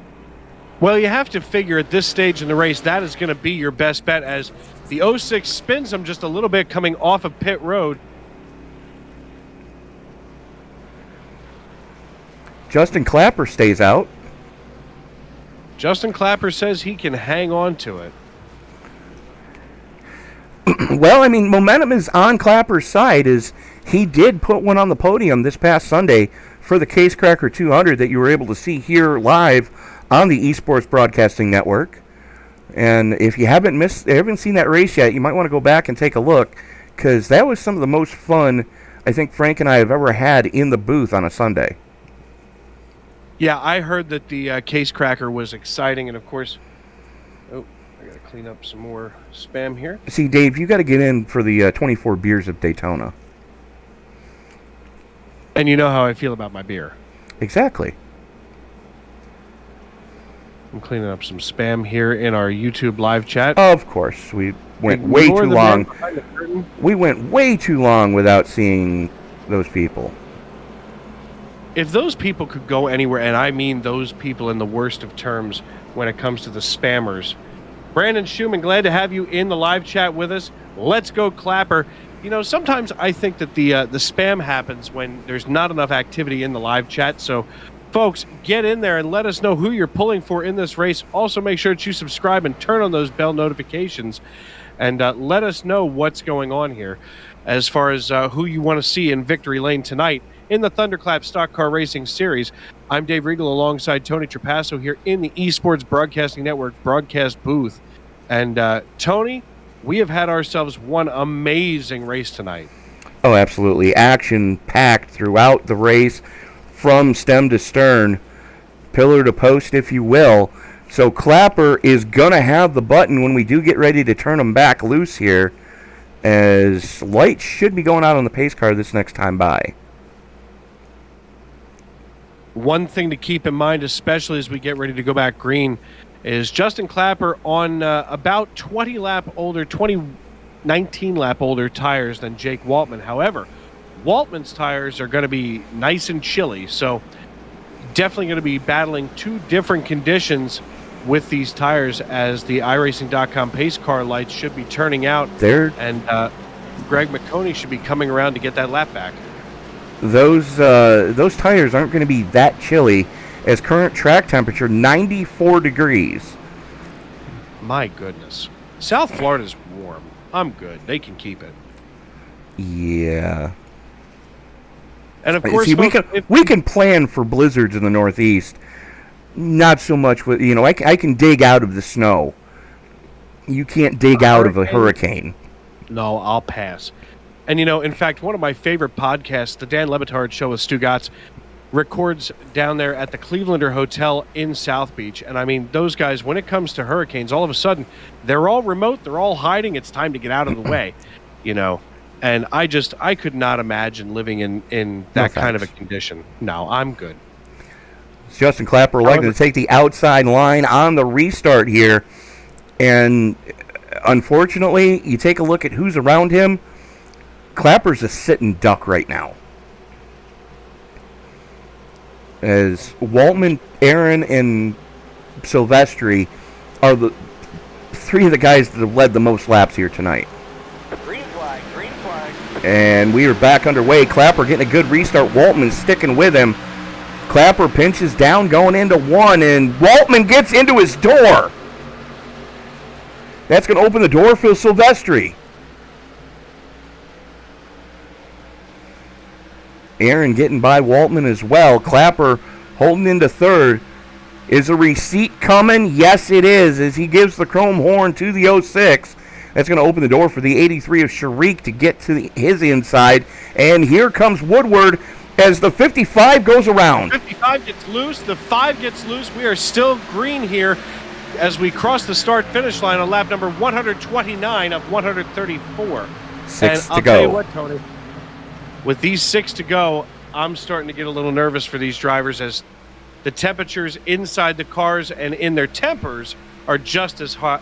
[SPEAKER 3] Well, you have to figure at this stage in the race that is going to be your best bet, as the 06 spins them just a little bit coming off of pit road.
[SPEAKER 2] Justin Clapper stays out.
[SPEAKER 3] Justin Clapper says he can hang on to it.
[SPEAKER 2] Well, momentum is on Clapper's side, as he did put one on the podium this past Sunday for the Case Cracker 200 that you were able to see here live on the Esports Broadcasting Network. And if you haven't seen that race yet, you might want to go back and take a look, because that was some of the most fun I think Frank and I have ever had in the booth on a Sunday.
[SPEAKER 3] Yeah, I heard that the Case Cracker was exciting, and of course, I got to clean up some more spam here.
[SPEAKER 2] See, Dave, you got to get in for the 24 beers of Daytona.
[SPEAKER 3] And you know how I feel about my beer.
[SPEAKER 2] Exactly.
[SPEAKER 3] I'm cleaning up some spam here in our YouTube live chat.
[SPEAKER 2] Of course, we went way too long. We went way too long without seeing those people.
[SPEAKER 3] If those people could go anywhere, and I mean those people in the worst of terms when it comes to the spammers. Brandon Schumann, glad to have you in the live chat with us. Let's go, Clapper. Sometimes I think that the spam happens when there's not enough activity in the live chat. So, folks, get in there and let us know who you're pulling for in this race. Also, make sure that you subscribe and turn on those bell notifications, and let us know what's going on here as far as who you want to see in victory lane tonight in the ThunderClap Stock Car Racing Series. I'm Dave Regal alongside Tony Trapasso here in the Esports Broadcasting Network broadcast booth. And Tony, we have had ourselves one amazing race tonight.
[SPEAKER 2] Oh, absolutely. Action-packed throughout the race, from stem to stern, pillar to post, if you will. So Clapper is going to have the button when we do get ready to turn him back loose here, as lights should be going out on the pace car this next time by.
[SPEAKER 3] One thing to keep in mind, especially as we get ready to go back green, is Justin Clapper on about 19 lap older tires than Jake Waltman. However, Waltman's tires are going to be nice and chilly, so definitely going to be battling two different conditions with these tires, as the iRacing.com pace car lights should be turning out, and Greg Mcconey should be coming around to get that lap back.
[SPEAKER 2] Those tires aren't going to be that chilly, as current track temperature 94 degrees.
[SPEAKER 3] My goodness. South Florida's warm. I'm good. They can keep it.
[SPEAKER 2] Yeah.
[SPEAKER 3] And of course,
[SPEAKER 2] see,
[SPEAKER 3] folks,
[SPEAKER 2] we can plan for blizzards in the Northeast. Not so much with, I can dig out of the snow. You can't dig out of a hurricane.
[SPEAKER 3] No, I'll pass. And, in fact, one of my favorite podcasts, the Dan Le Batard Show with Stu Gatz, records down there at the Clevelander Hotel in South Beach. And, I mean, those guys, when it comes to hurricanes, all of a sudden, they're all remote, they're all hiding, it's time to get out of the way, And I could not imagine living in that kind of a condition. No, I'm good.
[SPEAKER 2] Justin Clapper elected to take the outside line on the restart here. And, unfortunately, you take a look at who's around him. Clapper's a sitting duck right now, as Waltman, Aaron, and Silvestri are the three of the guys that have led the most laps here tonight.
[SPEAKER 8] Green flag, green flag.
[SPEAKER 2] And we are back underway. Clapper getting a good restart. Waltman sticking with him. Clapper pinches down going into 1, and Waltman gets into his door. That's going to open the door for Silvestri. Aaron getting by Waltman as well. Clapper holding into third. Is a receipt coming? Yes, it is, as he gives the chrome horn to the 06. That's going to open the door for the 83 of Sharik to get to his inside. And here comes Woodward as the 55 goes around.
[SPEAKER 3] 55 gets loose. The 5 gets loose. We are still green here as we cross the start-finish line on lap number 129 of 134.
[SPEAKER 2] Six to
[SPEAKER 3] I'll
[SPEAKER 2] go.
[SPEAKER 3] tell you what, Tony, with these 6 to go, I'm starting to get a little nervous for these drivers as the temperatures inside the cars and in their tempers are just as hot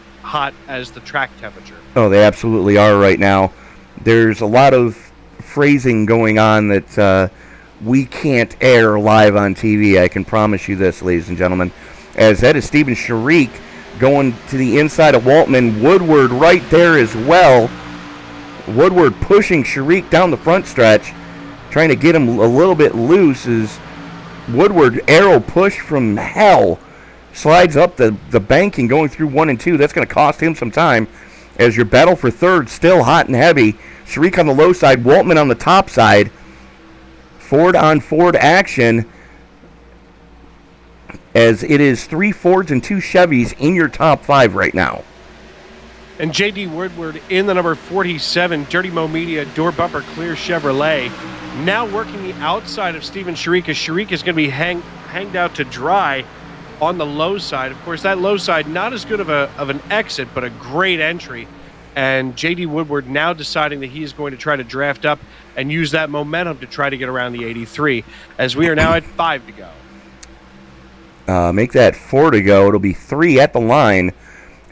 [SPEAKER 3] as the track temperature.
[SPEAKER 2] Oh, they absolutely are right now. There's a lot of phrasing going on that we can't air live on TV. I can promise you this, ladies and gentlemen. As that is Steven Sharik going to the inside of Waltman. Woodward right there as well. Woodward pushing Sharik down the front stretch, trying to get him a little bit loose as Woodward arrow push from hell slides up the banking going through 1 and 2. That's going to cost him some time as your battle for third still hot and heavy. Sharik on the low side, Waltman on the top side. Ford on Ford action as it is 3 Fords and 2 Chevys in your top 5 right now.
[SPEAKER 3] And J.D. Woodward in the number 47 Dirty Mo Media door bumper clear Chevrolet, now working the outside of Steven Sharik, as Sharik is going to be hanged out to dry on the low side. Of course, that low side, not as good of an exit, but a great entry. And J.D. Woodward now deciding that he is going to try to draft up and use that momentum to try to get around the 83, as we are now at 5 to go.
[SPEAKER 2] Make that 4 to go. It'll be 3 at the line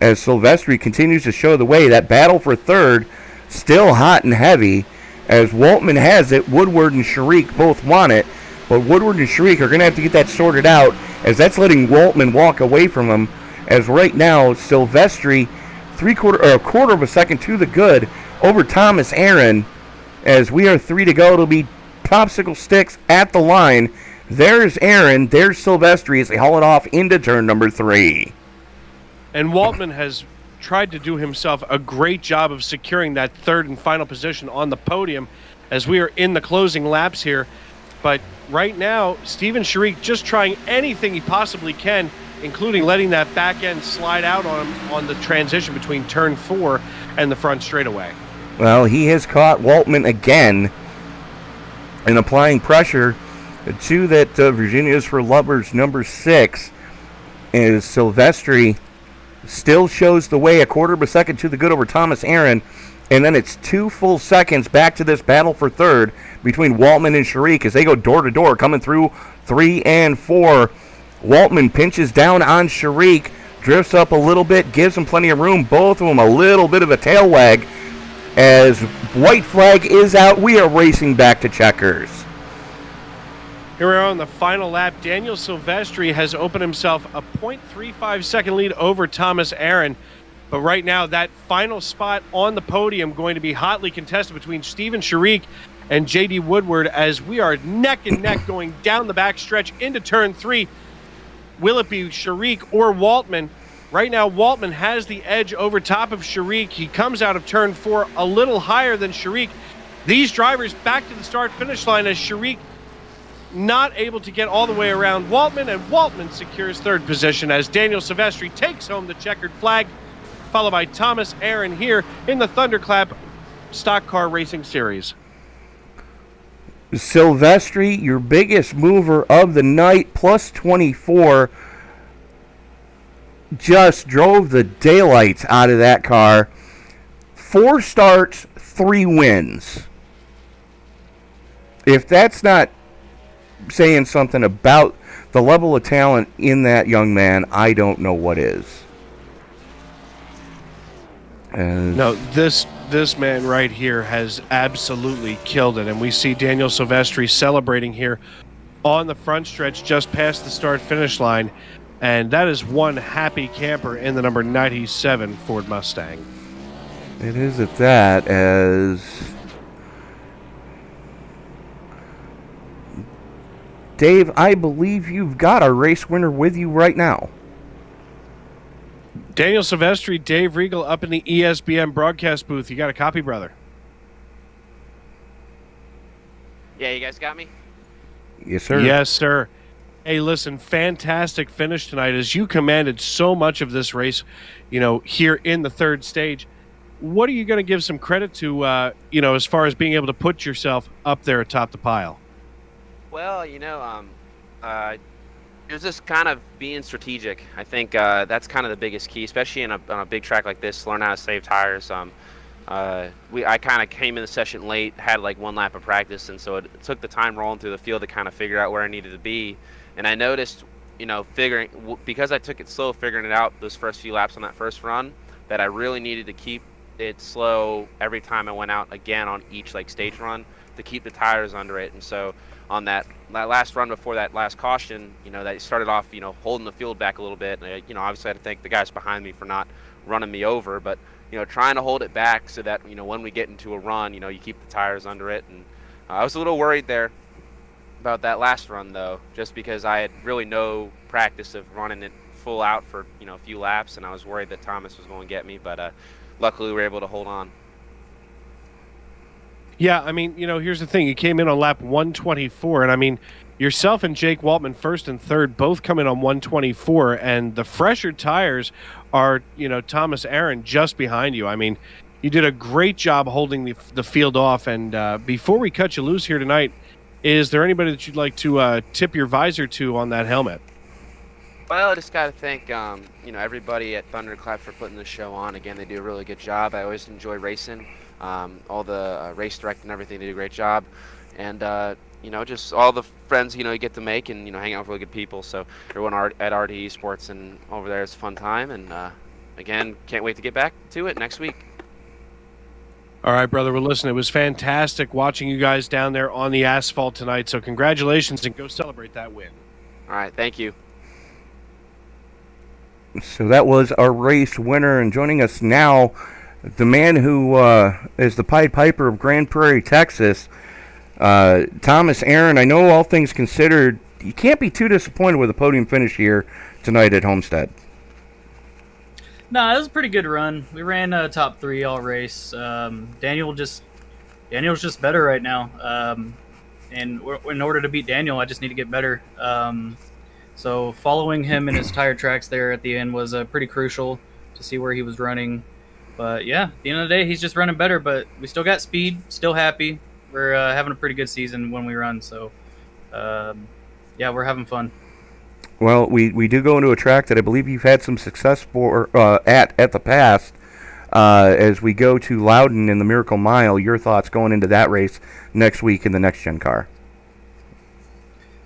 [SPEAKER 2] as Silvestri continues to show the way. That battle for third still hot and heavy as Waltman has it. Woodward and Sharik both want it, but Woodward and Sharik are going to have to get that sorted out as that's letting Waltman walk away from him, as right now Silvestri a quarter of a second to the good over Thomas Aaron. As we are 3 to go, it'll be popsicle sticks at the line. There's Aaron, there's Silvestri as they haul it off into turn number 3.
[SPEAKER 3] And Waltman has tried to do himself a great job of securing that third and final position on the podium as we are in the closing laps here. But right now, Steven Sharik just trying anything he possibly can, including letting that back end slide out on him on the transition between turn 4 and the front straightaway.
[SPEAKER 2] Well, he has caught Waltman again and applying pressure to that Virginia's for Lovers number 6 as Silvestri still shows the way, a quarter of a second to the good over Thomas Aaron, and then it's 2 full seconds back to this battle for third between Waltman and Sharik as they go door to door coming through 3 and 4. Waltman pinches down on Sharik, drifts up a little bit, gives him plenty of room, both of them a little bit of a tail wag as white flag is out. We are racing back to checkers.
[SPEAKER 3] Here we are on the final lap. Daniel Silvestri has opened himself a 0.35 second lead over Thomas Aaron. But right now, that final spot on the podium going to be hotly contested between Steven Sharik and J.D. Woodward as we are neck and neck going down the back stretch into turn 3. Will it be Sharik or Waltman? Right now, Waltman has the edge over top of Sharik. He comes out of turn 4 a little higher than Sharik. These drivers back to the start-finish line as Sharik not able to get all the way around Waltman, and Waltman secures third position as Daniel Silvestri takes home the checkered flag, followed by Thomas Aaron here in the ThunderClap Stock Car Racing Series.
[SPEAKER 2] Silvestri, your biggest mover of the night, plus 24, just drove the daylights out of that car. 4 starts, 3 wins. If that's not saying something about the level of talent in that young man, I don't know what is.
[SPEAKER 3] No, this man right here has absolutely killed it, and we see Daniel Silvestri celebrating here on the front stretch just past the start-finish line, and that is one happy camper in the number 97 Ford Mustang.
[SPEAKER 2] It is at that, as Dave, I believe you've got our race winner with you right now.
[SPEAKER 3] Daniel Silvestri, Dave Regal up in the ESBN broadcast booth. You got a copy, brother?
[SPEAKER 9] Yeah, you guys got me?
[SPEAKER 2] Yes, sir.
[SPEAKER 3] Yes, sir. Hey, listen, fantastic finish tonight as you commanded so much of this race, here in the third stage. What are you going to give some credit to, as far as being able to put yourself up there atop the pile?
[SPEAKER 9] Well, it was just kind of being strategic. I think that's kind of the biggest key, especially on a big track like this, learn how to save tires. I kind of came in the session late, had like one lap of practice, and so it took the time rolling through the field to kind of figure out where I needed to be. And I noticed, because I took it slow figuring it out those first few laps on that first run, that I really needed to keep it slow every time I went out again on each stage run to keep the tires under it. And so on that last run before that last caution, that started off, holding the field back a little bit. And, obviously I had to thank the guys behind me for not running me over, but trying to hold it back so that, when we get into a run, you keep the tires under it. And I was a little worried there about that last run, though, just because I had really no practice of running it full out for, a few laps, and I was worried that Thomas was going to get me, but luckily we were able to hold on.
[SPEAKER 3] Yeah, here's the thing. You came in on lap 124, and yourself and Jake Waltman, first and third, both come in on 124, and the fresher tires are, Thomas Aaron just behind you. You did a great job holding the field off, and before we cut you loose here tonight, is there anybody that you'd like to tip your visor to on that helmet?
[SPEAKER 9] Well, I just got to thank, everybody at ThunderClap for putting this show on. Again, they do a really good job. I always enjoy racing. All the race direct and everything, they do a great job. And, just all the friends, you get to make and, hang out with really good people. So everyone at RD Esports and over there, it's a fun time. And, again, can't wait to get back to it next week.
[SPEAKER 3] All right, brother. Well, listen, it was fantastic watching you guys down there on the asphalt tonight. So congratulations, and go celebrate that win.
[SPEAKER 9] All right, thank you.
[SPEAKER 2] So that was our race winner, and joining us now, the man who is the Pied Piper of Grand Prairie, Texas, Thomas Aaron. I know, all things considered, you can't be too disappointed with a podium finish here tonight at Homestead.
[SPEAKER 4] No, it was a pretty good run. We ran top three all race. Daniel's just better right now. And in order to beat Daniel, I just need to get better. So following him in his tire tracks there at the end was pretty crucial to see where he was running. But yeah, at the end of the day, he's just running better. But we still got speed, still happy. We're having a pretty good season when we run. So yeah, we're having fun.
[SPEAKER 2] Well, we do go into a track that I believe you've had some success for at the past. As we go to Loudon in the Miracle Mile, your thoughts going into that race next week in the next gen car?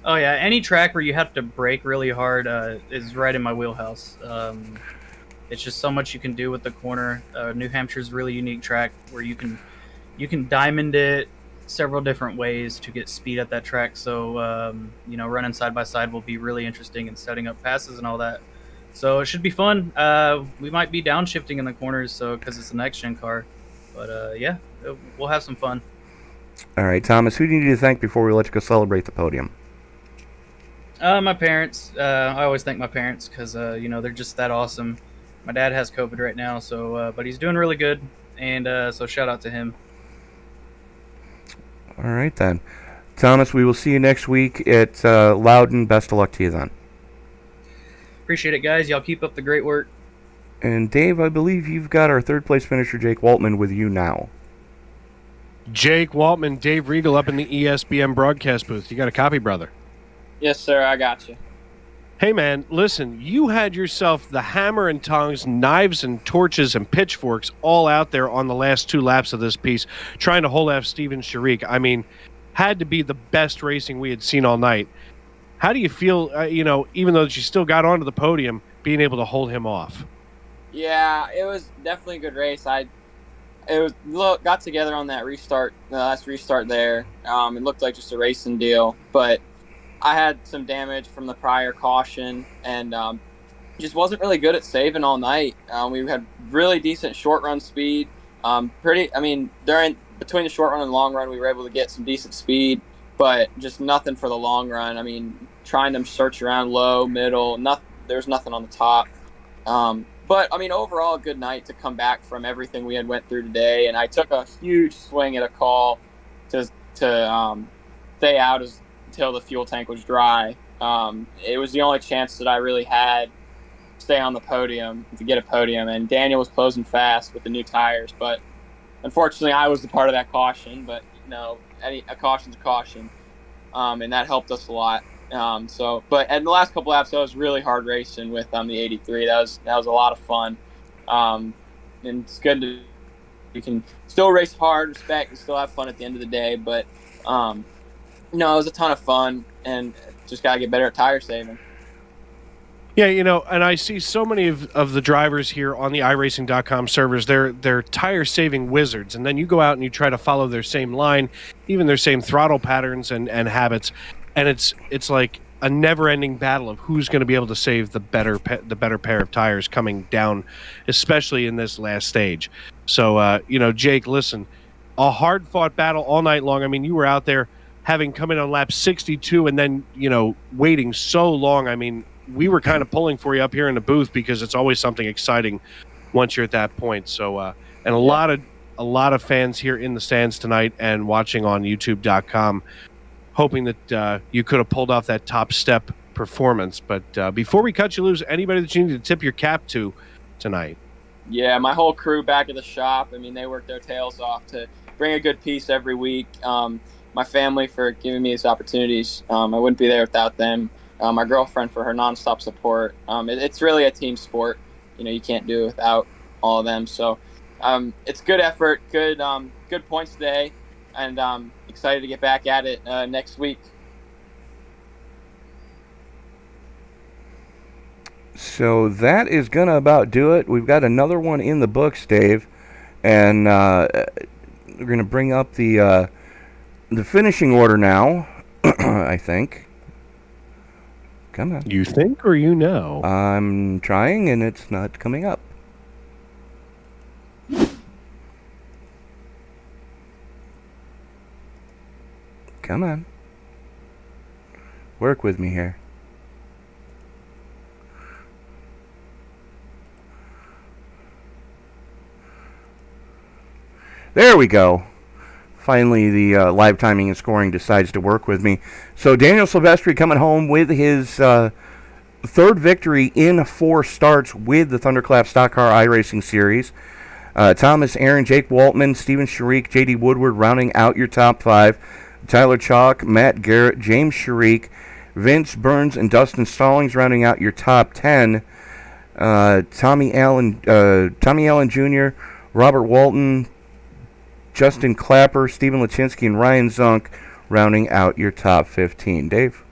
[SPEAKER 4] Oh yeah, any track where you have to brake really hard is right in my wheelhouse. It's just so much you can do with the corner. New Hampshire's a really unique track where you can diamond it several different ways to get speed at that track. So running side by side will be really interesting and setting up passes and all that. So it should be fun. We might be downshifting in the corners, because it's the next gen car. But yeah, we'll have some fun.
[SPEAKER 2] All right, Thomas, who do you need to thank before we let you go celebrate the podium?
[SPEAKER 4] My parents. I always thank my parents because they're just that awesome. My dad has COVID right now, but he's doing really good, and so shout out to him.
[SPEAKER 2] All right, then. Thomas, we will see you next week at Loudon. Best of luck to you then.
[SPEAKER 4] Appreciate it, guys. Y'all keep up the great work.
[SPEAKER 2] And Dave, I believe you've got our third place finisher, Jake Waltman, with you now.
[SPEAKER 3] Jake Waltman, Dave Regal up in the ESBN broadcast booth. You got a copy, brother?
[SPEAKER 10] Yes, sir. I got you.
[SPEAKER 3] Hey, man, listen, you had yourself the hammer and tongs, knives and torches and pitchforks all out there on the last two laps of this piece, trying to hold off Steven Sharik. Had to be the best racing we had seen all night. How do you feel, even though you still got onto the podium, being able to hold him off?
[SPEAKER 10] Yeah, it was definitely a good race. Got together on that restart, the last restart there. It looked like just a racing deal, but I had some damage from the prior caution and just wasn't really good at saving all night. We had really decent short run speed. Between the short run and long run, we were able to get some decent speed. but just nothing for the long run. I mean, trying to search around low, middle, there's nothing on the top. But I mean, overall, a good night to come back from everything we had went through today. And I took a huge swing at a call to stay out until the fuel tank was dry. It was the only chance that I really had to stay on the podium, to get a podium. And Daniel was closing fast with the new tires, but unfortunately, I was the part of that caution. But a caution's a caution, and that helped us a lot. But in the last couple laps, that was really hard racing with the 83. That was a lot of fun, and it's good to you can still race hard, respect, and still have fun at the end of the day. But it was a ton of fun, and just gotta get better at tire saving.
[SPEAKER 3] Yeah, and I see so many of the drivers here on the iRacing.com servers. They're tire saving wizards, and then you go out and you try to follow their same line, even their same throttle patterns and habits. And it's like a never-ending battle of who's going to be able to save the better pair of tires coming down, especially in this last stage. So, Jake, listen, a hard-fought battle all night long. I mean, you were out there having come in on lap 62 and then, waiting so long. I mean, we were kind of pulling for you up here in the booth because it's always something exciting once you're at that point. So, and a lot of fans here in the stands tonight and watching on YouTube.com. Hoping that you could have pulled off that top step performance. But before we cut you loose, anybody that you need to tip your cap to tonight?
[SPEAKER 10] Yeah, my whole crew back at the shop. I mean, they work their tails off to bring a good piece every week. My family for giving me these opportunities. I wouldn't be there without them. My girlfriend for her nonstop support. It's really a team sport. You can't do it without all of them. So it's good effort, good points today, and excited to get back at it next week.
[SPEAKER 2] So that is going to about do it. We've got another one in the books, Dave, and we're going to bring up the finishing order now, I think. Come on.
[SPEAKER 3] You think or you know?
[SPEAKER 2] I'm trying, and it's not coming up. Come on. Work with me here. There we go. Finally, the live timing and scoring decides to work with me. So Daniel Silvestri coming home with his third victory in 4 starts with the ThunderClap Stock Car iRacing Series. Thomas Aaron, Jake Waltman, Steven Sharik, J.D. Woodward rounding out your top 5. Tyler Chalk, Matt Garrett, James Sharik, Vince Burns, and Dustin Stallings rounding out your top 10. Tommy Allen Jr., Robert Walton, Justin Clapper, Stephen Lachinsky, and Ryan Zunk rounding out your top 15. Dave?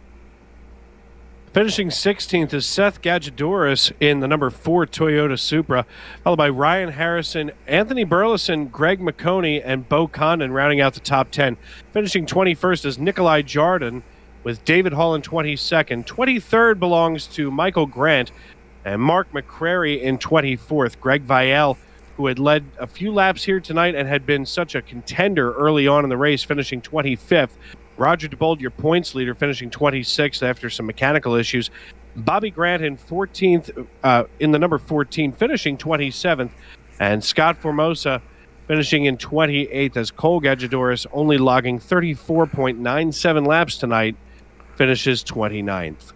[SPEAKER 3] Finishing 16th is Seth Gajdorus in the number 4 Toyota Supra, followed by Ryan Harrison, Anthony Burleson, Greg Mcconey, and Bo Condon rounding out the top 10. Finishing 21st is Nikolai Jardin with David Hall in 22nd. 23rd belongs to Michael Grant and Mark McCrary in 24th. Greg Vielle, who had led a few laps here tonight and had been such a contender early on in the race, finishing 25th. Roger Diebold, your points leader, finishing 26th after some mechanical issues. Bobby Grant in 14th, in the number 14, finishing 27th. And Scott Formosa finishing in 28th as Cole Gajdorus, only logging 34.97 laps tonight, finishes 29th.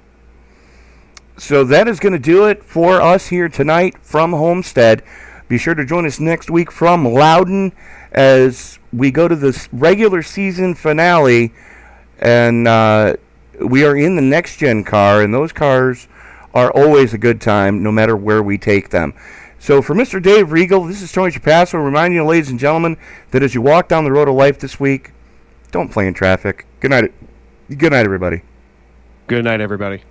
[SPEAKER 2] So that is going to do it for us here tonight from Homestead. Be sure to join us next week from Loudon as we go to the regular season finale, and we are in the next-gen car, and those cars are always a good time no matter where we take them. So for Mr. Dave Regal, this is Tony Chapasso reminding you, ladies and gentlemen, that as you walk down the road of life this week, don't play in traffic. Good night. Good night, everybody.
[SPEAKER 3] Good night, everybody.